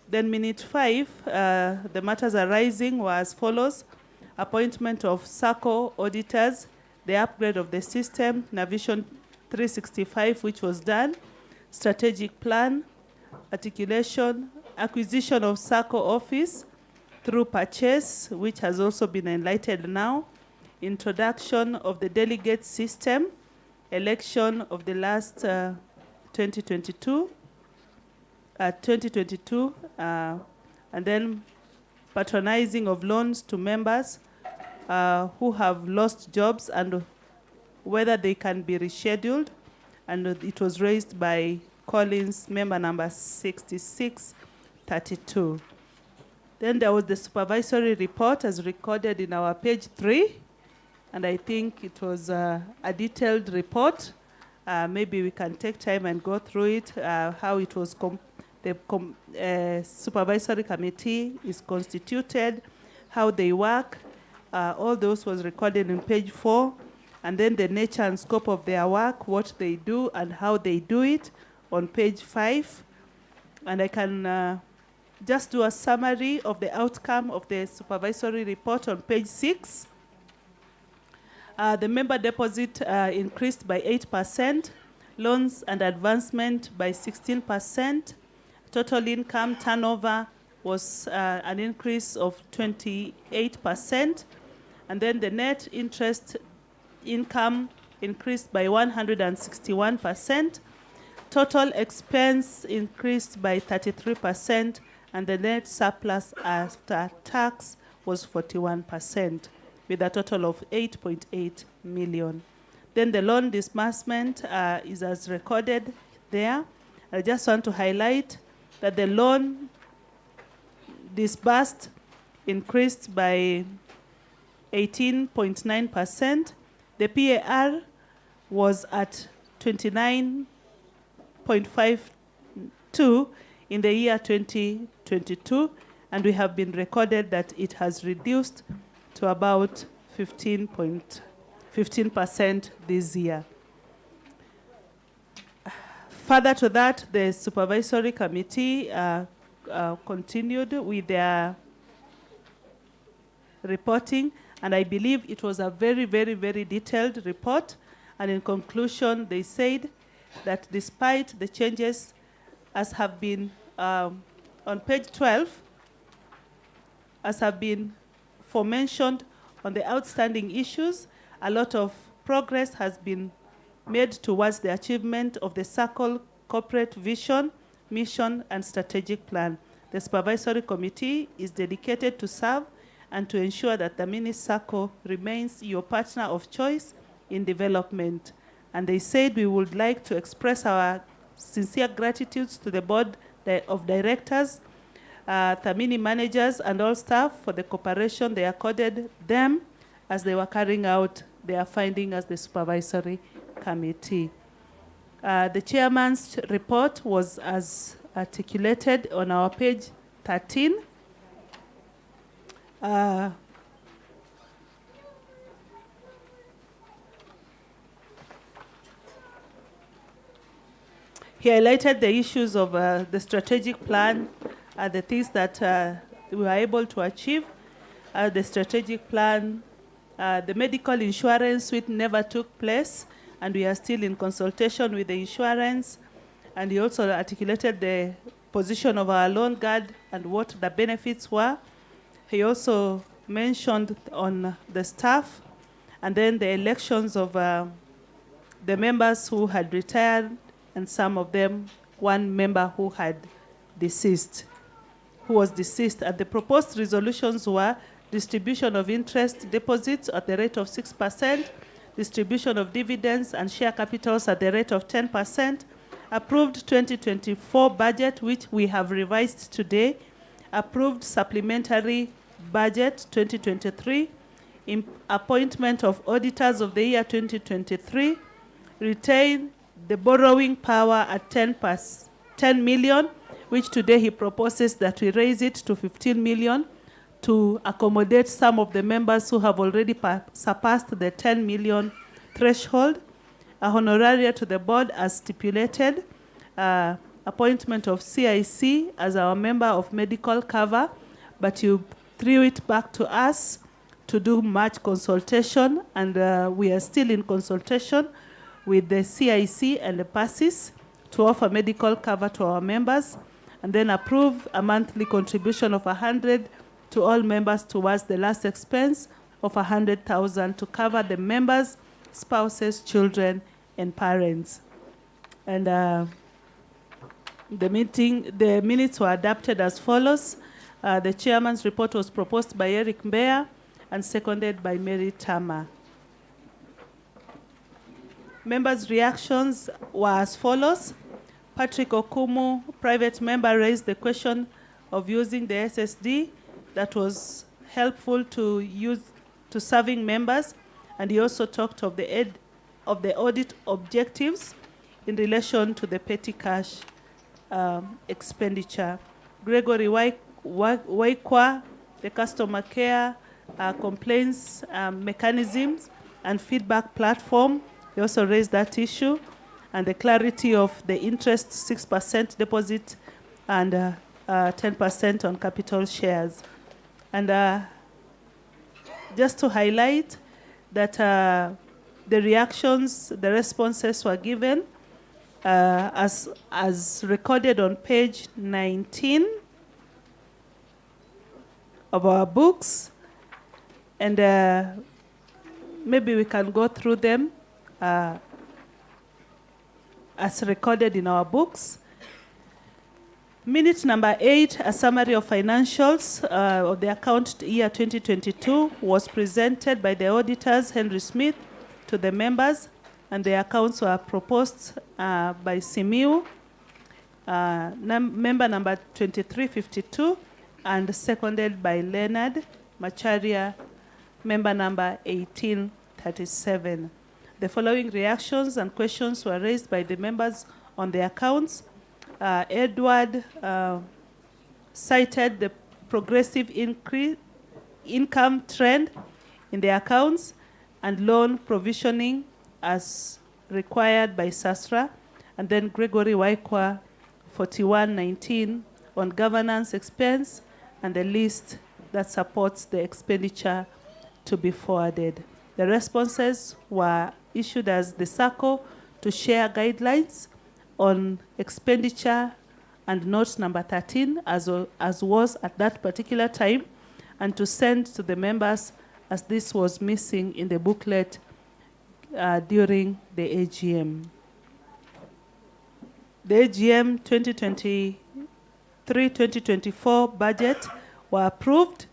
Then minute 5, the matters arising were as follows: appointment of Sacco auditors, the upgrade of the system, Navision 365, which was done, strategic plan, articulation, acquisition of Sacco office through purchase, which has also been enlightened now, introduction of the delegate system, election of the last 2022, and then patronizing of loans to members who have lost jobs and whether they can be rescheduled. And it was raised by Collins, member number 6632. Then there was the supervisory report as recorded in our page 3. And I think it was a detailed report. Maybe we can take time and go through it, how it was the supervisory committee is constituted, how they work. All those was recorded in page 4. And then the nature and scope of their work, what they do and how they do it on page 5. And I can just do a summary of the outcome of the supervisory report on page 6. The member deposit increased by 8%, loans and advancement by 16%. Total income turnover was an increase of 28%. And then the net interest income increased by 161%. Total expense increased by 33%, and the net surplus after tax was 41%, with a total of 8.8 million. Then the loan disbursement is as recorded there. I just want to highlight that the loan disbursed increased by 18.9%. The PAR was at 29 15.52 in the year 2022, and we have been recorded that it has reduced to about 15% this year. Further to that, the supervisory committee continued with their reporting, and I believe it was a very, very, very detailed report. And in conclusion, they said that despite the changes as have been on page 12, as have been forementioned on the outstanding issues, a lot of progress has been made towards the achievement of the Sacco corporate vision, mission, and strategic plan. The supervisory committee is dedicated to serve and to ensure that Dhamini Sacco remains your partner of choice in development. And they said we would like to express our sincere gratitude to the board of directors, Dhamini managers, and all staff for the cooperation they accorded them as they were carrying out their finding as the supervisory committee. The chairman's report was as articulated on our page 13. He highlighted the issues of the strategic plan, the things that we were able to achieve. The strategic plan, the medical insurance which never took place, and we are still in consultation with the insurance. And he also articulated the position of our loan guard and what the benefits were. He also mentioned on the staff, and then the elections of the members who had retired, and some of them, one member who was deceased. And the proposed resolutions were distribution of interest deposits at the rate of 6%, distribution of dividends and share capitals at the rate of 10%, approved 2024 budget, which we have revised today, approved supplementary budget 2023, appointment of auditors of the year 2023, retain the borrowing power at 10 million, which today he proposes that we raise it to 15 million to accommodate some of the members who have already surpassed the 10 million threshold. A honoraria to the board as stipulated, appointment of CIC as our member of medical cover, but you threw it back to us to do much consultation, and we are still in consultation with the CIC and the PASIS to offer medical cover to our members, and then approve a monthly contribution of 100 to all members towards the last expense of 100,000 to cover the members, spouses, children, and parents. And the minutes were adopted as follows. The chairman's report was proposed by Eric Mbeya and seconded by Mary Tama. Members' reactions were as follows. Patrick Okumu, private member, raised the question of using the SSD that was helpful to serving members, and he also talked of the audit objectives in relation to the petty cash expenditure. Gregory Waikwa, the customer care complaints mechanisms and feedback platform, he also raised that issue, and the clarity of the interest 6% deposit and 10% on capital shares. And just to highlight that the reactions, the responses were given as recorded on page 19 of our books, and maybe we can go through them as recorded in our books. Minute number 8, a summary of financials of the account year 2022 was presented by the auditors, Henry Smith, to the members, and the accounts were proposed by Simiu, member number 2352, and seconded by Leonard Macharia, member number 1837. The following reactions and questions were raised by the members on the accounts. Edward cited the progressive income trend in the accounts and loan provisioning as required by SASRA. And then Gregory Waikwa, 4119, on governance expense and the list that supports the expenditure to be forwarded. The responses were issued as the SACCO to share guidelines on expenditure and note number 13 as was at that particular time, and to send to the members as this was missing in the booklet during the AGM. The AGM 2023-2024 budget were approved,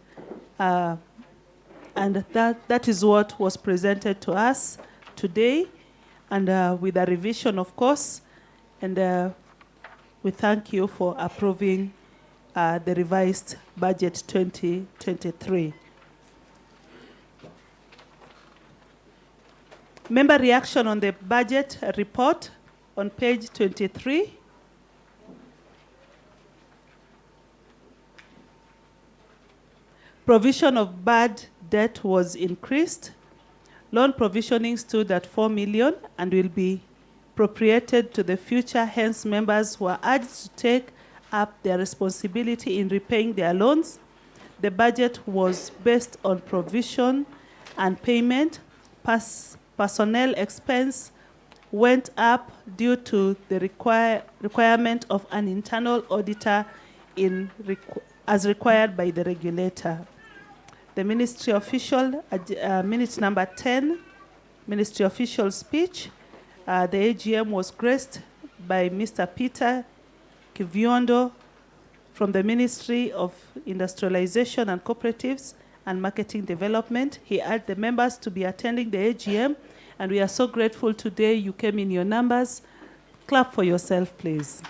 and that is what was presented to us today, and with a revision, of course, and we thank you for approving the revised budget 2023. Member reaction on the budget report on page 23. Provision of bad debt was increased. Loan provisioning stood at 4 million and will be appropriated to the future. Hence, members were urged to take up their responsibility in repaying their loans. The budget was based on provision and payment. Personnel expense went up due to the requirement of an internal auditor as required by the regulator. The ministry official, minute number 10, ministry official speech. The AGM was graced by Mr. Peter Kivyondo from the Ministry of Industrialization and Cooperatives and Marketing Development. He urged the members to be attending the AGM, and we are so grateful today you came in your numbers. Clap for yourself, please.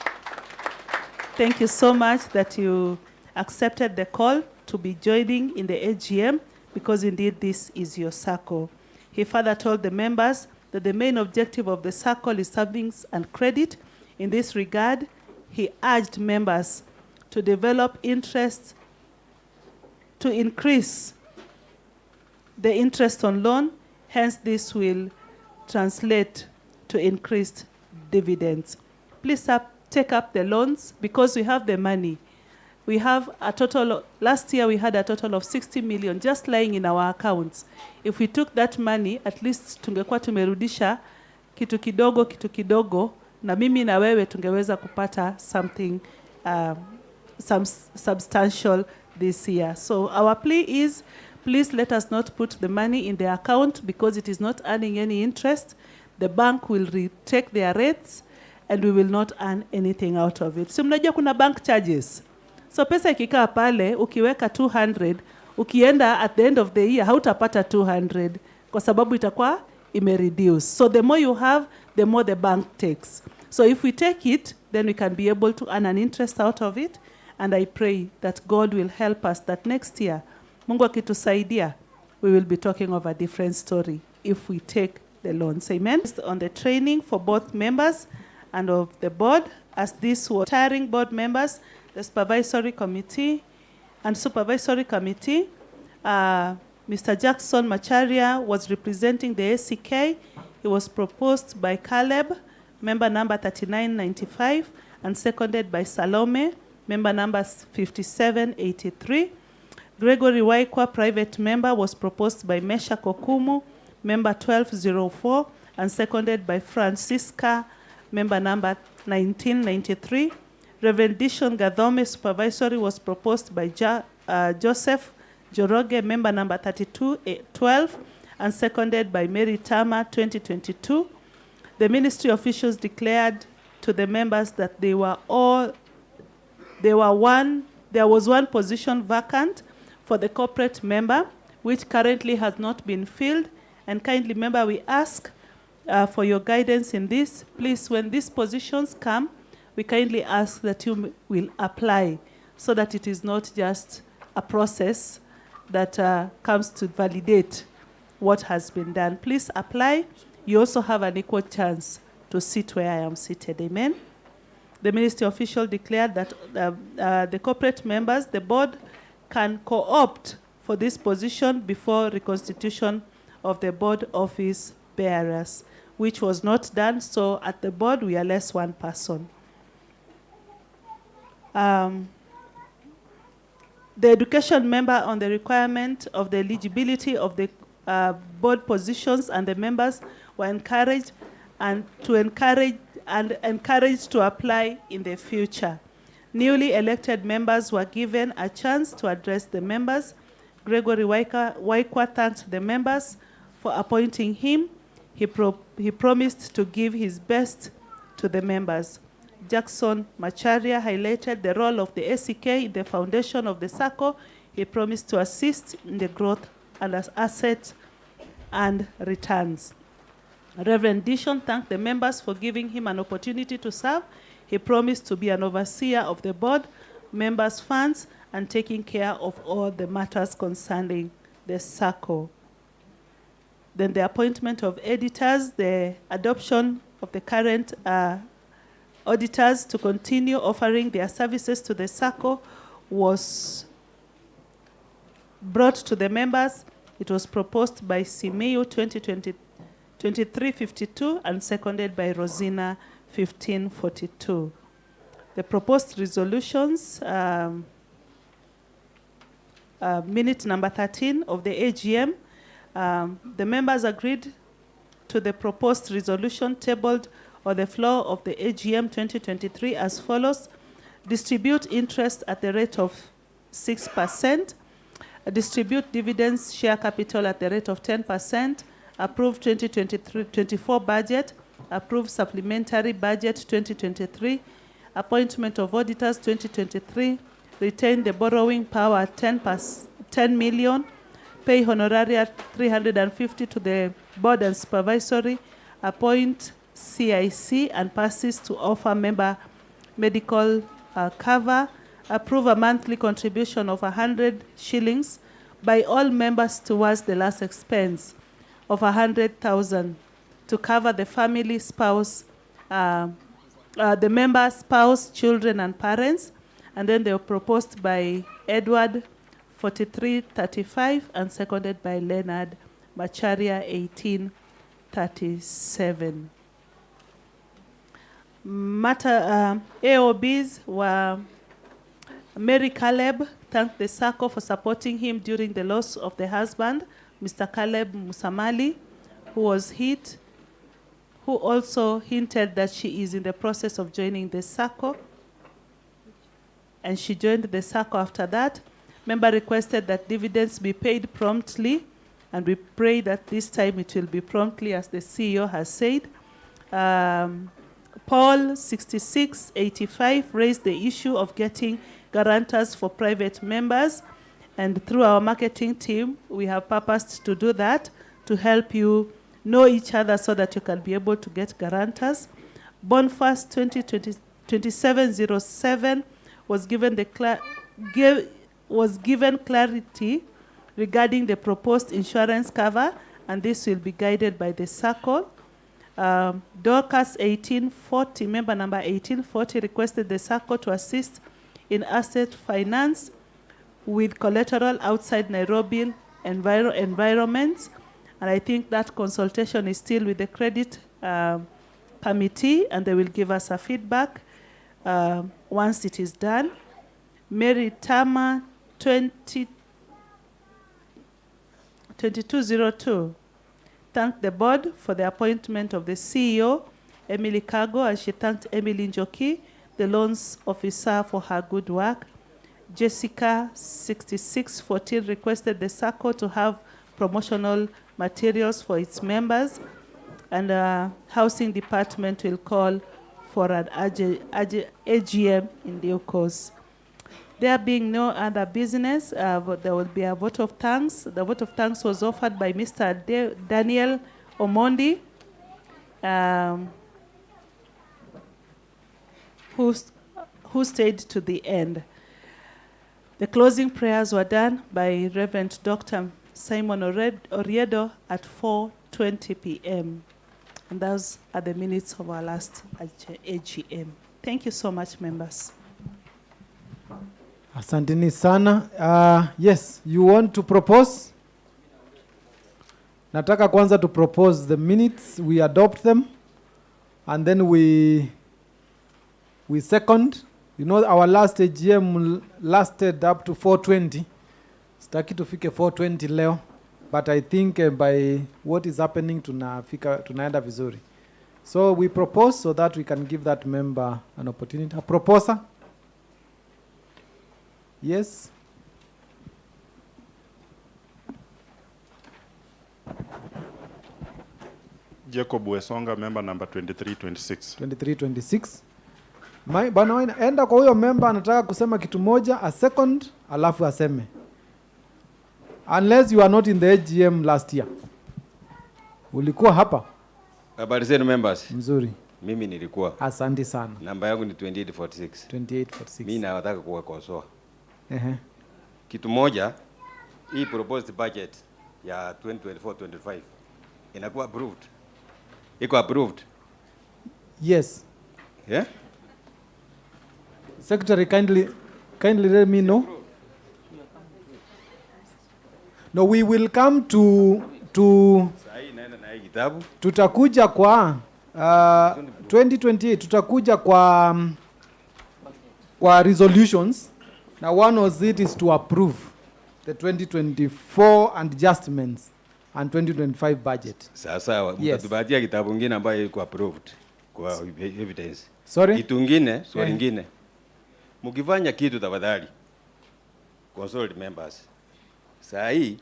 Thank you so much that you accepted the call to be joining in the AGM, because indeed this is your circle. He further told the members that the main objective of the circle is savings and credit. In this regard, he urged members to develop interest, to increase the interest on loan. Hence, this will translate to increased dividends. Please take up the loans, because we have the money. We have a total, last year we had a total of 60 million just lying in our accounts. If we took that money, at least tungekuwa tumerudisha kitu kidogo, na mimi na wewe tungeweza kupata something, some substantial this year. So our plea is, please let us not put the money in the account, because it is not earning any interest. The bank will retake their rates and we will not earn anything out of it. So mnajua kuna bank charges. So pesa ikikaa pale, ukiweka 200, ukienda at the end of the year, hautapata 200, kwa sababu itakuwa imereduce. So the more you have, the more the bank takes. So if we take it, then we can be able to earn an interest out of it. And I pray that God will help us that next year, Mungu akitusaidia, we will be talking of a different story if we take the loans. Amen. On the training for both members and of the board, as this was retiring board members, the supervisory committee and supervisory committee, Mr. Jackson Macharia was representing the ACK. He was proposed by Caleb, member number 3995, and seconded by Salome, member number 5783. Gregory Waikwa, private member, was proposed by Mesha Kokumu, member 1204, and seconded by Francisca, member number 1993. Reverend Dishon Gadhome, supervisory, was proposed by Joseph Joroge, member number 3212, and seconded by Mary Tama, 2022. The ministry officials declared to the members that there was one position vacant for the corporate member, which currently has not been filled. And kindly, member, we ask for your guidance in this. Please, when these positions come, we kindly ask that you will apply, so that it is not just a process that comes to validate what has been done. Please apply. You also have an equal chance to sit where I am seated. Amen. The ministry official declared that the corporate members, the board, can co-opt for this position before reconstitution of the board office bearers, which was not done. So at the board, we are less one person. The education member on the requirement of the eligibility of the board positions and the members were encouraged to apply in the future. Newly elected members were given a chance to address the members. Gregory Waikwa thanked the members for appointing him. He promised to give his best to the members. Jackson Macharia highlighted the role of the ACK in the foundation of the Sacco. He promised to assist in the growth and assets and returns. Reverend Dishon thanked the members for giving him an opportunity to serve. He promised to be an overseer of the board, members' funds, and taking care of all the matters concerning the Sacco. Then the appointment of editors, the adoption of the current auditors to continue offering their services to the Sacco was brought to the members. It was proposed by Simeo 2352 and seconded by Rosina 1542. The proposed resolutions, minute number 13 of the AGM, the members agreed to the proposed resolution tabled on the floor of the AGM 2023 as follows: distribute interest at the rate of 6%, distribute dividends share capital at the rate of 10%, approve 2023-24 budget, approve supplementary budget 2023, appointment of auditors 2023, retain the borrowing power at 10 million, pay honoraria 350 to the board and supervisory, appoint CIC and passes to offer member medical cover, approve a monthly contribution of 100 shillings by all members towards the last expense of 100,000 to cover the family, spouse, the member, spouse, children, and parents. And then they were proposed by Edward 4335 and seconded by Leonard Macharia 1837. AOBs were Mary Caleb thanked the Sacco for supporting him during the loss of the husband, Mr. Caleb Musamali, who was hit, who also hinted that she is in the process of joining the Sacco. And she joined the Sacco after that. Member requested that dividends be paid promptly, and we pray that this time it will be promptly, as the CEO has said. Paul 6685 raised the issue of getting guarantors for private members, and through our marketing team, we have purposed to do that, to help you know each other so that you can be able to get guarantors. Bonfast 2707 was given clarity regarding the proposed insurance cover, and this will be guided by the Sacco. Dorcas 1840, member number 1840, requested the Sacco to assist in asset finance with collateral outside Nairobi environments. And I think that consultation is still with the credit committee, and they will give us a feedback once it is done. Mary Tama 2202 thanked the board for the appointment of the CEO, Emily Kago, and she thanked Emily Njoki, the loans officer, for her good work. Jessica 6614 requested the Sacco to have promotional materials for its members, and housing department will call for an AGM in due course. There being no other business, there will be a vote of thanks. The vote of thanks was offered by Mr. Daniel Omondi, who stayed to the end. The closing prayers were done by Reverend Dr. Simon Oriedo at 4:20 p.m. And those are the minutes of our last AGM. Thank you so much, members. Asanteni sana. Yes, you want to propose? Nataka kwanza to propose the minutes, we adopt them, and then we second. You know, our last AGM lasted up to 4:20. Sitaki tufike 4:20 leo, but I think by what is happening tunaenda vizuri. So we propose so that we can give that member an opportunity. A proposer? Yes. Jacob Wesonga, member number 2326. 2326. Bwana enda kwa huyo member anataka kusema kitu moja, a second, alafu aseme. Unless you are not in the AGM last year. Ulikuwa hapa? Habari zenu members. Mzuri. Mimi nilikuwa. Asante sana. Namba yangu ni 2846. 2846. Mimi nataka kuwakosoa. Kitu moja, hii proposed budget ya 2024-25 inakuwa approved. Iko approved? Yes. Yeah? Secretary, kindly let me know. No, we will come to tutakuja kwa 2028 tutakuja kwa resolutions. Now one of it is to approve the 2024 adjustments and 2025 budget. Sasa mtatupatia kitabu kingine ambayo iko approved kwa evidence. Sorry? Kitu kingine, swali lingine. Mkifanya kitu tafadhali consult members. Saa hii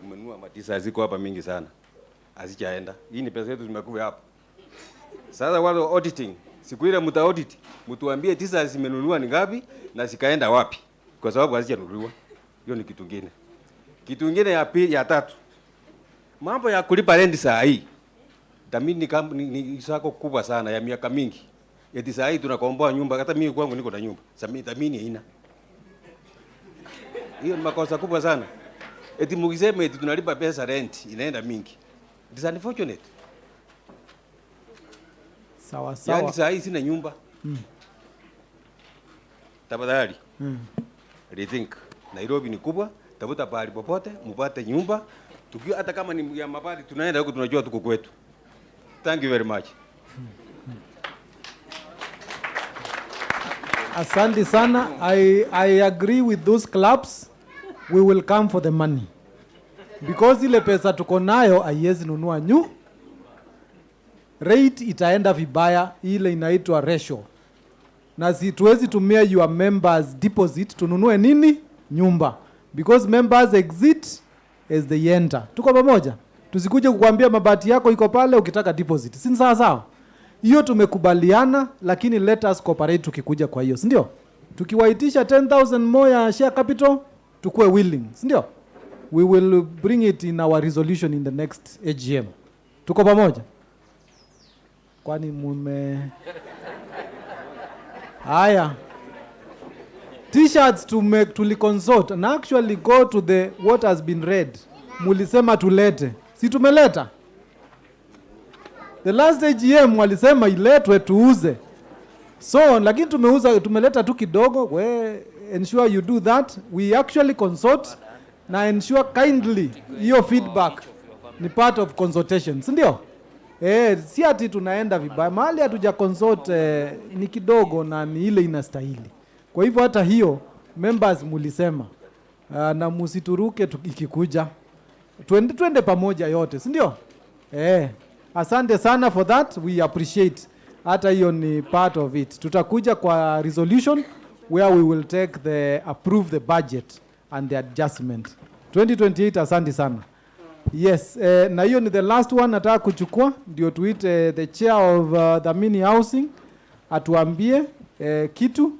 umenunua matisa ziko hapa mingi sana. Hazijaenda. Hii ni pesa yetu zimekuwa hapa. Sasa wale auditing, siku ile mta audit, mtuambie tisa zimenunua ni ngapi na zikaenda wapi? Kwa sababu hazijanunuliwa. Hiyo ni kitu kingine. Kitu kingine ya pili, ya tatu. Mambo ya kulipa rent saa hii. Dhamini ni sako kubwa sana ya miaka mingi. Eti saa hii tunakomboa nyumba, hata mimi kwangu niko na nyumba. Dhamini haina. Hiyo ni makosa kubwa sana. Eti mkisema eti tunalipa pesa rent inaenda mingi. It is unfortunate. Sawa sawa. Yaani saa hii sina nyumba. Tafadhali. Rethink. Nairobi ni kubwa, tafuta pahali popote, mpate nyumba. Tukiwa hata kama ni ya mabati tunaenda huko tunajua tuko kwetu. Thank you very much. Asante sana. I agree with those clubs. We will come for the money. Because ile pesa tuko nayo haiwezi nunua rate itaenda vibaya, ile inaitwa ratio. Na tuwezi tumia your members deposit tununue nini? Nyumba. Because members exit as they enter. Tuko pamoja? Tusikuje kukuambia mabati yako iko pale ukitaka deposit. Si sawa sawa? Hiyo tumekubaliana, lakini let us cooperate tukikuja kwa hiyo, si ndio? Tukiwaitisha 10,000 more ya share capital, tukue willing, si ndio? We will bring it in our resolution in the next AGM. Tuko pamoja? Kwani Haya. T-shirts tuliconsult and actually go to the what has been read. Mulisema tulete. Si tumeleta? The last AGM walisema iletwe tuuze. So, lakini tumeleta tu kidogo. We ensure you do that. We actually consult na ensure kindly your feedback ni part of consultation. Si ndio? Si ati tunaenda vibaya. Mahali hatuja consult ni kidogo na ni ile inastahili. Kwa hivyo hata hiyo members mulisema na musituruke ikikuja. Twende pamoja yote, si ndio? Asante sana for that. We appreciate. Hata hiyo ni part of it. Tutakuja kwa resolution where we will approve the budget and the adjustment. 2028 asante sana. Yes, na hiyo ni the last one nataka kuchukua ndio tuite the chair of Dhamini Housing atuambie kitu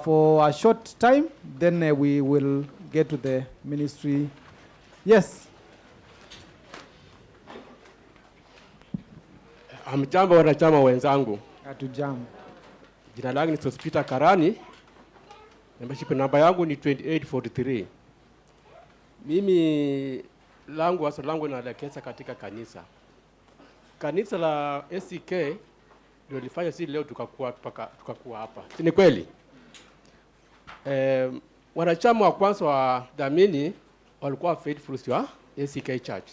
for a short time, then we will get to the ministry. Yes. Hamjambo wanachama wenzangu. Hatujambo. Jina langu ni Peter Karani. Membership namba yangu ni 2843. Mimi waso langu naelekeza katika kanisa. kanisa la ACK ndio lifanya sisi leo tukakuwa hapa. Si ni kweli? Wanachama wa kwanza wa Dhamini walikuwa faithful to ACK Church.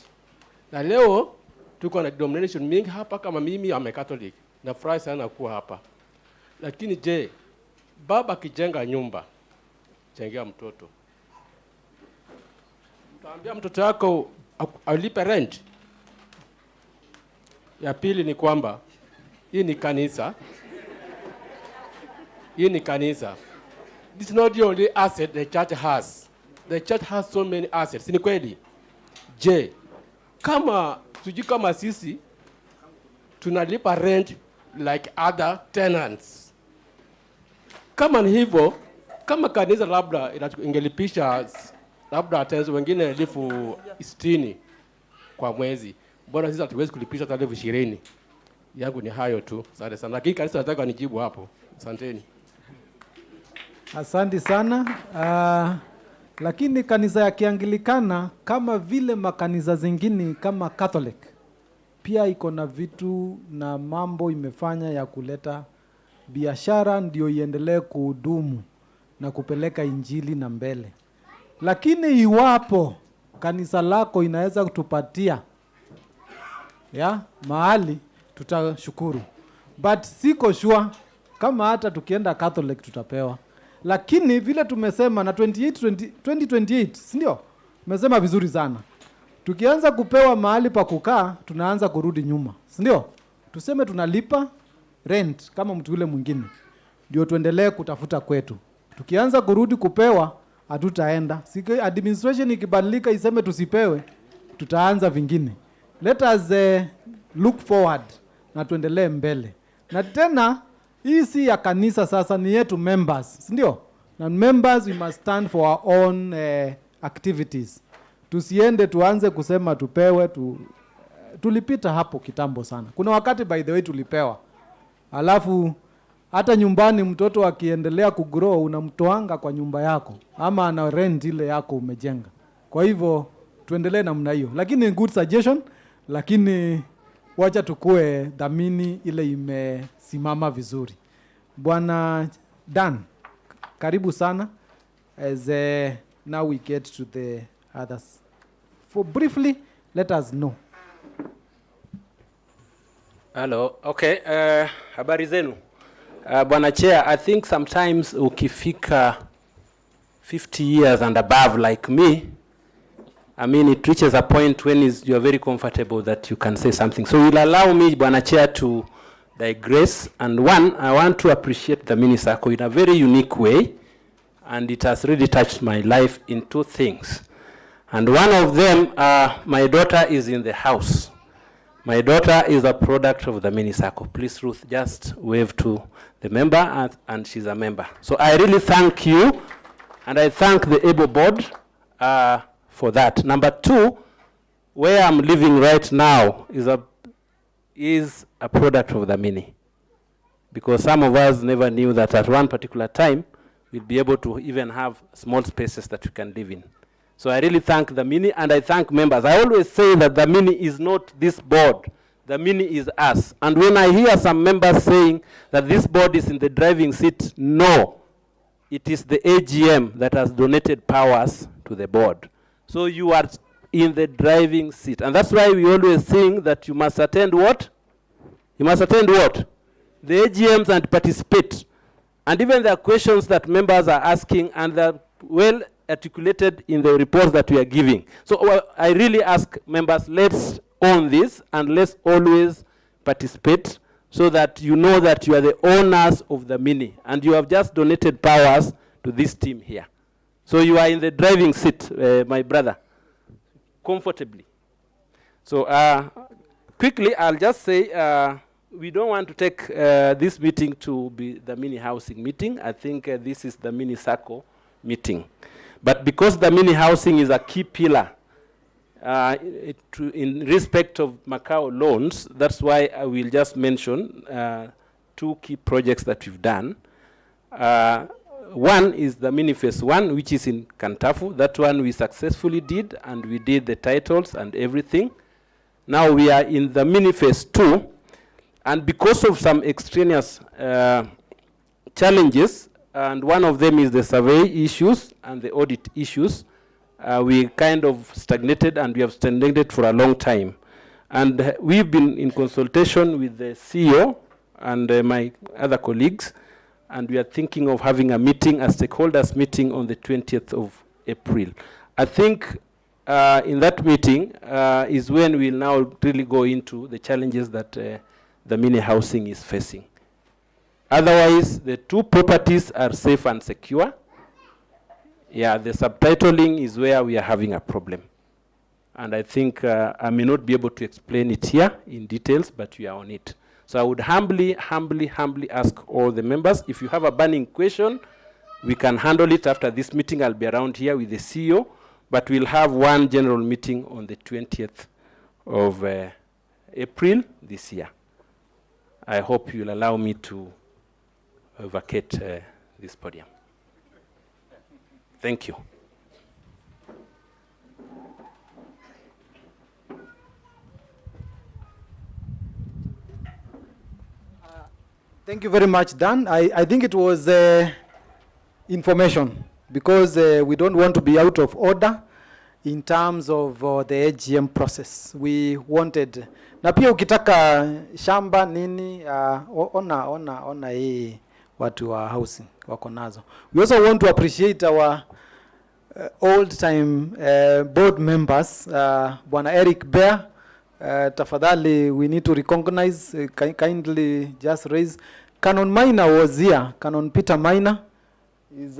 Na leo tuko na denomination mingi hapa, kama mimi am a Catholic. Nafurahi sana kuwa hapa. Lakini je, baba kijenga nyumba, jengea mtoto. Utaambia mtoto wako alipe rent? Ya pili ni kwamba hii ni kanisa. Hii ni kanisa. This is not the only asset the church has. The church has so many assets. Ni kweli? Je, kama sisi tunalipa rent like other tenants. Kama ni hivyo, kama kanisa labda ingelipisha labda tenants wengine 60 kwa mwezi, mbona sisi hatuwezi kulipisha hata 20? Yangu ni hayo tu. Asante sana. Lakini kanisa nataka nijibu hapo. Asanteni. Asante sana. Lakini kanisa ya Kianglikana kama vile makanisa zingine kama Catholic pia iko na vitu na mambo imefanya ya kuleta biashara ndio iendelee kuhudumu na kupeleka injili na mbele. Lakini iwapo kanisa lako inaweza kutupatia mahali, tutashukuru. But siko sure kama hata tukienda Catholic tutapewa. Lakini vile tumesema na 2028, si ndio? Tumesema vizuri sana. Tukianza kupewa mahali pa kukaa, tunaanza kurudi nyuma. Si ndio? Tuseme tunalipa rent kama mtu yule mwingine. Ndio tuendelee kutafuta kwetu. Tukianza kurudi kupewa, hatutaenda. Administration ikibadilika iseme tusipewe, tutaanza vingine. Let us look forward na tuendelee mbele. Na tena hii si ya kanisa sasa, ni yetu members, si ndio? Na members we must stand for our own activities. Tusiende tuanze kusema tupewe tulipita hapo kitambo sana. Kuna wakati by the way tulipewa. Alafu hata nyumbani mtoto akiendelea kugrow unamtoanga kwa nyumba yako ama ana rent ile yako umejenga. Kwa hivyo tuendelee namna hiyo. Lakini good suggestion, lakini wacha tukue Dhamini ile imesimama vizuri. Bwana Dan, karibu sana. As now we get to the others. For briefly, let us know. Hello. Okay. Habari zenu. Bwana Chair, I think sometimes ukifika 50 years and above like me, I mean, it reaches a point when you are very comfortable that you can say something. So you'll allow me, Bwana Chair, to digress. And one, I want to appreciate the Dhamini Sacco in a very unique way. And it has really touched my life in two things. And one of them, my daughter is in the house. My daughter is a product of the Dhamini Sacco. Please, Ruth, just wave to the member, and she's a member. So I really thank you, and I thank the ABLE board for that. Number two, where I'm living right now is a product of the Dhamini. Because some of us never knew that at one particular time, we'll be able to even have small spaces that we can live in. So I really thank the Dhamini, and I thank members. I always say that the Dhamini is not this board. The Dhamini is us. And when I hear some members saying that this board is in the driving seat, no. It is the AGM that has donated powers to the board. So you are in the driving seat. And that's why we always sing that you must attend what? You must attend what? The AGMs and participate. And even the questions that members are asking, and they're well articulated in the reports that we are giving. So I really ask members, let's own this and let's always participate so that you know that you are the owners of the Dhamini and you have just donated powers to this team here. So you are in the driving seat, my brother, comfortably. So quickly, I'll just say we don't want to take this meeting to be the Dhamini housing meeting. I think this is the Dhamini Sacco meeting. But because the Dhamini housing is a key pillar in respect of Macau loans, that's why I will just mention two key projects that we've done. One is the Dhamini Phase 1, which is in Kantafu. That one we successfully did, and we did the titles and everything. Now we are in the mini phase 2, and because of some extraneous challenges, and one of them is the survey issues and the audit issues, we kind of stagnated, and we have stagnated for a long time. And we've been in consultation with the CEO and my other colleagues, and we are thinking of having a meeting, a stakeholders meeting on the 20th of April. I think in that meeting is when we'll now really go into the challenges that the mini housing is facing. Otherwise, the 2 properties are safe and secure. Yeah, the subtitling is where we are having a problem. And I think I may not be able to explain it here in details, but we are on it. So I would humbly ask all the members, if you have a burning question, we can handle it after this meeting. I'll be around here with the CEO, but we'll have one general meeting on the 20th of April this year. I hope you'll allow me to vacate this podium. Thank you. Thank you very much, Dan. I think it was information, because we don't want to be out of order in terms of the AGM process. We wanted, na pia ukitaka shamba nini, ona hii watu wa housing wako nazo. We also want to appreciate our old time board members, Bwana Eric Bear. Tafadhali, we need to recognize, kindly just raise. Canon Minor was here. Canon Peter Minor is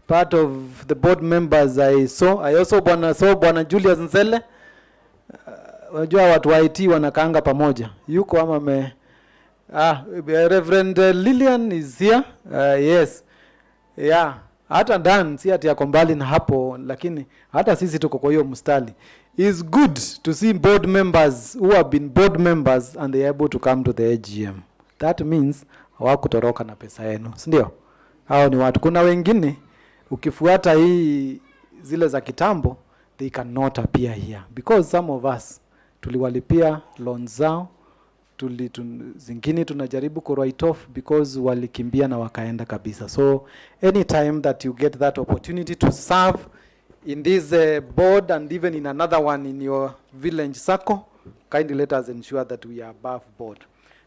part of the board members I saw. I also saw Bwana Julius Nzele. Wajua watu wa IT wanakaanga pamoja. Yuko ama Reverend Lillian is here. Yes. Yeah. Hata Dan si ati yako mbali na hapo, lakini hata sisi tuko kwa hiyo mstari. It's good to see board members who have been board members and they are able to come to the AGM. That means hawakutoroka na pesa yenu, si ndio? Hao ni watu. Kuna wengine ukifuata hii zile za kitambo, they cannot appear here because some of us tuliwalipia loans zao, zingine tunajaribu ku write off because walikimbia na wakaenda kabisa. So anytime that you get that opportunity to serve in this board and even in another one in your village circle, kindly let us ensure that we are above board.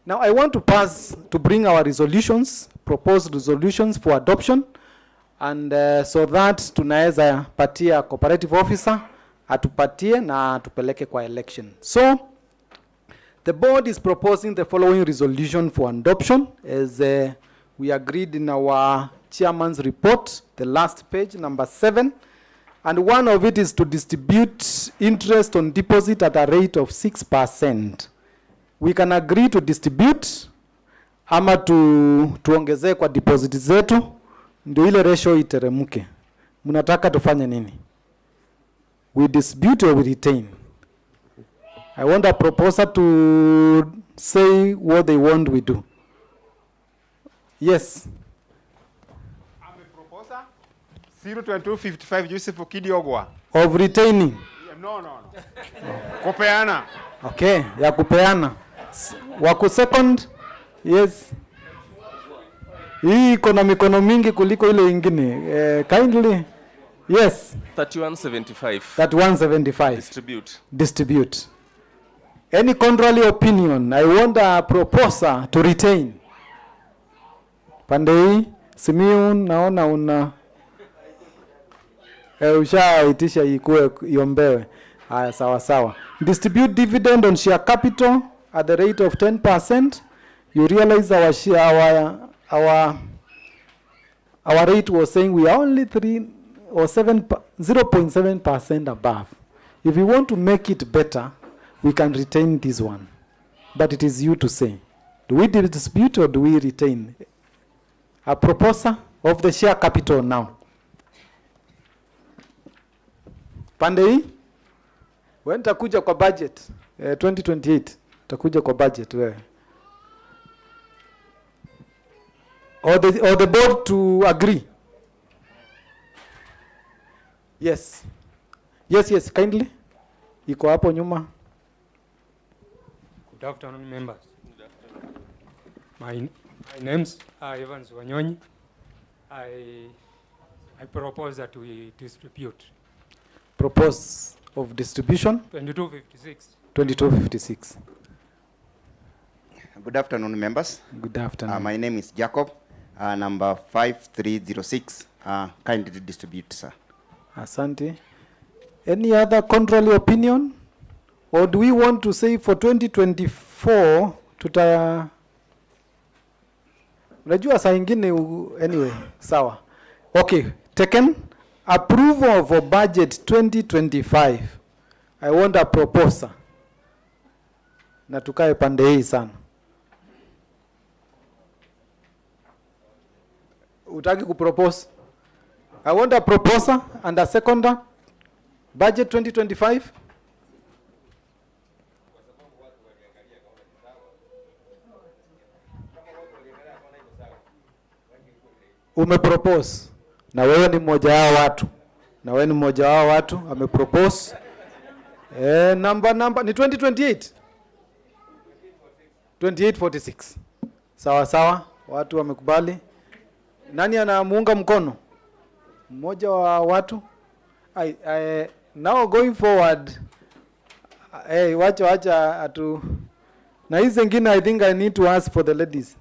Now I want to bring our resolutions, proposed resolutions for adoption, and so that tunaweza patia cooperative officer atupatie na tupeleke kwa election. So the board is proposing the following resolution for adoption as we agreed in our chairman's report, the last page, number 7. And one of it is to distribute interest on deposit at a rate of 6%. We can agree to distribute ama tuongezee kwa deposit zetu ndio ile ratio iteremke. Mnataka tufanye nini? We distribute or we retain? I want a proposer to say what they want we do. Yes. 02255 Joseph Kidiogwa. Of retaining? No. Kupeana. Okay, ya kupeana. Waku second? Yes. Hii iko na mikono mingi kuliko ile ingine. Kindly. Yes. 3175. 3175. Distribute. Any contrary opinion? I want a proposer to retain. Pande hii, Simiu naona una ushaitisha ikue iombewe. Haya, sawa. Distribute dividend on share capital at the rate of 10%. You realize our share, our rate was saying we are only 0.7% above. If we want to make it better, we can retain this one. But it is you to say. Do we distribute or do we retain? A proposer of the share capital now. Pande hii? Wewe nitakuja kwa budget 2028. Utakuja kwa budget wewe. Or the board to agree. Yes, kindly. Iko hapo nyuma. Good afternoon, members. My name's Evans Wanyonyi. I propose that we distribute. Propose of distribution? 2256. 2256. Good afternoon, members. Good afternoon. My name is Jacob, number 5306. Kindly distribute, sir. Asante. Any other contrary opinion? Or do we want to say for 2024 tuta unajua saa ingine anyway, sawa. Okay, taken. Approval of a budget 2025. I want a proposal. Na tukae pande hii sana. Utaki kupropose? I want a proposal and a seconder. Budget 2025. Umepropose. Na wewe ni mmoja wao watu. Na wewe ni mmoja wao watu amepropose. Number ni 2028. 2846. Sawa sawa, watu wamekubali. Nani anamuunga mkono? Mmoja wa watu. Now going forward, wacha atu. Na hizi zingine I think I need to ask for the ladies.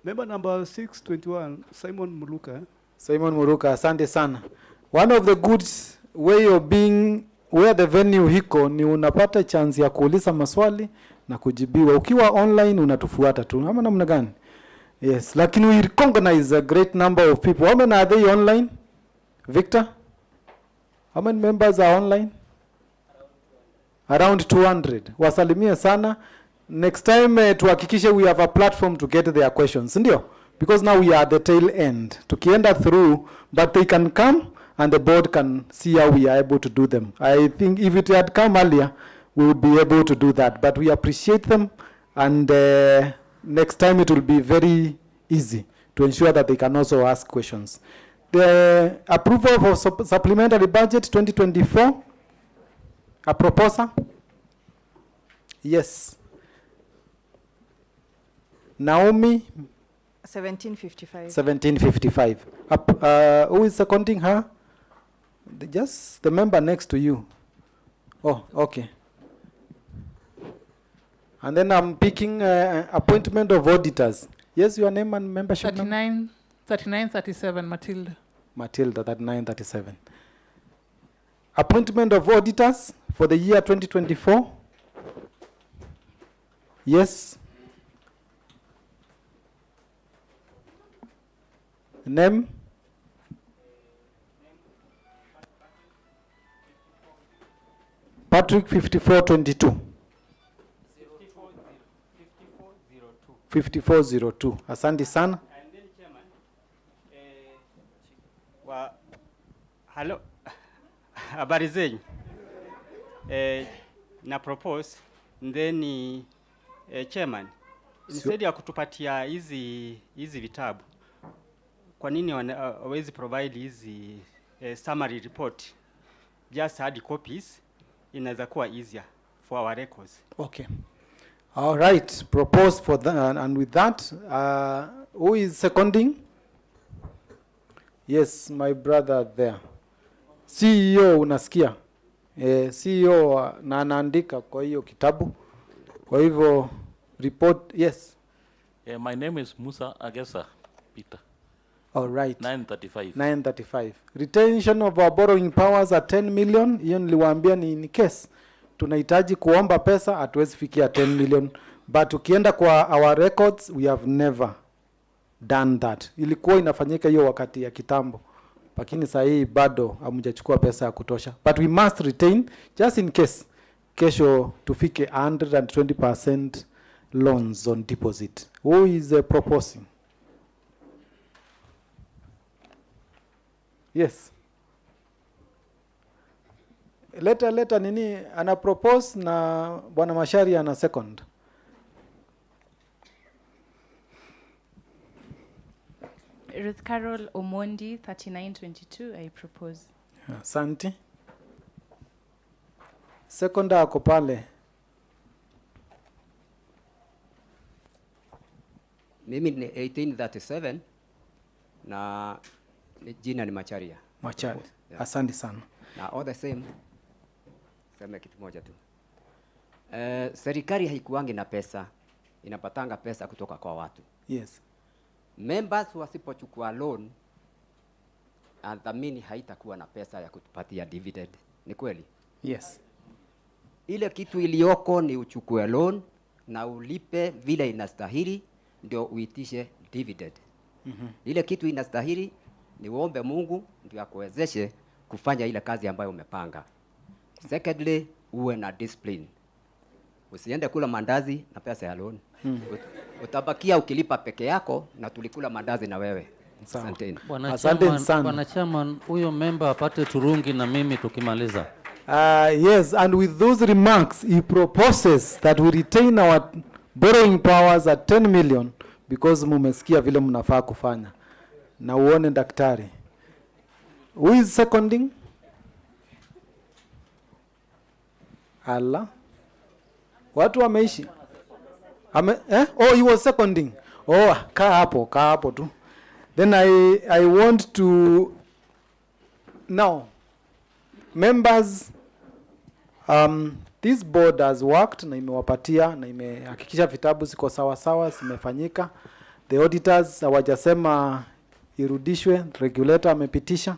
Member number 621, Simon Muluka. Simon Muruka, asante sana. One of the good way of being where the venue hiko ni unapata chance ya kuuliza maswali na kujibiwa. Ukiwa online unatufuata tu. Ama namna gani? Yes, lakini we recognize a great number of people. How many are they online? Victor? How many members are online? Around 200. Wasalimie sana. Next time tuhakikishe we have a platform to get their questions. Ndio? Because now we are at the tail end. Tukienda through, but they can come and the board can see how we are able to do them. I think if it had come earlier, we would be able to do that. But we appreciate them, and next time it will be very easy to ensure that they can also ask questions. The approval for supplementary budget 2024, a proposal? Yes. Naomi? 1755. 1755. Who is seconding her? Just the member next to you. Oh, okay. And then I'm picking appointment of auditors. Yes, your name and membership 3937, Matilda. Matilda, 3937. Appointment of auditors for the year 2024. Yes. Name? Patrick 5422. 5402. Asante sana. Hello. Habari zenyu. Na propose then chairman, instead ya kutupatia hizi vitabu, kwa nini hawezi provide hizi summary report, just hard copies, inaweza kuwa easier for our records. Okay. All right. Propose for that, and with that, who is seconding? Yes, my brother there. CEO unasikia? CEO na anaandika kwa hiyo kitabu. Kwa hivyo report, yes. My name is Musa Agesa Peter. All right. 935. 935. Retention of our borrowing powers at 10 million. Hiyo niliwaambia ni in case tunahitaji kuomba pesa, hatuwezi fikia 10 million. But ukienda kwa our records, we have never done that. Ilikuwa inafanyika hiyo wakati ya kitambo. Lakini sasa hii bado hamjachukua pesa ya kutosha. But we must retain just in case kesho tufike 120% loans on deposit. Who is proposing? Yes. Leta nini ana propose na Bwana Mashari ana second. Ruth Carol Omondi, 3922, I propose. Asante. Second ako pale. Mimi ni 1837 na jina ni Macharia. Macharia. Asante sana. Na all the same, sema kitu moja tu. Serikali haikuangi na pesa, inapatanga pesa kutoka kwa watu. Yes. Members wasipochukua loan, Dhamini haitakuwa na pesa ya kutupatia dividend. Ni kweli? Yes. Ile kitu iliyoko ni uchukue loan na ulipe vile inastahili ndio uitishe dividend. Ile kitu inastahili ni uombe Mungu ndio akuwezeshe kufanya ile kazi ambayo umepanga. Secondly, uwe na discipline. Usiende kula mandazi na pesa ya loan. Utabakia ukilipa peke yako na tulikula mandazi na wewe. Asanteni. Asante sana. Bwana Chairman, huyo member apate turungi na mimi tukimaliza. Yes, and with those remarks, he proposes that we retain our borrowing powers at 10 million because mumesikia vile mnafaa kufanya. Na uone daktari. Who is seconding? Allah. Watu wameishi. Oh, he was seconding. Oh, kaa hapo tu. Then I want to now, members, this board has worked na imewapatia na imehakikisha vitabu ziko sawa sawa zimefanyika. The auditors hawajasema irudishwe, regulator amepitisha.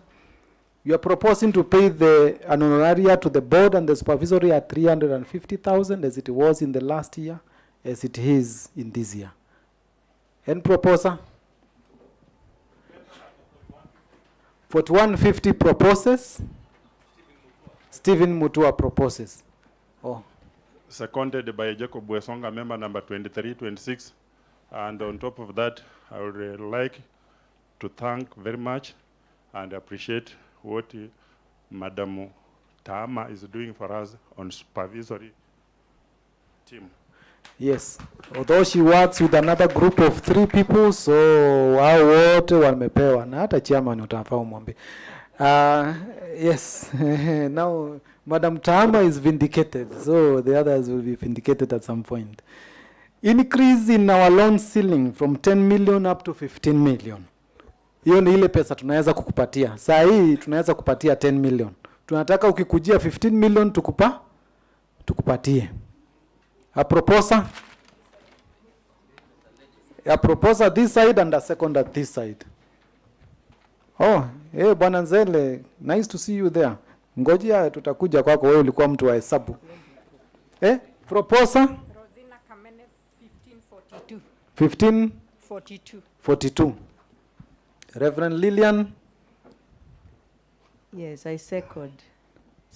You are proposing to pay an honoraria to the board and the supervisory at 350,000 as it was in the last year, as it is in this year. Any proposer? 4150 proposes. Stephen Mutua proposes. Oh. Seconded by Jacob Wesonga, member number 2326. And on top of that, I would like to thank very much and appreciate what Madam Tama is doing for us on supervisory team. Yes, although she works with another group of 3 people, so wao wote wamepewa na hata chairman utafaa umwambie. Yes, now Madam Tama is vindicated, so the others will be vindicated at some point. Increase in our loan ceiling from 10 million up to 15 million. Hiyo ni ile pesa tunaweza kukupatia. Saa hii tunaweza kupatia 10 million. Tunataka ukikujia 15 million tukupatie. A proposer this side and a second at this side. Oh, hey Bwana Nzele, nice to see you there. Ngojea tutakuja kwako, wewe ulikuwa mtu wa hesabu. Proposer? Rosina Kamene 1542. 1542. 42. Reverend Lillian? Yes, I second.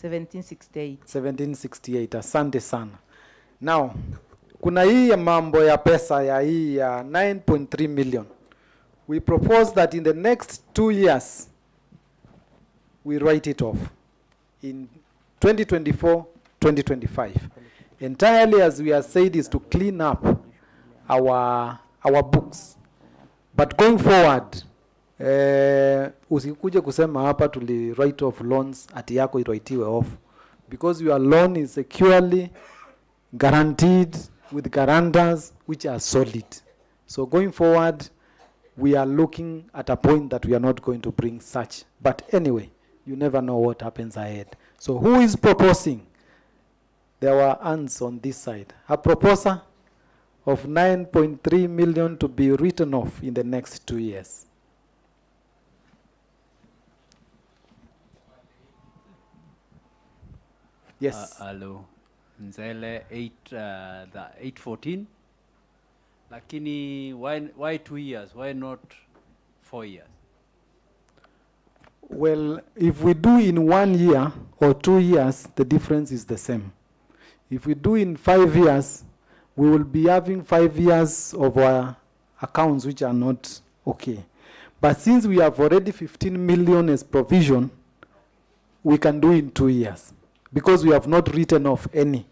1768. 1768. Asante sana. Now, kuna hii ya mambo ya pesa ya hii ya 9.3 million. We propose that in the next 2 years, we write it off. In 2024, 2025. Entirely, as we have said, is to clean up our books. But going forward, usikuje kusema hapa tuli write off loans ati yako iroitiwe off. Because your loan is securely guaranteed with guarantors which are solid. So going forward, we are looking at a point that we are not going to bring such. But anyway, you never know what happens ahead. So who is proposing? There were hands on this side. A proposer of 9.3 million to be written off in the next 2 years. Yes. Hello. Nzele 814. Lakini why 2 years? Why not 4 years? Well, if we do in 1 year or 2 years, the difference is the same. If we do in 5 years, we will be having 5 years of our accounts which are not okay. But since we have already 15 million as provision, we can do in 2 years because we have not written off any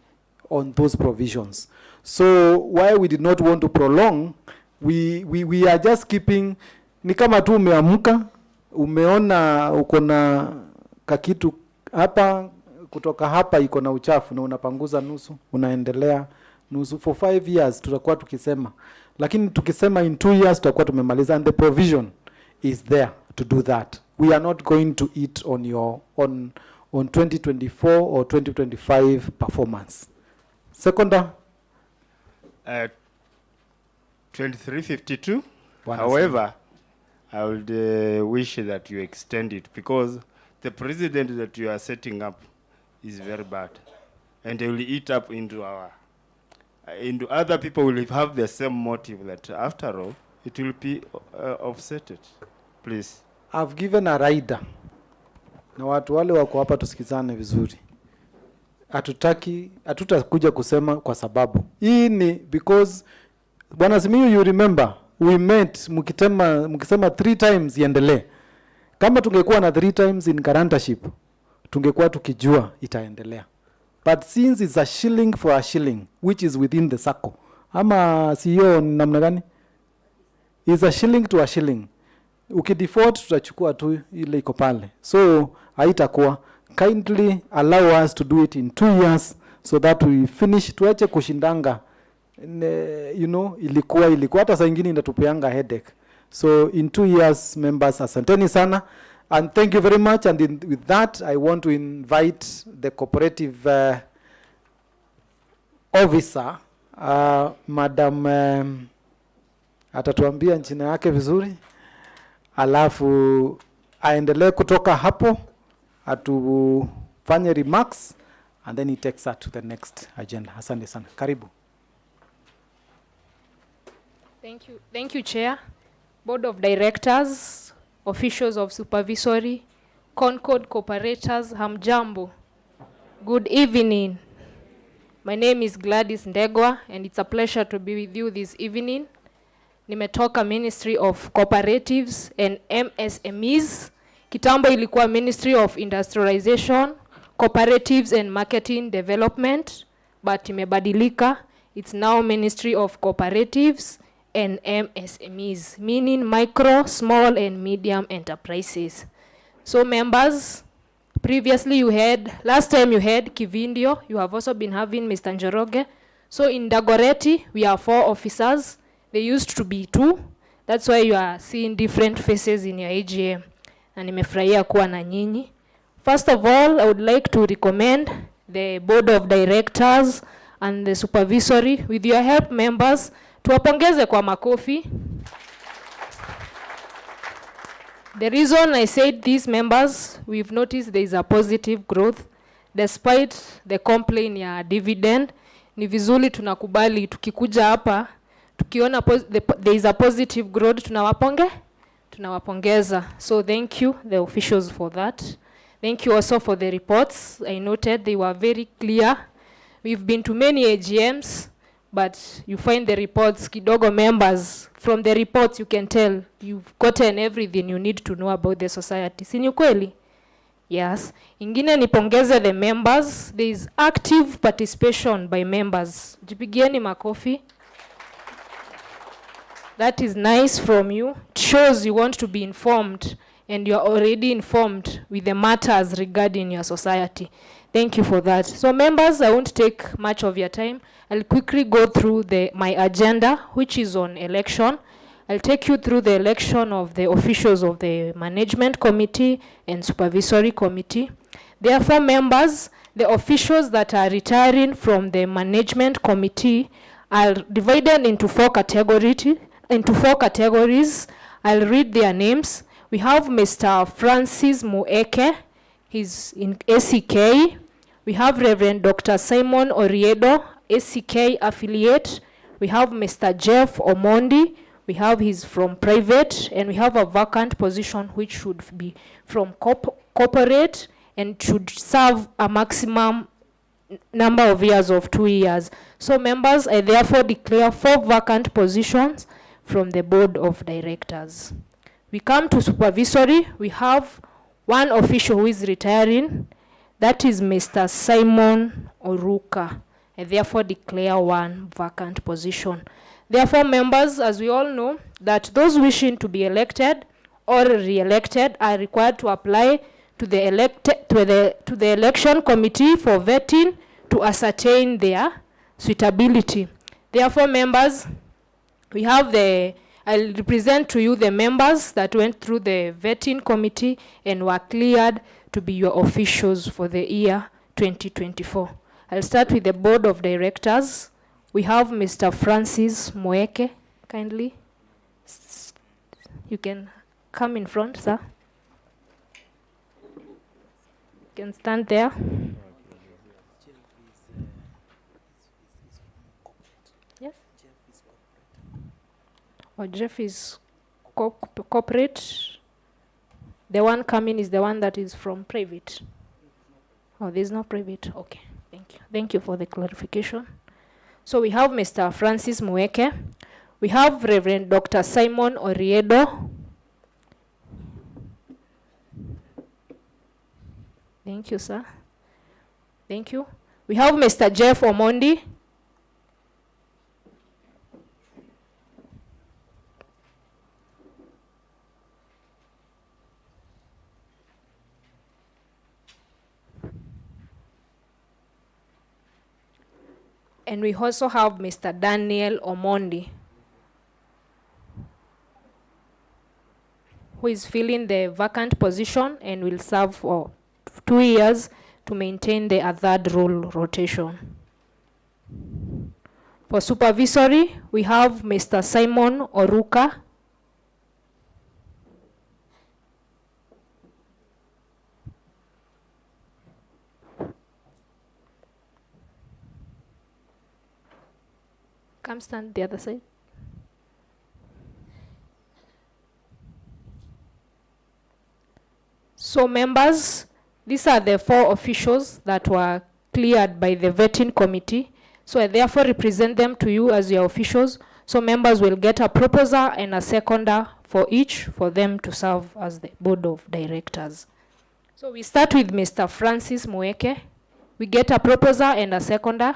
on those provisions. So why we did not want to prolong, we are just keeping ni kama tu umeamka, umeona uko na kakitu hapa, kutoka hapa iko na uchafu na unapanguza nusu, unaendelea nusu. For 5 years tutakuwa tukisema, lakini tukisema in 2 years tutakuwa tumemaliza, and the provision is there to do that. We are not going to eat on your on 2024 or 2025 performance. Seconder, 2352. Bwana However, I would wish that you extend it, because the president that you are setting up is very bad, and they will eat up into our into other people will have the same motive that after all it will be offsetted. Please. I've given a rider. Na watu wale wako hapa tusikizane vizuri. Hatutakuja kusema kwa sababu. Hii ni because Bwana Simiyu, you remember we met mkisema 3 times iendelee. Kama tungekuwa na 3 times in guarantorship, tungekuwa tukijua itaendelea. But since it's a shilling for a shilling, which is within the sacco, ama CEO namna gani? Is a shilling to a shilling. Ukidefault tutachukua tu ile iko pale. So haitakuwa. Kindly allow us to do it in 2 years so that we finish, tuache kushindanga. You know, ilikuwa hata saa nyingine inatupeanga headache. So in 2 years, members, asanteni sana. And thank you very much. And with that, I want to invite the cooperative officer, Madam, atatuambia jina yake vizuri. Alafu aendelee kutoka hapo, atufanye remarks, and then he takes us to the next agenda. Asante sana. Karibu. Thank you, Chair, Board of Directors, officials of supervisory, Concord cooperators, hamjambo. Good evening. My name is Gladys Ndegwa, and it's a pleasure to be with you this evening. Nimetoka Ministry of Cooperatives and MSMEs. Kitambo ilikuwa Ministry of Industrialization, Cooperatives and Marketing Development, but imebadilika. It's now Ministry of Cooperatives and MSMEs, meaning micro, small and medium enterprises. So members, previously last time you had Kivindio, you have also been having Mr. Njoroge. So in Dagoretti, we are 4 officers. They used to be 2. That's why you are seeing different faces in your AGM. Na nimefurahia kuwa na nyinyi. First of all, I would like to recommend the Board of Directors and the Supervisory, with your help members, tuwapongeze kwa makofi. The reason I said these members, we've noticed there is a positive growth despite the complaint ya dividend. Ni vizuri tunakubali tukikuja hapa tukiona there is a positive growth, tunawapongeza. So thank you the officials for that. Thank you also for the reports. I noted they were very clear. We've been to many AGMs, but you find the reports, kidogo members, from the reports you can tell you've gotten everything you need to know about the society. Si ni kweli? Yes. Ingine nipongeze the members. There is active participation by members. Jipigieni makofi. That is nice from you. It shows you want to be informed, and you are already informed with the matters regarding your society. Thank you for that. So members, I won't take much of your time. I'll quickly go through my agenda, which is on election. I'll take you through the election of the officials of the Management Committee and Supervisory Committee. Therefore, members, the officials that are retiring from the Management Committee are divided into 4 categories. I'll read their names. We have Mr. Francis Mueke. He's in ACK. We have Reverend Dr. Simon Oriedo, ACK affiliate. We have Mr. Jeff Omondi. We have he's from private, and we have a vacant position which should be from corporate and should serve a maximum number of years of 2 years. So members, I therefore declare 4 vacant positions from the Board of Directors. We come to supervisory. We have 1 official who is retiring. That is Mr. Simon Oruka. I therefore declare 1 vacant position. Therefore, members, as we all know, that those wishing to be elected or re-elected are required to apply to the election committee for vetting to ascertain their suitability. Therefore, members, we have I'll represent to you the members that went through the vetting committee and were cleared to be your officials for the year 2024. I'll start with the board of directors. We have Mr. Francis Moeke, kindly. You can come in front, sir. You can stand there. Yes? Or Jeff is corporate. The one coming is the one that is from private. Oh, there's no private. Okay, thank you. Thank you for the clarification. So we have Mr. Francis Mueke. We have Reverend Dr. Simon Oriedo. Thank you, sir. Thank you. We have Mr. Jeff Omondi. And we also have Mr. Daniel Omondi, who is filling the vacant position and will serve for 2 years to maintain the third role rotation. For supervisory, we have Mr. Simon Oruka. Come stand the other side. So members, these are the 4 officials that were cleared by the vetting committee. So I therefore represent them to you as your officials. So members will get a proposer and a seconder for each for them to serve as the board of directors. So we start with Mr. Francis Mueke. We get a proposer and a seconder.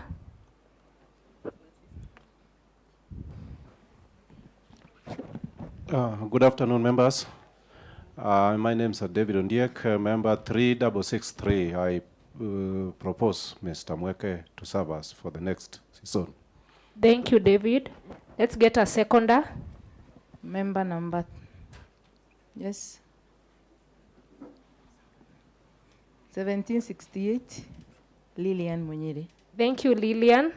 Good afternoon, members. My name is David Ondiek, member 3663. I propose Mr. Mweke to serve us for the next season. Thank you, David. Let's get a seconder. Member number, yes, 1768, Lillian Munyiri. Thank you, Lillian.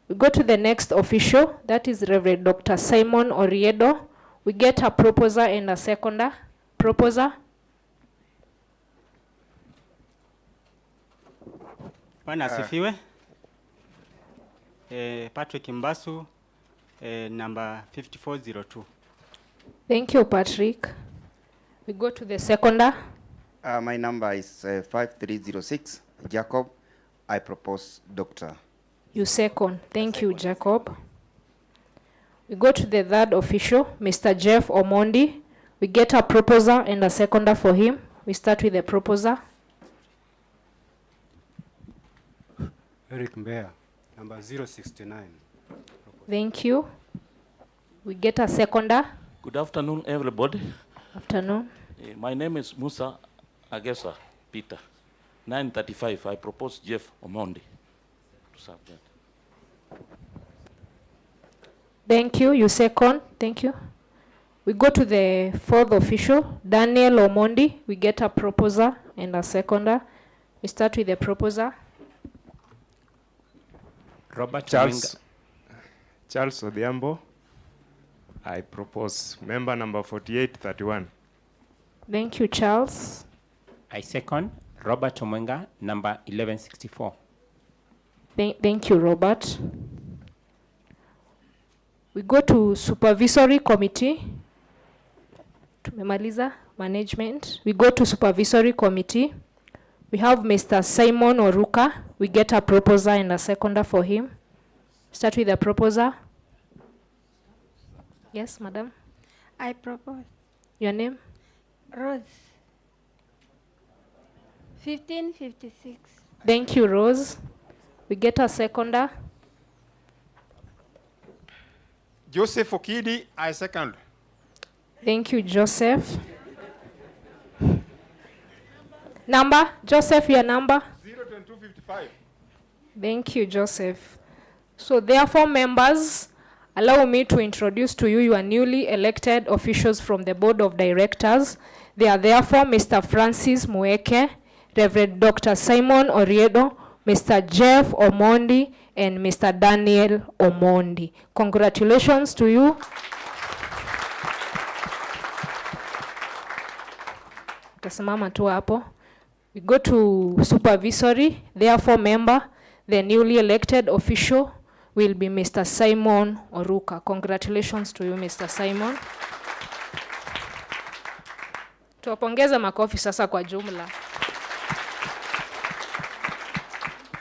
We go to the next official, that is Reverend Dr. Simon Oriedo. We get a proposer and a seconder. Proposer. Bwana asifiwe. Patrick Mbasu, number 5402. Thank you, Patrick. We go to the seconder. My number is 5306, Jacob. I propose Dr. You second. Thank you, Jacob. We go to the third official, Mr. Jeff Omondi. We get a proposer and a seconder for him. We start with the proposer. Eric Mbea, number 069. Thank you. We get a seconder. Good afternoon, everybody. Afternoon. My name is Musa Agesa Peter, 935. I propose Jeff Omondi to serve that. Thank you. You second. Thank you. We go to the fourth official, Daniel Omondi. We get a proposer and a seconder. We start with the proposer. Robert Charles Odhiambo. I propose member number 4831. Thank you, Charles. I second Robert Omwenga, number 1164. Thank you, Robert. We go to supervisory committee. Tumemaliza management. We go to supervisory committee. We have Mr. Simon Oruka. We get a proposer and a seconder for him. Start with the proposer. Yes, madam. I propose. Your name? Rose. 1556. Thank you, Rose. We get a seconder. Joseph Okidi, I second. Thank you, Joseph. Number? Joseph, your number? 02255. Thank you, Joseph. So therefore, members, allow me to introduce to you your newly elected officials from the Board of Directors. They are therefore Mr. Francis Mueke, Reverend Dr. Simon Oriedo, Mr. Jeff Omondi, and Mr. Daniel Omondi. Congratulations to you. Tasimama tu hapo. We go to supervisory. Therefore, member, the newly elected official will be Mr. Simon Oruka. Congratulations to you, Mr. Simon. Tuwapongeza makofi sasa kwa jumla.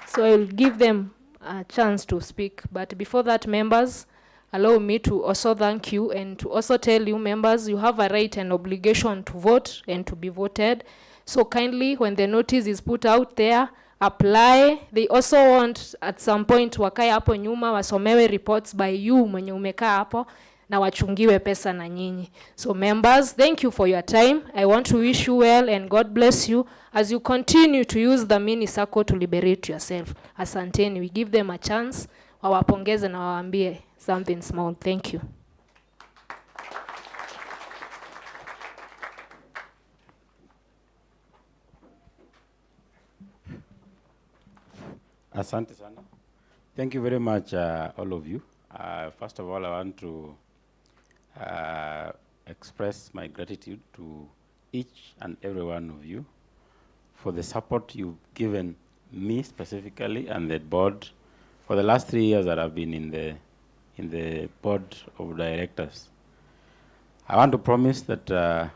So I will give them a chance to speak. But before that, members, allow me to also thank you and to also tell you, members, you have a right and obligation to vote and to be voted. So kindly, when the notice is put out there, apply. They also want at some point wakae hapo nyuma wasomewe reports by you mwenye umekaa hapo na wachungiwe pesa na nyinyi. So members, thank you for your time. I want to wish you well and God bless you as you continue to use the Dhamini Sacco to liberate yourself. Asanteni. We give them a chance. Wawapongeze na waambie something small. Thank you. Asante sana. Thank you very much, all of you. First of all, I want to express my gratitude to each and every one of you for the support you've given me specifically and the board for the last 3 years that I've been in the board of directors. I want to promise that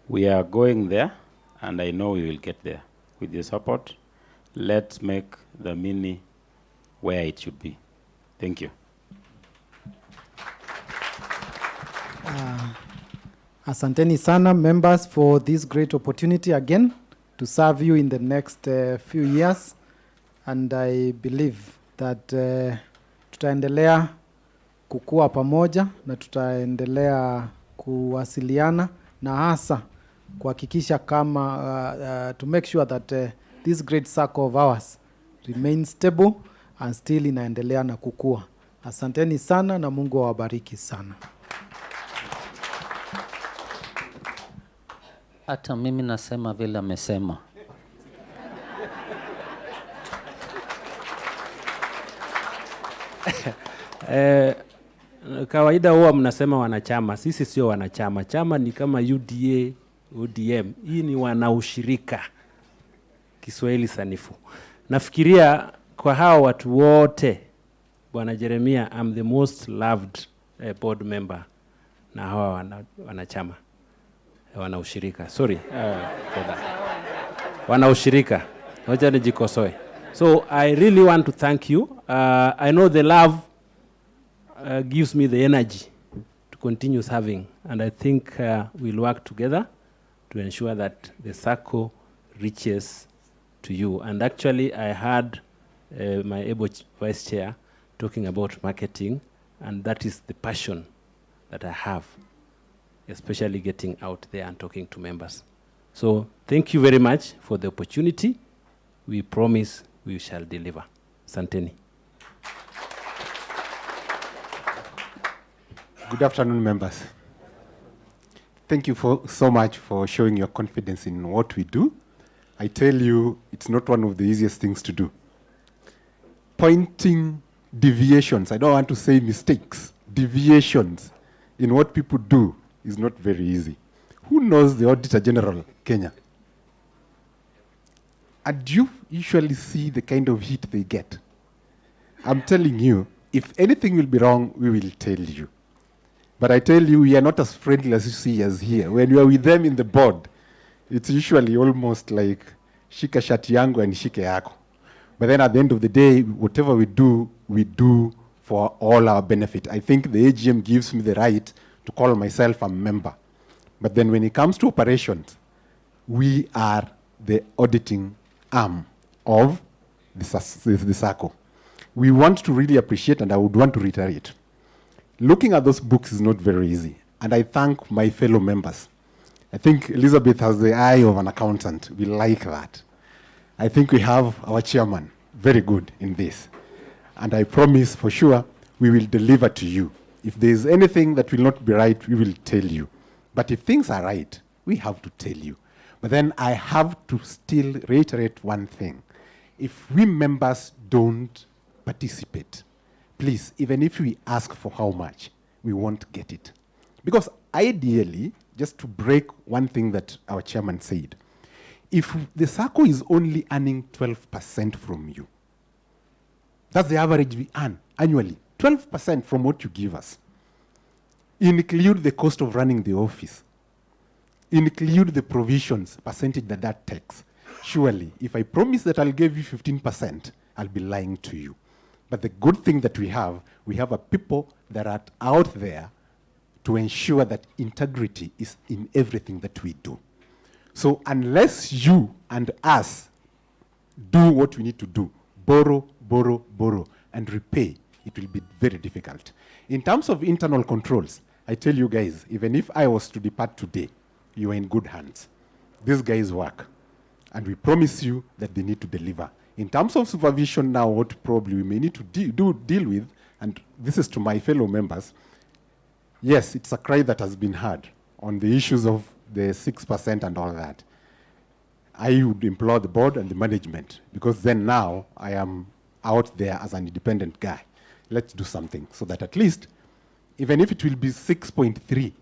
we are going there, and I know we will get there. With your support, let's make the Dhamini where it should be. Thank you. Asanteni sana, members, for this great opportunity again to serve you in the next few years. And I believe that tutaendelea kukua pamoja na tutaendelea kuwasiliana na hasa kuhakikisha kama to make sure that this great circle of ours remains stable and still inaendelea na kukua. Asanteni sana na Mungu awabariki sana. Hata mimi nasema vile amesema. Kawaida huwa mnasema wanachama. Sisi sio wanachama. Chama ni kama UDA, ODM. Hii ni wanaushirika. Kiswahili sanifu. Nafikiria kwa hao watu wote, Bwana Jeremia, I'm the most loved board member na hawa wanachama. Wanaushirika. Sorry for that. Wanaushirika. Wacha nijikosoe. So I really want to thank you. I know the love gives me the energy to continue serving, and I think we'll work together to ensure that the circle reaches to you. And actually, I heard my able vice chair talking about marketing, and that is the passion that I have, especially getting out there and talking to members. So thank you very much for the opportunity. We promise we shall deliver. Santeni. Good afternoon, members. Thank you so much for showing your confidence in what we do. I tell you, it's not one of the easiest things to do. Pointing deviations, I don't want to say mistakes, deviations in what people do is not very easy. Who knows the Auditor General, Kenya? And you usually see the kind of heat they get. I'm telling you, if anything will be wrong, we will tell you. But I tell you, we are not as friendly as you see us here. When you are with them in the board, it's usually almost like shika shati yangu and shike yako. But then at the end of the day, whatever we do for all our benefit. I think the AGM gives me the right to call myself a member. But then when it comes to operations, we are the auditing arm of the SACCO. We want to really appreciate, and I would want to reiterate, looking at those books is not very easy. And I thank my fellow members. I think Elizabeth has the eye of an accountant. We like that. I think we have our chairman, very good in this. And I promise for sure we will deliver to you. If there is anything that will not be right, we will tell you. But if things are right, we have to tell you. But then I have to still reiterate one thing. If we members don't participate, please, even if we ask for how much, we won't get it. Because ideally, just to break one thing that our chairman said, if the SACCO is only earning 12% from you, that's the average we earn annually, 12% from what you give us. Include the cost of running the office. Include the provisions, percentage that takes. Surely, if I promise that I'll give you 15%, I'll be lying to you. But the good thing that we have a people that are out there to ensure that integrity is in everything that we do. So unless you and us do what we need to do, borrow, borrow, borrow, and repay, it will be very difficult. In terms of internal controls, I tell you guys, even if I was to depart today, you are in good hands. These guys work, and we promise you that they need to deliver. In terms of supervision now, what probably we may need to deal with, and this is to my fellow members, yes, it's a cry that has been heard on the issues of the 6% and all that. I would implore the board and the management, because then now I am out there as an independent guy. Let's do something so that at least, even if it will be 6.3,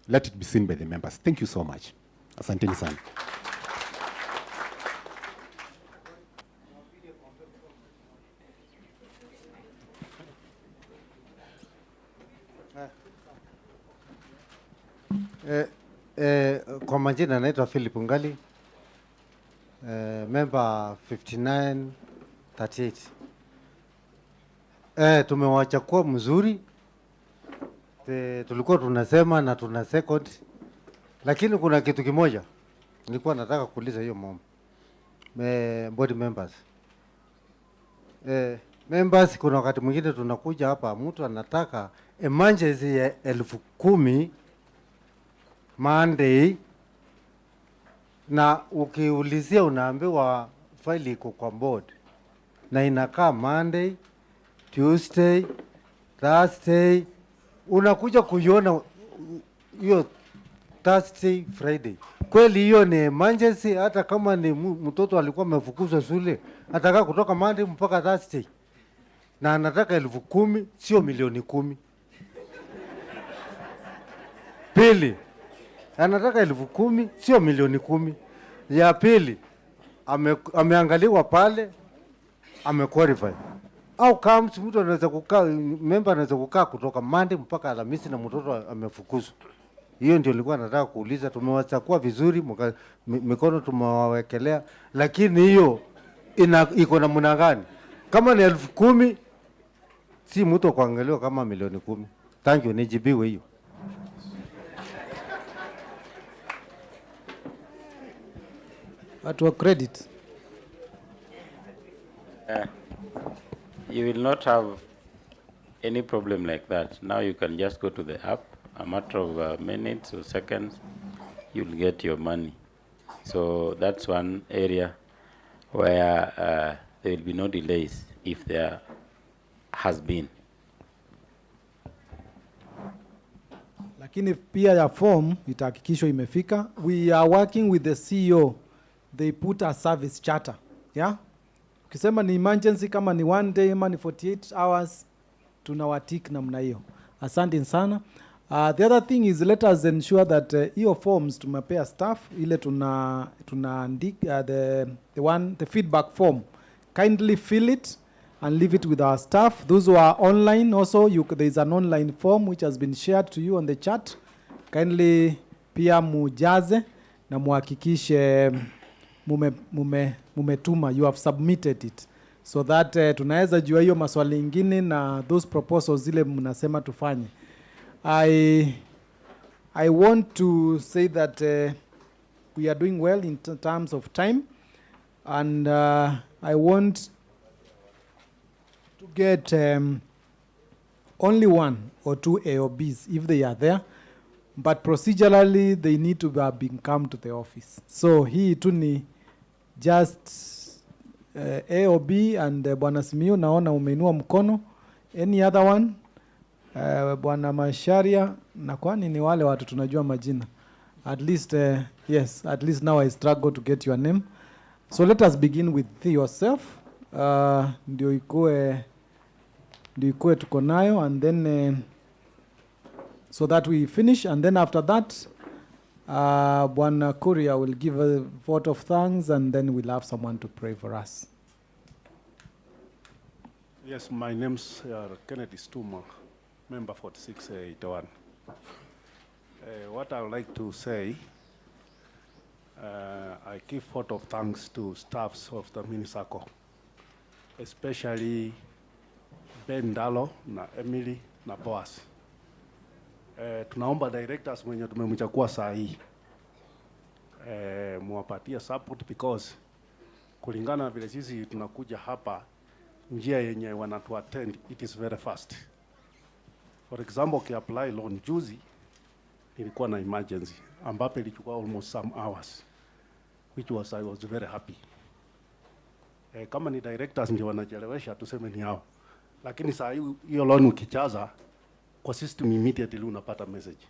let it be seen by the members. Thank you so much. Asanteni sana. Kwa majina naitwa Philip Ngali, member 5938. Tumewacha kuwa mzuri, tulikuwa tunasema na tuna second, lakini kuna kitu kimoja nilikuwa nataka kuuliza hiyo mambo. Board members. Members, kuna wakati mwingine tunakuja hapa, mtu anataka emergency ya 10,000 Monday, na ukiulizia unaambiwa file iko kwa board na inakaa Monday, Tuesday, Thursday, unakuja kuiona hiyo Thursday, Friday. Kweli hiyo ni emergency? Hata kama ni mtoto alikuwa amefukuzwa shule, ataka kutoka Monday mpaka Thursday, na anataka 10,000, sio milioni 10. Pili, anataka 10,000, sio milioni 10. Ya pili, ameangaliwa pale, amequalify. Au kama mtu anaweza kukaa, member anaweza kukaa kutoka Monday mpaka Alhamisi na mtoto amefukuzwa. Hiyo ndio nilikuwa nataka kuuliza. Tumewachakua vizuri, mikono tumewawekelea, lakini hiyo iko na namna gani? Kama ni 10,000, si mtu kuangaliwa kama milioni 10. Thank you, nijibiwe hiyo. Watu wa credit. You will not have any problem like that. Now you can just go to the app, a matter of minutes or seconds, you'll get your money. So that's one area where there will be no delays if there has been. Lakini pia ya form itahakikishwa imefika. We are working with the CEO. They put a service charter. Yeah? Ukisema ni emergency, kama ni 1 day ama ni 48 hours, tunawatik namna hiyo. Asante sana. The other thing is, let us ensure that hiyo forms tumepea staff ile tunaandika the feedback form. Kindly fill it and leave it with our staff. Those who are online also, there is an online form which has been shared to you on the chat. Kindly pia mujaze na muhakikishe mumetuma, you have submitted it, so that tunaweza jua hiyo maswali ingine na those proposals zile mnasema tufanye. I want to say that we are doing well in terms of time, and I want to get only 1 or 2 AOBs if they are there, but procedurally they need to have been come to the office. So hii tu ni just AOB and Bwana Simiyu, naona umeinua mkono. Any other one? Bwana Masharia, na kwani ni wale watu tunajua majina. At least, yes, at least now I struggle to get your name. So let us begin with yourself. Ndio ikue tuko nayo, and then so that we finish, and then after that Bwana Kuria will give a vote of thanks, and then we'll have someone to pray for us. Yes, my name's Kennedy Stuma, member 4681. What I would like to say, I give vote of thanks to staffs of the Dhamini Sacco, especially Ben Dalo na Emily na Boas. Tunaomba directors mwenye tumemchagua saa hii muwapatie support, because kulingana na vile sisi tunakuja hapa, njia yenye wanatu attend, it is very fast. For example, apply loan juzi ilikuwa na emergency ambapo ilichukua almost some hours, which was I was very happy. Kama ni directors ndio wanachelewesha, tuseme ni hao, lakini saa hiyo loan ukichaza kwa system immediately unapata message.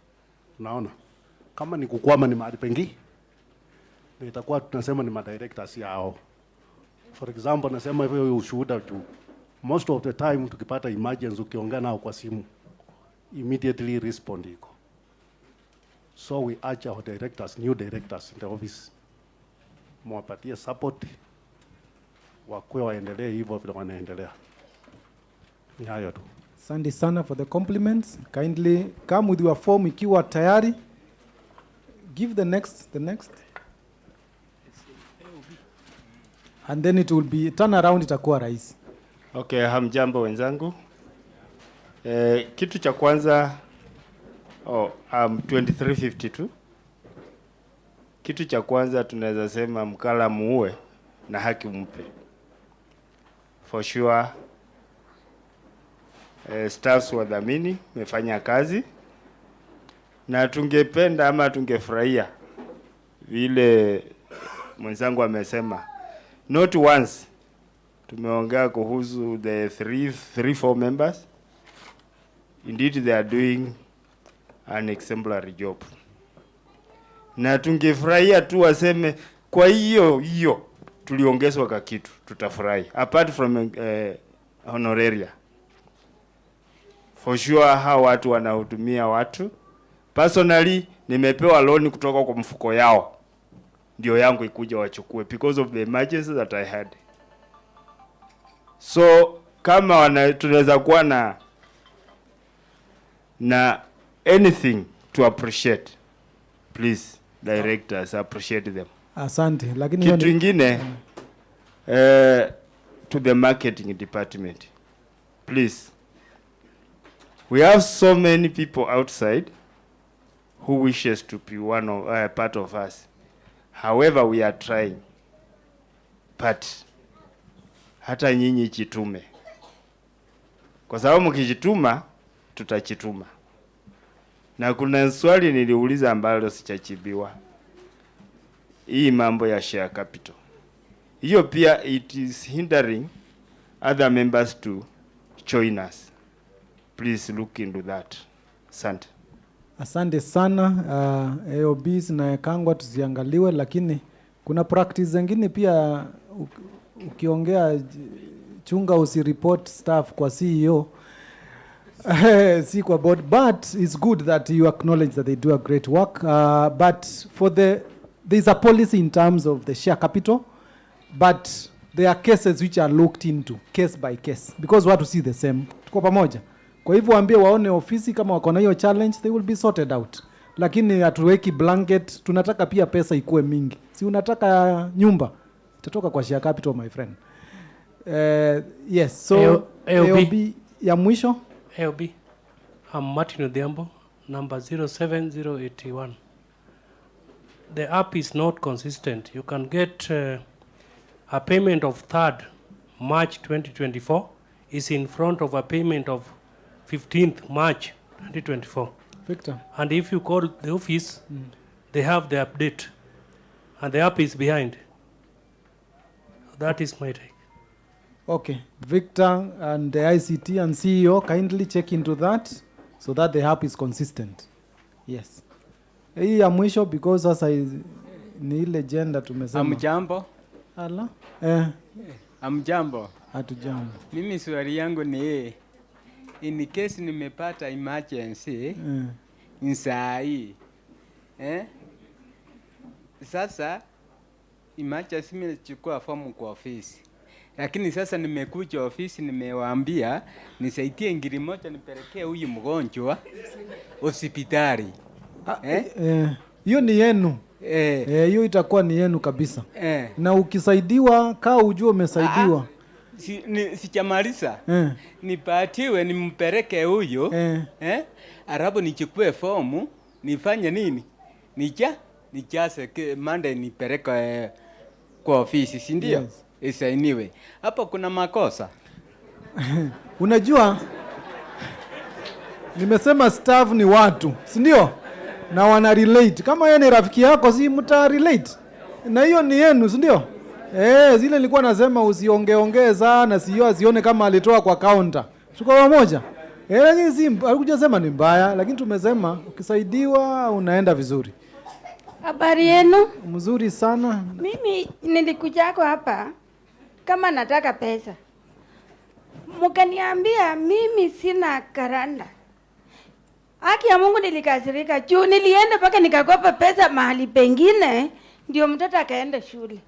Unaona, kama ni kukwama ni mahali pengi, ndio itakuwa tunasema ni madirectors yao. For example, nasema hivyo ushuhuda tu, most of the time tukipata emergency ukiongea nao kwa simu, immediately respond iko. So we urge our directors, new directors in the office, muwapatie support, wakwe waendelee hivyo vile wanaendelea. Ni hayo tu. Asante sana for the compliments. Kindly come with your form ikiwa tayari. Give the next. And then it will be turn around, itakuwa rahisi. Okay, hamjambo wenzangu. Kitu cha kwanza 2352. Kitu cha kwanza tunaweza sema mkala muue na haki mpe. For sure, staffs wa Dhamini mefanya kazi, na tungependa ama tungefurahia vile mwenzangu amesema, not once tumeongea kuhusu the 4 members. Indeed they are doing an exemplary job, na tungefurahia tu waseme kwa hiyo tuliongezwa kwa kitu, tutafurahi. Apart from honoraria, for sure hao watu wanahudumia watu. Personally nimepewa loan kutoka kwa mfuko yao, ndio yangu ikuja wachukue because of the emergency that I had. So kama tunaweza kuwa na anything to appreciate, please directors appreciate them. Asante. Lakini kitu kingine to the marketing department, please, we have so many people outside who wishes to be part of us. However, we are trying, but hata nyinyi chitume, kwa sababu mkijituma tutachituma. Na kuna swali niliuliza ambalo sichachibiwa, hii mambo ya share capital. Hiyo pia it is hindering other members to join us. Please look into that. Asante. Asante sana. AOBs na kangwa tuziangaliwe, lakini kuna practice zingine pia ukiongea chunga usireport staff kwa CEO. See kwa board, but it's good that you acknowledge that they do a great work. But there's a policy in terms of the share capital, but there are cases which are looked into case by case because watu see the same. Tuko pamoja. Kwa hivyo waambie waone ofisi kama wako na hiyo challenge, they will be sorted out. Lakini hatuweki blanket, tunataka pia pesa ikuwe mingi. Si unataka nyumba, itatoka kwa share capital, my friend. Yes, so AOB ya mwisho. AOB, I'm Martin Odhiambo, number 07081. The app is not consistent. You can get a payment of 3rd March 2024 is in front of a payment of 15th March 2024. Victor. And if you call the office, they have the update. And the app is behind. That is my take. Okay. Victor and the ICT and CEO, kindly check into that so that the app is consistent. Yes. Hii ya mwisho because sasa ni ile agenda tumesema. Amjambo. Ala. Amjambo. Hatujambo. Mimi swali yangu ni in case nimepata emergency saa hii. Sasa emergency nimechukua fomu kwa ofisi. Lakini sasa nimekuja ofisi nimewaambia nisaidie ngiri moja nipelekee huyu mgonjwa hospitali. Hiyo ni yenu. Hiyo itakuwa ni yenu kabisa. Na ukisaidiwa kaa ujue umesaidiwa. Sichamaliza. Nipatiwe nimpeleke huyo. Arabu nichukue fomu nifanye nini? Nijaze Monday nipeleke kwa ofisi, si ndio? Yes. Isainiwe. Hapo kuna makosa. Unajua nimesema staff ni watu, si ndio? Na wana relate. Kama yeye ni rafiki yako si mta relate. Na hiyo ni yenu, si ndio? Zile nilikuwa nasema usiongeongee sana, sio asione kama alitoa kwa counter. Tuko pamoja. Lakini si alikuja sema ni mbaya, lakini tumesema ukisaidiwa unaenda vizuri. Habari yenu? Mzuri sana. Mimi nilikujako hapa kama nataka pesa. Mkaniambia mimi sina karanda. Haki ya Mungu nilikasirika juu nilienda paka nikakopa pesa mahali pengine ndio mtoto akaenda shule.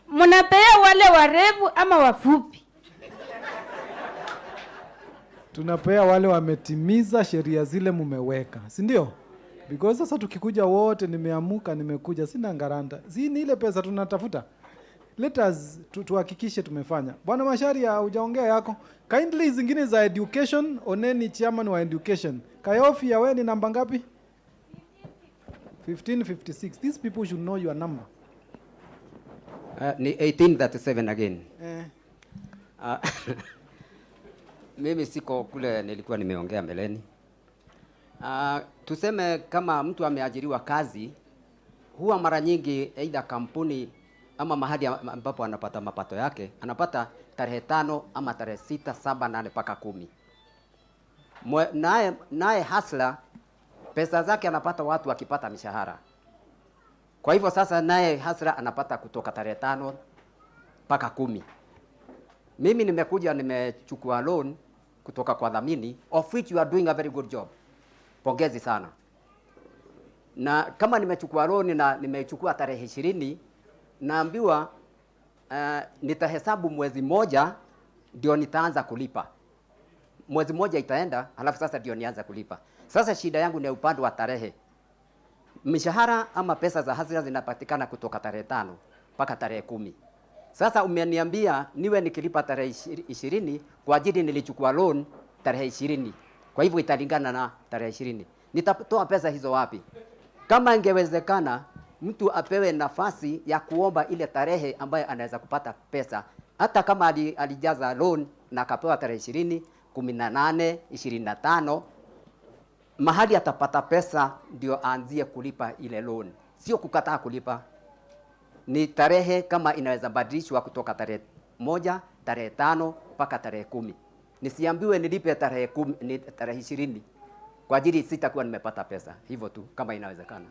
Mnapea wale warefu ama wafupi? Tunapea wale wametimiza sheria zile mumeweka, si ndio? Because sasa tukikuja wote nimeamuka nimekuja sina ngaranda. Si ni ile pesa tunatafuta. Let us tuhakikishe tumefanya. Bwana Masharia hujaongea yako. Kindly zingine za education oneni chairman wa education. Kayofi ya wewe ni namba ngapi? 1556. These people should know your number. Ni 1837 again. Mimi siko kule nilikuwa nimeongea mbeleni. Tuseme kama mtu ameajiriwa kazi, huwa mara nyingi aidha kampuni ama mahali ambapo anapata mapato yake, anapata tarehe 5 ama tarehe 6, 7, 8 mpaka 10. Naye hasla pesa zake anapata watu wakipata mishahara. Kwa hivyo sasa naye hasla anapata kutoka tarehe 5 mpaka 10. Mimi nimekuja nimechukua loan kutoka kwa Dhamini, of which you are doing a very good job. Pongezi sana. Na kama nimechukua loan na nimechukua tarehe 20, naambiwa nitahesabu mwezi moja ndio nitaanza kulipa. Mwezi moja itaenda, halafu sasa ndio nianza kulipa. Sasa shida yangu ni upande wa tarehe. Mishahara ama pesa za hasira zinapatikana kutoka tarehe 5 mpaka tarehe 10. Sasa umeniambia niwe nikilipa tarehe 20 kwa ajili nilichukua loan tarehe 20. Kwa hivyo italingana na tarehe 20. Nitatoa pesa hizo wapi? Kama ingewezekana mtu apewe nafasi ya kuomba ile tarehe ambayo anaweza kupata pesa. Hata kama alijaza loan na akapewa tarehe 20, 18, 25, mahali atapata pesa ndio aanzie kulipa ile loan. Sio kukataa kulipa. Ni tarehe kama inaweza badilishwa kutoka tarehe 1, tarehe 5 mpaka tarehe 10. Nisiambiwe nilipe tarehe 10, tarehe 20 kwa ajili sitakuwa nimepata pesa. Hivyo tu kama inawezekana.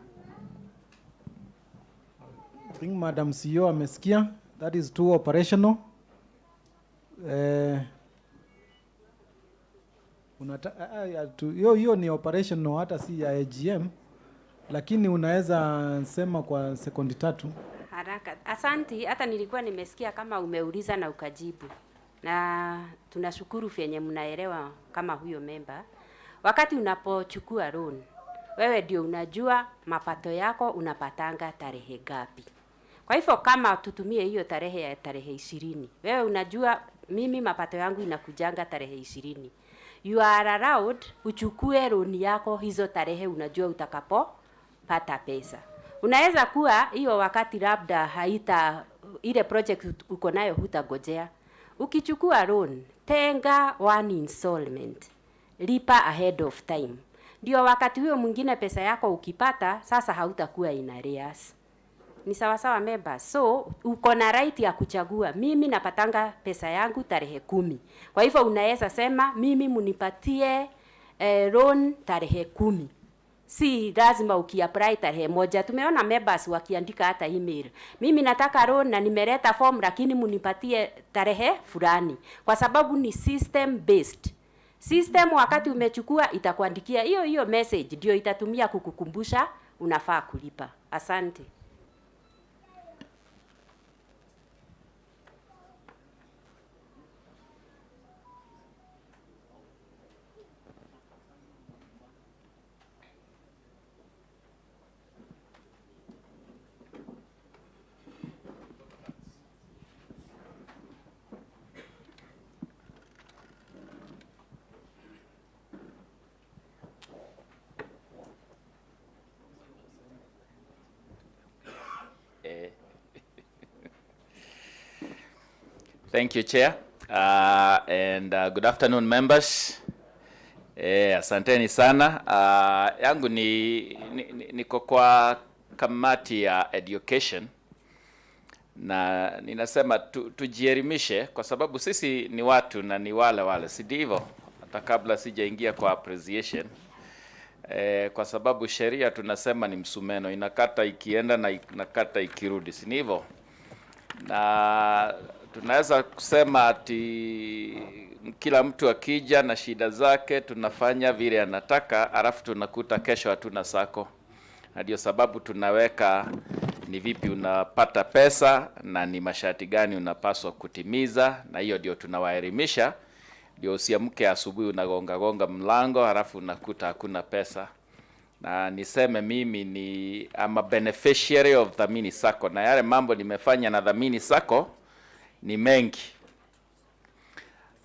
I think Madam CEO amesikia. That is too operational. Hiyo ni operational hata si ya AGM, lakini unaweza sema kwa sekundi 3. Haraka. Asanti, hata nilikuwa nimesikia kama umeuliza na ukajibu. Na tunashukuru vyenye mnaelewa kama huyo member. Wakati unapochukua loan, wewe ndio unajua mapato yako unapatanga tarehe gapi. Kwa hivyo kama tutumie hiyo tarehe ya tarehe 20, wewe unajua mimi mapato yangu inakujanga tarehe 20. You are allowed uchukue loan yako hizo tarehe unajua utakapo pata pesa. Unaweza kuwa hiyo wakati labda haita ile project uko nayo hutagojea. Ukichukua loan, tenga one installment. lipa ahead of time. Ndio wakati huyo mwingine pesa yako ukipata, sasa hautakuwa in arrears. Ni sawa sawa members. So uko na right ya kuchagua. Mimi napatanga pesa yangu tarehe 10. Kwa hivyo unaweza sema mimi munipatie loan tarehe 10. Si lazima ukiapply tarehe 1. Tumeona members wakiandika hata email. Mimi nataka loan na nimeleta form lakini munipatie tarehe fulani. Kwa sababu ni system based. System wakati umechukua itakuandikia hiyo message ndio itatumia kukukumbusha unafaa kulipa. Asante. Thank you, Chair. And good afternoon, members. Asanteni sana. Yangu niko kwa kamati ya education na ninasema tujielimishe kwa sababu sisi ni watu na ni wale si ndivyo? Hata kabla sijaingia kwa appreciation. Kwa sababu sheria tunasema ni msumeno, inakata ikienda na inakata ikirudi, si ndivyo? Na tunaweza kusema ati kila mtu akija na shida zake tunafanya vile anataka, alafu tunakuta kesho hatuna sako. Ndio sababu tunaweka ni vipi unapata pesa na ni masharti gani unapaswa kutimiza, na hiyo ndio tunawaelimisha. Ndio usiamke asubuhi unagonga mlango alafu unakuta hakuna pesa. Na niseme mimi ni I'm a beneficiary of Dhamini Sacco, na yale mambo nimefanya na Dhamini Sacco ni mengi.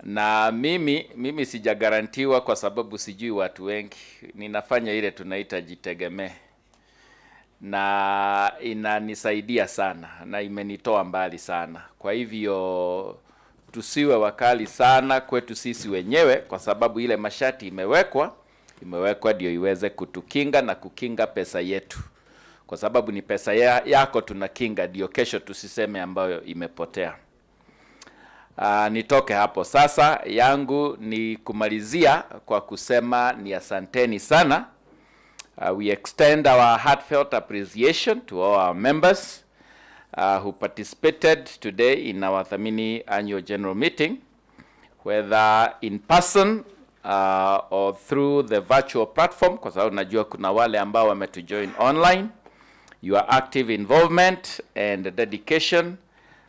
Na mimi sijagarantiwa kwa sababu sijui watu wengi. Ninafanya ile tunaita jitegemee. Na inanisaidia sana na imenitoa mbali sana. Kwa hivyo tusiwe wakali sana kwetu sisi wenyewe kwa sababu ile masharti imewekwa ndio iweze kutukinga na kukinga pesa yetu. Kwa sababu ni pesa yako tunakinga, ndio kesho tusiseme ambayo imepotea. Nitoke hapo sasa. Yangu ni kumalizia kwa kusema ni asanteni sana. We extend our heartfelt appreciation to all our members who participated today in our Dhamini annual general meeting, whether in person or through the virtual platform, kwa sababu najua kuna wale ambao wametujoin online. Your active involvement and dedication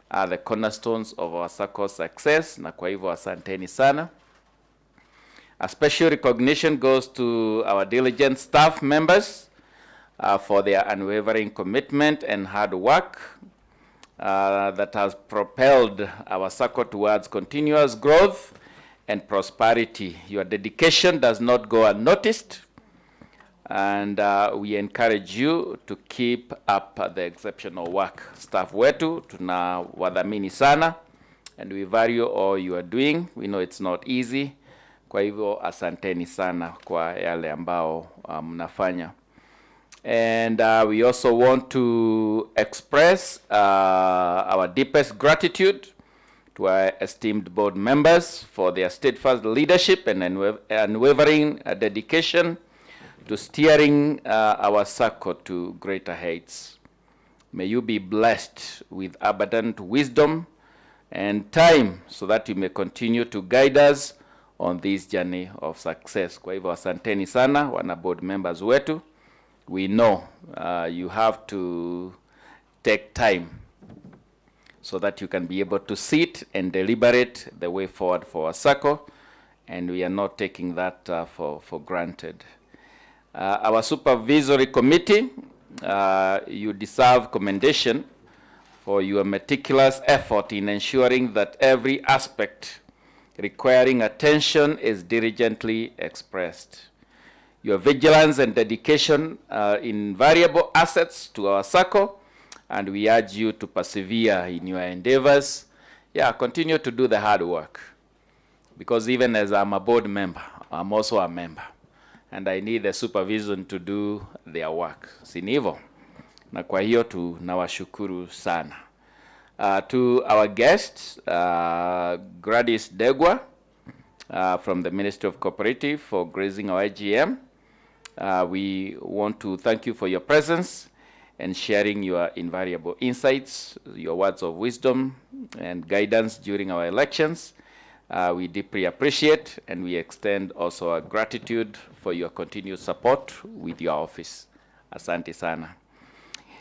are the cornerstones of our Sacco success, na kwa hivyo asanteni sana. A special recognition goes to our diligent staff members for their unwavering commitment and hard work that has propelled our Sacco towards continuous growth and prosperity. Your dedication does not go unnoticed, and we encourage you to keep up the exceptional work. Staff wetu tunawadhamini sana, and we value all you are doing. We know it's not easy. Kwa hivyo asanteni sana kwa yale ambao mnafanya. And we also want to express our deepest gratitude to our esteemed board members for their steadfast leadership and unwavering dedication to steering our Sacco to greater heights. May you be blessed with abundant wisdom and time so that you may continue to guide us on this journey of success. Kwa hivyo asanteni sana wana board members wetu. We know you have to take time so that you can be able to sit and deliberate the way forward for our Sacco, and we are not taking that for granted. Our supervisory committee, you deserve commendation for your meticulous effort in ensuring that every aspect requiring attention is diligently expressed. Your vigilance and dedication are invaluable assets to our Sacco, and we urge you to persevere in your endeavors. Continue to do the hard work. because even as I'm a board member, I'm also a member, and I need the supervision to do their work. Si ni hivyo? Na kwa hiyo tunawashukuru sana. To our guests, Gladys Degwa from the Ministry of Cooperative for gracing our AGM. We want to thank you for your presence and sharing your invaluable insights, your words of wisdom and guidance during our elections. We deeply appreciate, and we extend also our gratitude for your continued support with your office. Asante sana.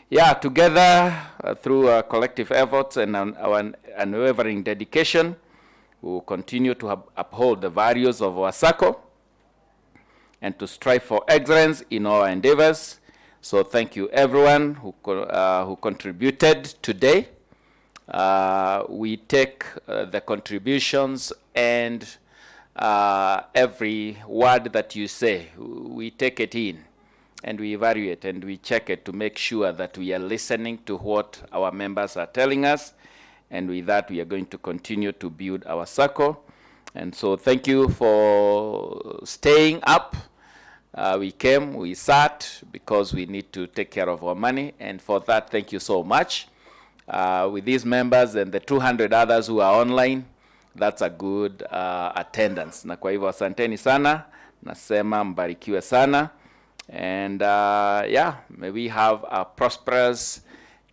Yeah, together through our collective efforts and our unwavering dedication, we will continue to uphold the values of our Sacco and to strive for excellence in our endeavors. So thank you everyone who contributed today. We take the contributions and every word that you say, we take it in and we evaluate and we check it to make sure that we are listening to what our members are telling us. And with that, we are going to continue to build our Sacco. And so thank you for staying up. We came, we sat, because we need to take care of our money. And for that, thank you so much. With these members and the 200 others who are online, that's a good attendance. Na kwa hivyo asanteni sana, nasema mbarikiwe sana. And yeah, may we have a prosperous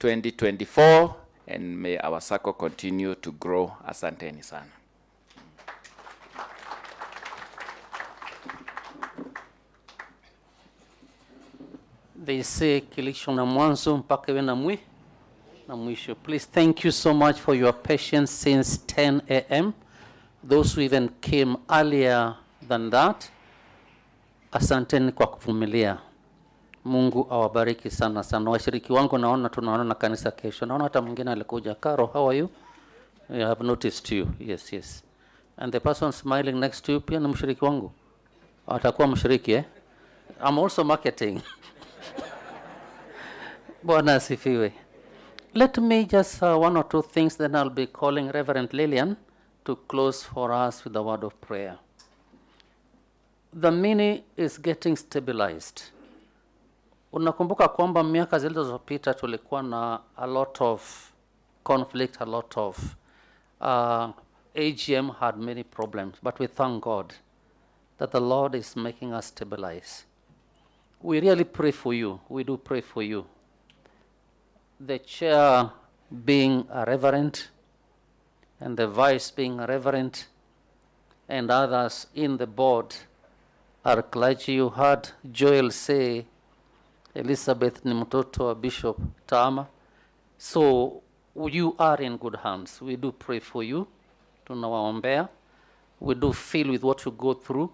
2024, and may our Sacco continue to grow. Asanteni sana. They say kilicho na mwanzo mpaka iwe na mwisho. Please, thank you so much for your patience since 10 a.m. Those who even came earlier than that, asanteni kwa kuvumilia. Mungu awabariki sana sana. Washiriki wangu naona tunaona na kanisa kesho. Naona hata mwingine alikuja. Karo, how are you? I have noticed you. Yes, yes. And the person smiling next to you pia ni mshiriki wangu. Atakuwa mshiriki eh? I'm also marketing. Bwana asifiwe. Let me just one or two things, then I'll be calling Reverend Lillian to close for us with a word of prayer. The mini is getting stabilized. Unakumbuka kwamba miaka zilizopita tulikuwa na a lot of conflict, a lot of AGM had many problems, but we thank God that the Lord is making us stabilize. We really pray for you. We do pray for you. The chair being a reverend, and the vice being a reverend, and others in the board are clergy. You heard Joel say Elizabeth ni mtoto wa Bishop Tama. So you are in good hands. We do pray for you. Tunawaombea. We do feel with what you go through,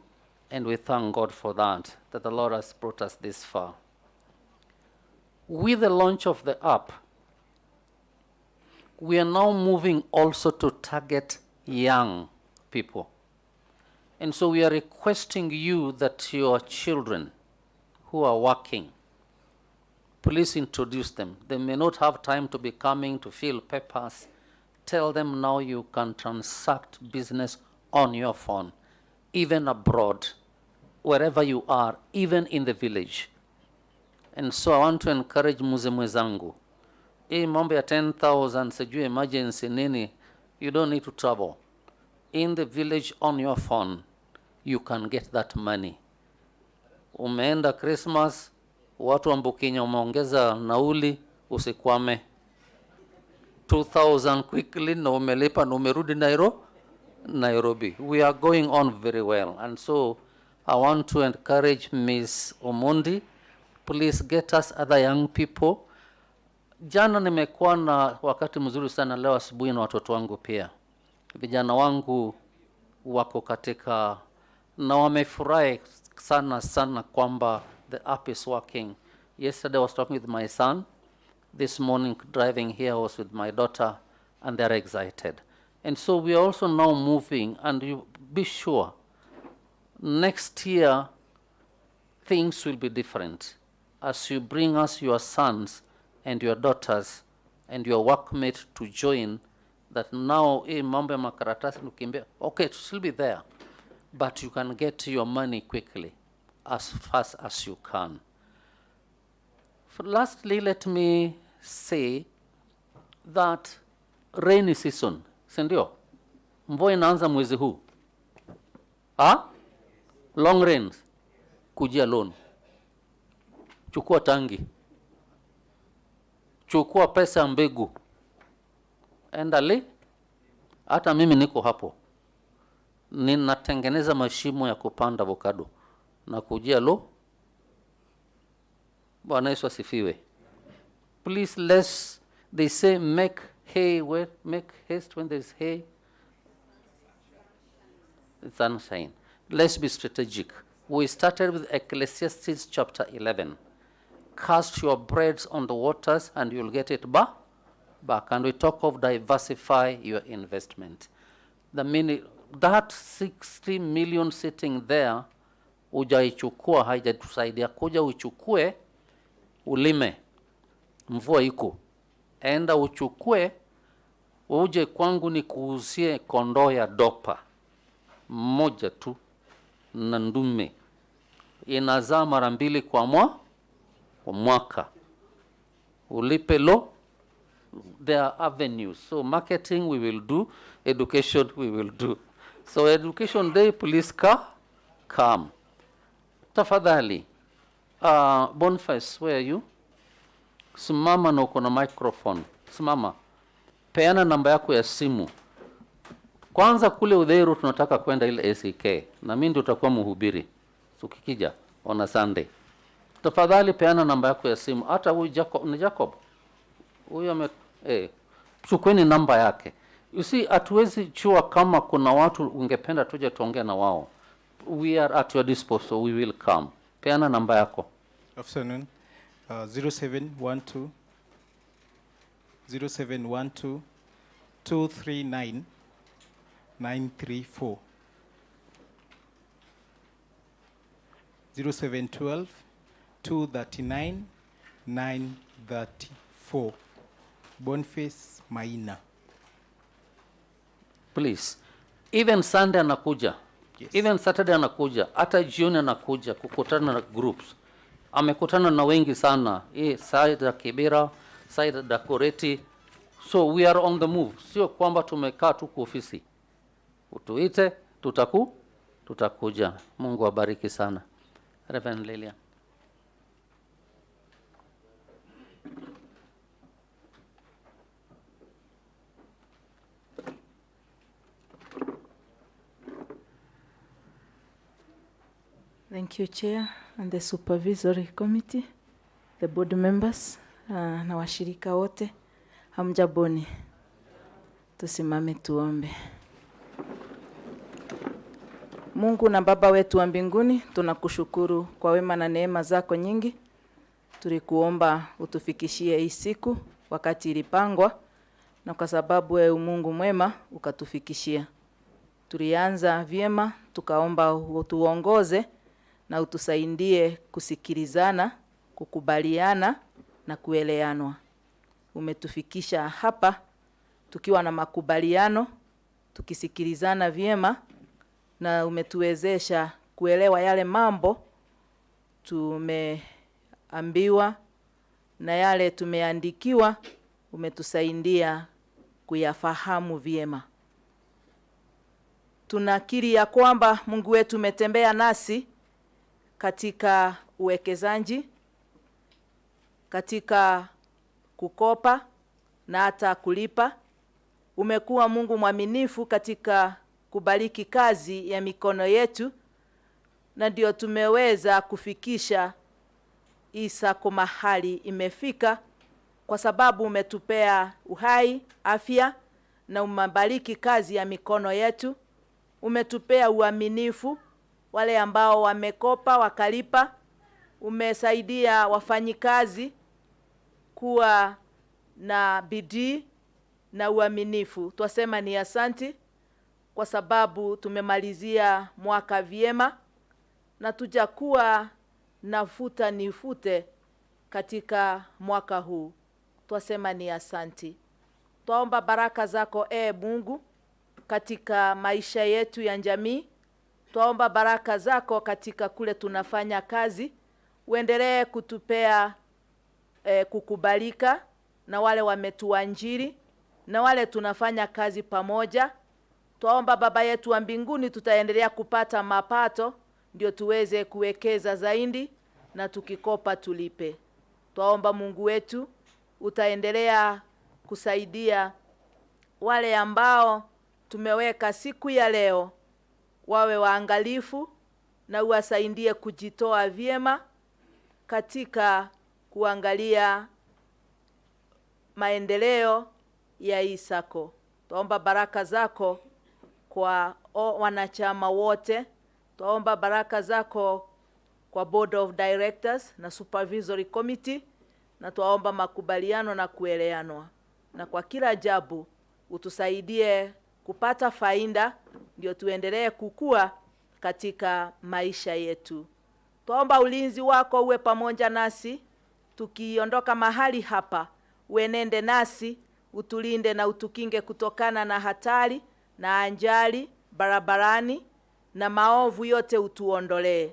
and we thank God for that the Lord has brought us this far. With the launch of the app, we are now moving also to target young people. And so we are requesting you that your children who are working, please introduce them. They may not have time to be coming to fill papers. Tell them now you can transact business on your phone, even abroad, wherever you are, even in the village. And so I want to encourage muze mwezangu. Hii mambo ya 10,000 sijui emergency nini, you don't need to travel. In the village on your phone, you can get that money. Umeenda Christmas, watu wa Mbukinya umeongeza nauli, usikwame. 2,000 quickly na umelipa na umerudi Nairobi. We are going on very well. And so I want to encourage Ms. Omondi, please get us other young people. Jana nimekuwa na wakati mzuri sana leo asubuhi na watoto wangu pia. Vijana wangu wako katika na wamefurahi sana kwamba the app is working. Yesterday I was talking with my son. This morning driving here I was with my daughter, and they're excited. And so we are also now moving, and you be sure next year things will be different as you bring us your sons and your daughters and your workmates to join that now mambo ya makaratasi nukimbia, okay, it will still be there, but you can get your money quickly, as fast as you can. Lastly, let me say that rainy season, si ndio? Mvua inaanza mwezi huu. Long rains, kujia loan. Chukua tangi. Chukua pesa mbegu. Endali, hata mimi niko hapo. Ninatengeneza mashimo ya kupanda avocado. Na kujia lo. Bwana Yesu asifiwe. Please, they say make haste when there's hay. It's sunshine. Let's be strategic. We started with Ecclesiastes chapter 11. Cast your breads on the waters and you'll get it back. And we talk of diversify your investment. That 60 million sitting there, ujaichukua haijatusaidia. Kuja uchukue, ulime. Mvua iko. Enda uchukue, uje kwangu ni kuuzie kondoo ya dopa. Moja tu na ndume. Inazaa mara 2 kwa mwaka. Ulipe lo. There are avenues. So marketing we will do, education we will do. So education day, please come. Tafadhali. Boniface, where are you? Simama na uko na microphone. Simama. Peana namba yako ya simu. Kwanza kule Udheru tunataka kwenda ile ACK. Na mimi ndio tutakuwa mhubiri. Tukikija on a Sunday. Tafadhali peana namba yako ya simu. Hata huyu Jacob. Huyu chukweni namba yake. You see, hatuwezi chua kama kuna watu ungependa tuje tuongee na wao. We are at your disposal, we will come. Peana namba yako. Afternoon. 0712 239 934. 0712 239 934. Boniface Maina. Please. Even Sunday anakuja. Yes. Even Saturday anakuja. Hata jioni anakuja kukutana na groups. Amekutana na wengi sana. Side ya Kibera, side ya Dakoreti. So we are on the move. Sio kwamba tumekaa tu kwa ofisi. Utuite, tutakuja. Mungu abariki sana. Reverend Lilian. Thank you, Chair, and the Supervisory Committee, the board members, na washirika wote. Hamjaboni. Tusimame tuombe. Mungu na Baba wetu wa mbinguni, tunakushukuru kwa wema na neema zako nyingi. Tulikuomba utufikishie hii siku wakati ilipangwa, na kwa sababu wewe Mungu mwema ukatufikishia. Tulianza vyema, tukaomba utuongoze na utusaidie kusikilizana, kukubaliana na kueleanwa. Umetufikisha hapa tukiwa na makubaliano, tukisikilizana vyema, na umetuwezesha kuelewa yale mambo tumeambiwa na yale tumeandikiwa, umetusaidia kuyafahamu vyema. Tunakiri ya kwamba Mungu wetu umetembea nasi katika uwekezaji, katika kukopa na hata kulipa. Umekuwa Mungu mwaminifu katika kubariki kazi ya mikono yetu, na ndio tumeweza kufikisha Sacco mahali imefika, kwa sababu umetupea uhai, afya, na umebariki kazi ya mikono yetu. Umetupea uaminifu, wale ambao wamekopa wakalipa. Umesaidia wafanyikazi kuwa na bidii na uaminifu. Twasema ni asanti, kwa sababu tumemalizia mwaka vyema na tujakuwa nafuta nifute katika mwaka huu. Twasema ni asanti. Twaomba baraka zako Mungu katika maisha yetu ya jamii. Twaomba baraka zako katika kule tunafanya kazi. Uendelee kutupea kukubalika na wale wametuanjiri na wale tunafanya kazi pamoja. Twaomba Baba yetu wa mbinguni, tutaendelea kupata mapato ndio tuweze kuwekeza zaidi, na tukikopa tulipe. Twaomba Mungu wetu utaendelea kusaidia wale ambao tumeweka siku ya leo, wawe waangalifu na uwasaidie kujitoa vyema katika kuangalia maendeleo ya hii sako. Twaomba baraka zako kwa wanachama wote. Twaomba baraka zako kwa board of directors na supervisory committee, na twaomba makubaliano na kueleanwa. Na kwa kila jambo utusaidie kupata faida ndio tuendelee kukua katika maisha yetu. Twaomba ulinzi wako uwe pamoja nasi tukiondoka mahali hapa. Uenende nasi, utulinde na utukinge kutokana na hatari na ajali barabarani na maovu yote utuondolee.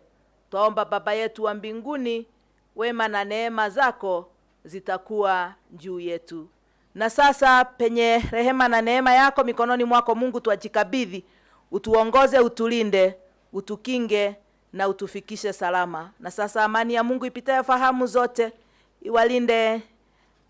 Twaomba Baba yetu wa mbinguni, wema na neema zako zitakuwa juu yetu. Na sasa penye rehema na neema yako mikononi mwako Mungu twajikabidhi, utuongoze, utulinde, utukinge na utufikishe salama. Na sasa amani ya Mungu ipitayo fahamu zote iwalinde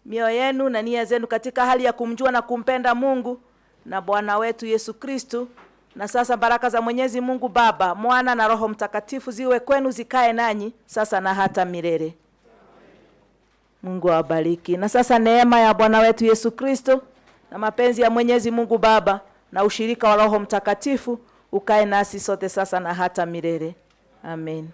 mioyo yenu na nia zenu katika hali ya kumjua na kumpenda Mungu na Bwana wetu Yesu Kristo. Na sasa baraka za Mwenyezi Mungu Baba, Mwana na Roho Mtakatifu ziwe kwenu, zikae nanyi sasa na hata milele. Mungu awabariki. Na sasa neema ya Bwana wetu Yesu Kristo na mapenzi ya Mwenyezi Mungu Baba na ushirika wa Roho Mtakatifu ukae nasi sote sasa na hata milele. Amen.